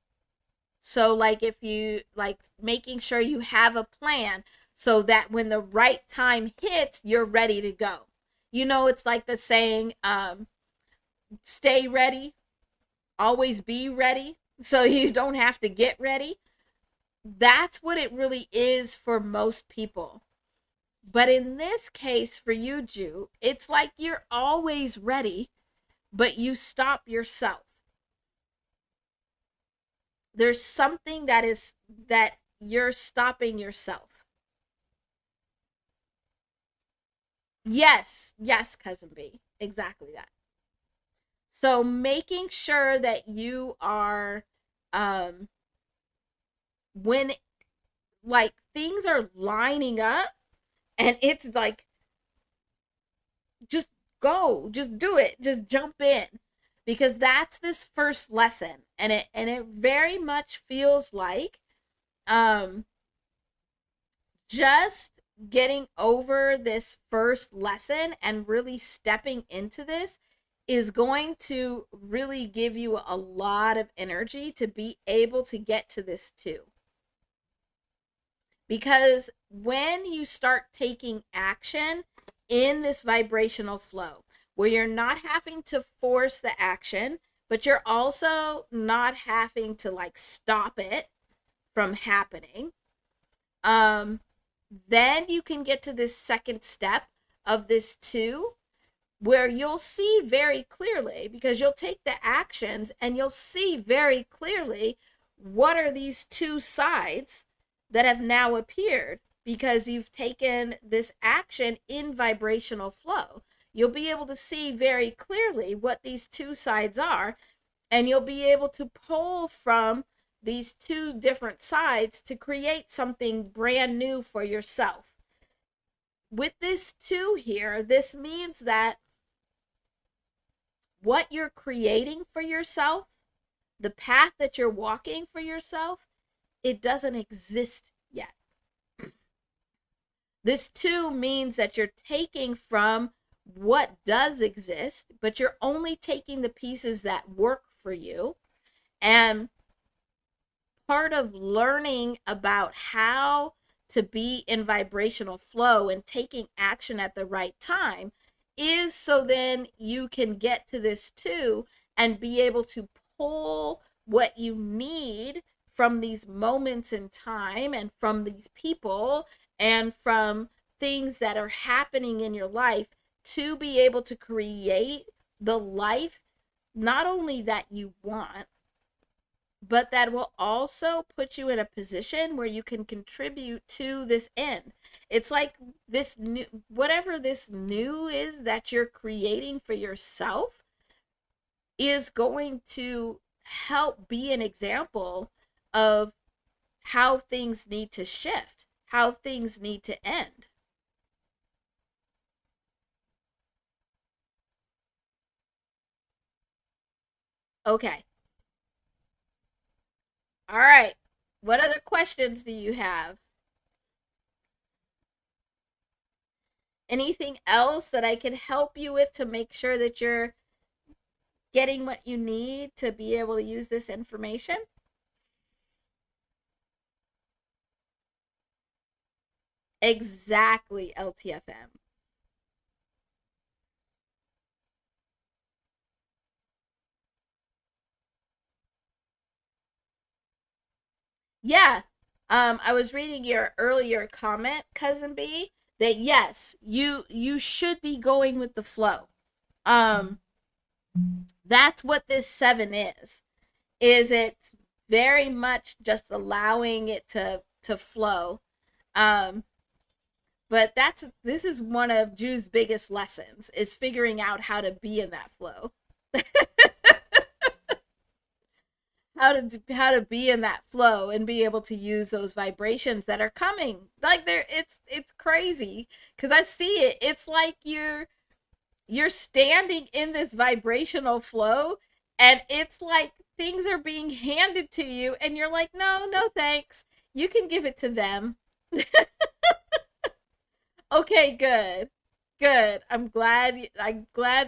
So like if you like making sure you have a plan so that when the right time hits, you're ready to go. It's like the saying, stay ready, always be ready, so you don't have to get ready. That's what it really is for most people. But in this case, for you, Jew, it's like you're always ready, but you stop yourself. There's something that you're stopping yourself. Yes, cousin B. Exactly that. So making sure that you are, um when like things are lining up, and it's like, just go, just do it, just jump in, because that's this first lesson. And it very much feels like um just getting over this first lesson and really stepping into this is going to really give you a lot of energy to be able to get to this too. Because when you start taking action in this vibrational flow, where you're not having to force the action, but you're also not having to like stop it from happening, um, then you can get to this second step of this two, where you'll see very clearly, because you'll take the actions and you'll see very clearly what are these two sides that have now appeared, because you've taken this action in vibrational flow. You'll be able to see very clearly what these two sides are, and you'll be able to pull from these two different sides to create something brand new for yourself. With this two here, this means that what you're creating for yourself, the path that you're walking for yourself, it doesn't exist yet. This too means that you're taking from what does exist, but you're only taking the pieces that work for you. And part of learning about how to be in vibrational flow and taking action at the right time is so then you can get to this too and be able to pull what you need from these moments in time and from these people and from things that are happening in your life to be able to create the life not only that you want, but that will also put you in a position where you can contribute to this end. It's like this new, whatever this new is that you're creating for yourself, is going to help be an example of how things need to shift, how things need to end. Okay. All right. What other questions do you have? Anything else that I can help you with to make sure that you're getting what you need to be able to use this information? Exactly, LTFM. Yeah. I was reading your earlier comment, cousin B, that yes, you should be going with the flow. Um, that's what this seven is. Is it's very much just allowing it to flow. Um, but this is one of Jew's biggest lessons, is figuring out how to be in that flow. How to be in that flow and be able to use those vibrations that are coming, like it's crazy, because I see it. It's like you're standing in this vibrational flow, and it's like things are being handed to you and you're like, no, no thanks, you can give it to them. Okay, good, good. I'm glad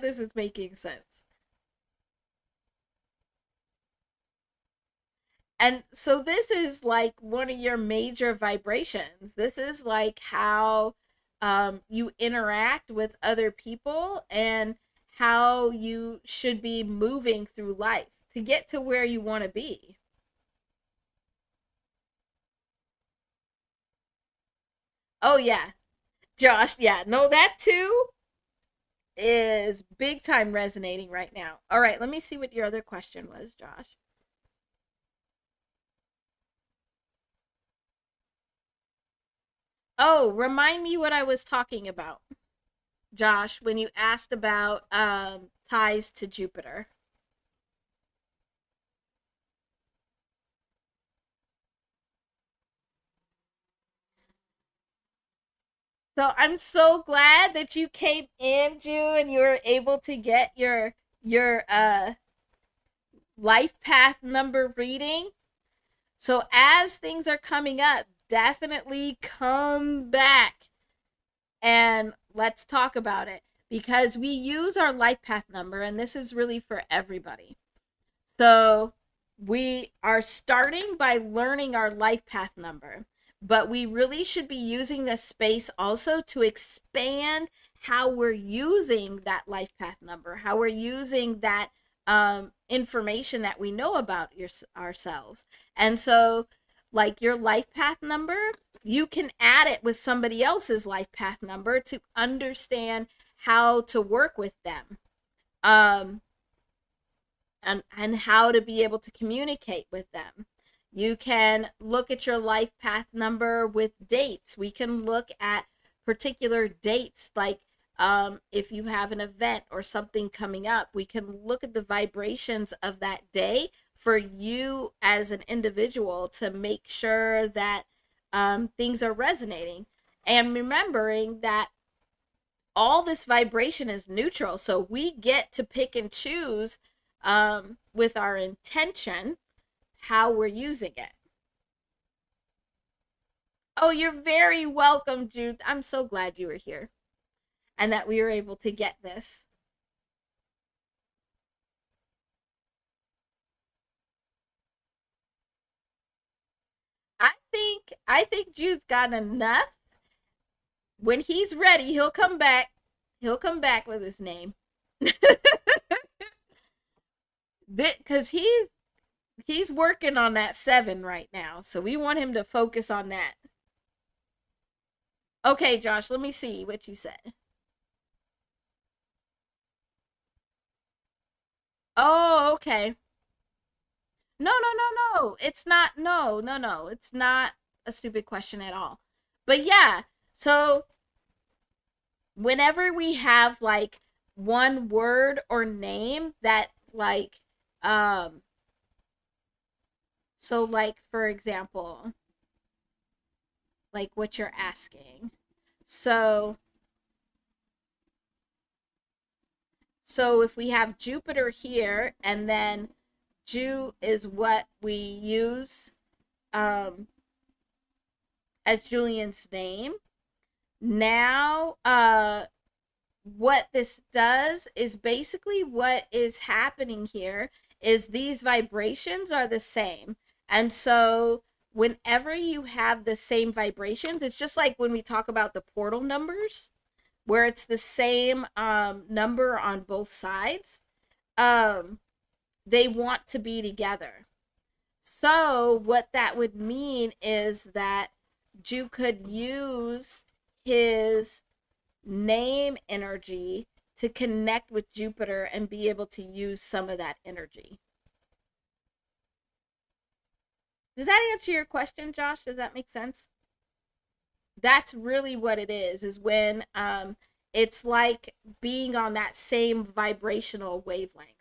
this is making sense. And so this is like one of your major vibrations. This is like how you interact with other people and how you should be moving through life to get to where you want to be. Oh, yeah, Josh. Yeah, no, that too is big time resonating right now. All right, let me see what your other question was, Josh. Oh, remind me what I was talking about, Josh, when you asked about ties to Jupiter. So I'm so glad that you came in, Jew, and you were able to get your life path number reading. So as things are coming up, definitely come back and let's talk about it because we use our life path number, and this is really for everybody. So we are starting by learning our life path number, but we really should be using this space also to expand how we're using that life path number, how we're using that information that we know about ourselves. And so, like your life path number, you can add it with somebody else's life path number to understand how to work with them. Um, and how to be able to communicate with them. You can look at your life path number with dates. We can look at particular dates, like if you have an event or something coming up, we can look at the vibrations of that day for you as an individual to make sure that things are resonating. And remembering that all this vibration is neutral. So we get to pick and choose with our intention how we're using it. Oh, you're very welcome, Jude. I'm so glad you were here and that we were able to get this. I think Jude's got enough. When he's ready, he'll come back. He'll come back with his name. Because he's working on that 7 right now. So we want him to focus on that. Okay, Josh, let me see what you said. Oh, okay. No, no, no, no. It's not. No, no, no. It's not a stupid question at all. But yeah, so whenever we have like one word or name that like so like for example, like what you're asking. So so if we have Jupiter here and then Ju is what we use um as Julian's name. Now what this does is basically what is happening here is these vibrations are the same. And so whenever you have the same vibrations, it's just like when we talk about the portal numbers where it's the same number on both sides. Um they want to be together. So what that would mean is that you could use his name energy to connect with Jupiter and be able to use some of that energy. Does that answer your question, Josh? Does that make sense? That's really what it is when it's like being on that same vibrational wavelength.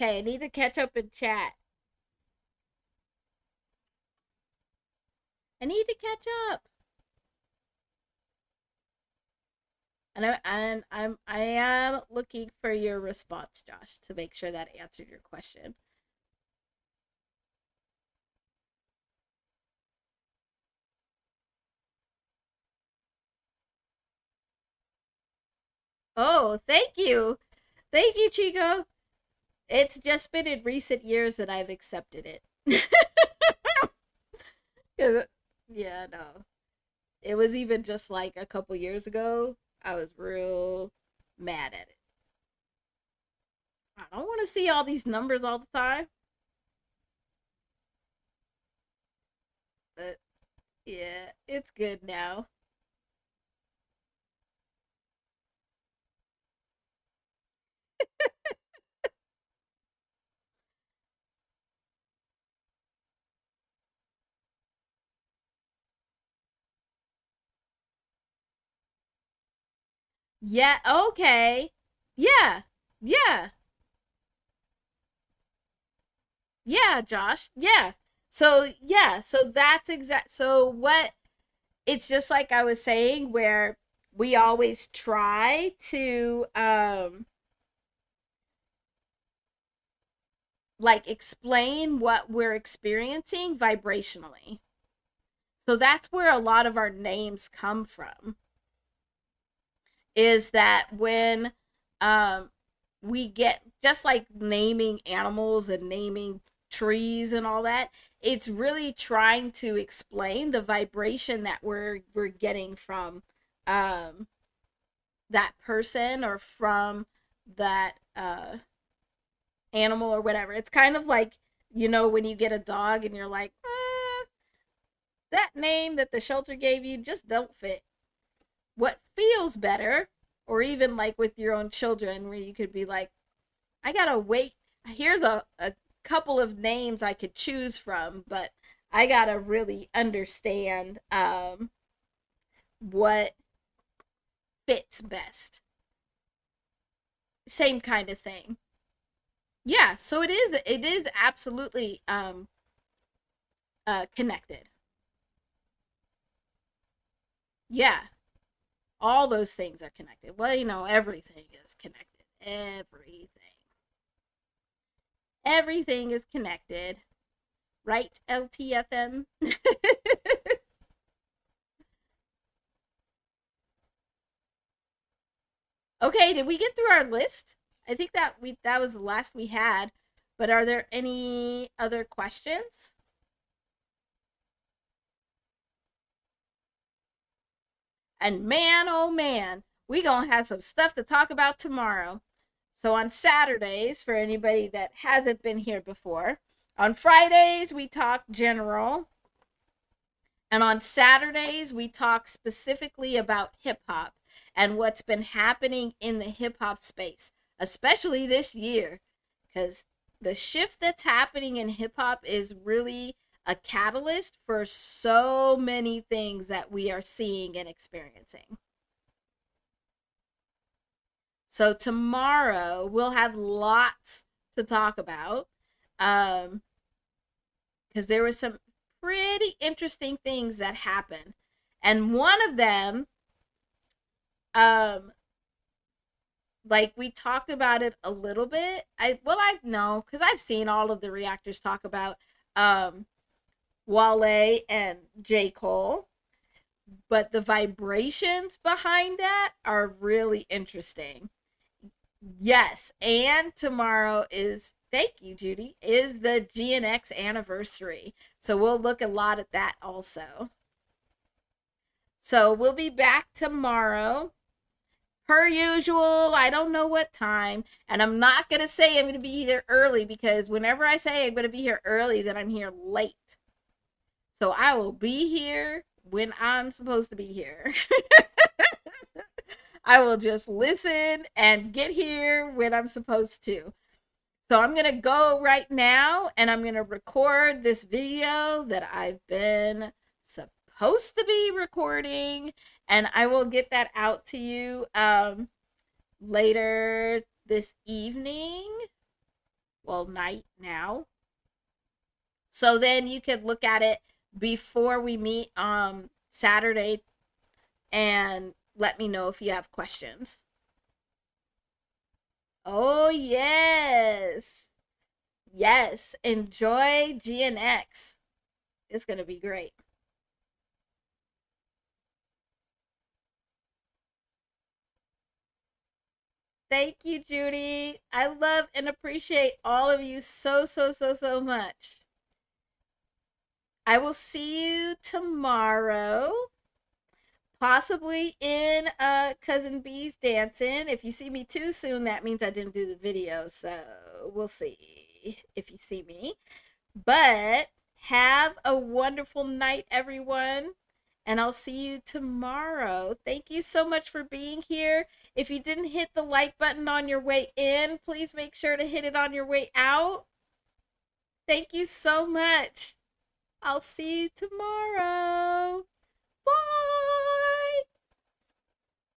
Okay, I need to catch up in chat. I need to catch up. I am looking for your response, Josh, to make sure that answered your question. Oh, thank you. Thank you, Chico. It's just been in recent years that I've accepted it. Yeah, no. It was even just like a couple years ago. I was real mad at it. I don't want to see all these numbers all the time. But yeah, it's good now. Yeah, okay. Yeah. Yeah. Yeah, Josh. Yeah. So, yeah, so that's exact so what it's just like I was saying where we always try to like explain what we're experiencing vibrationally. So that's where a lot of our names come from, is that when um we get just like naming animals and naming trees and all that, it's really trying to explain the vibration that we're getting from um that person or from that animal or whatever. It's kind of like, when you get a dog and you're like, that name that the shelter gave you just don't fit. What feels better, or even like with your own children, where you could be like, I gotta wait. Here's a couple of names I could choose from, but I gotta really understand what fits best. Same kind of thing. Yeah, so it is absolutely connected. Yeah, all those things are connected. Well, everything is connected. Everything is connected. Right, LTFM? Okay, did we get through our list? I think that was the last we had. But are there any other questions? And man, oh man, we gonna have some stuff to talk about tomorrow. So on Saturdays, for anybody that hasn't been here before, on Fridays we talk general, and on Saturdays we talk specifically about hip hop and what's been happening in the hip hop space, especially this year, because the shift that's happening in hip hop is really a catalyst for so many things that we are seeing and experiencing. So tomorrow we'll have lots to talk about, um because there were some pretty interesting things that happened. And one of them, um like we talked about it a little bit. I know cuz I've seen all of the reactors talk about um Wale and J. Cole, but the vibrations behind that are really interesting. Yes, and tomorrow is, thank you, Judy, is the GNX anniversary. So we'll look a lot at that also. So we'll be back tomorrow. Per usual, I don't know what time. And I'm not going to say I'm going to be here early, because whenever I say I'm going to be here early, then I'm here late. So I will be here when I'm supposed to be here. I will just listen and get here when I'm supposed to. So I'm going to go right now and I'm going to record this video that I've been supposed to be recording, and I will get that out to you later this evening. Well, night now. So then you could look at it before we meet Saturday and let me know if you have questions. Oh, yes. Yes. Enjoy GNX. It's going to be great. Thank you, Judy. I love and appreciate all of you so, so, so, so much. I will see you tomorrow, possibly in Cousin B's dancing. If you see me too soon, that means I didn't do the video. So we'll see if you see me. But have a wonderful night, everyone. And I'll see you tomorrow. Thank you so much for being here. If you didn't hit the like button on your way in, please make sure to hit it on your way out. Thank you so much. I'll see you tomorrow. Bye.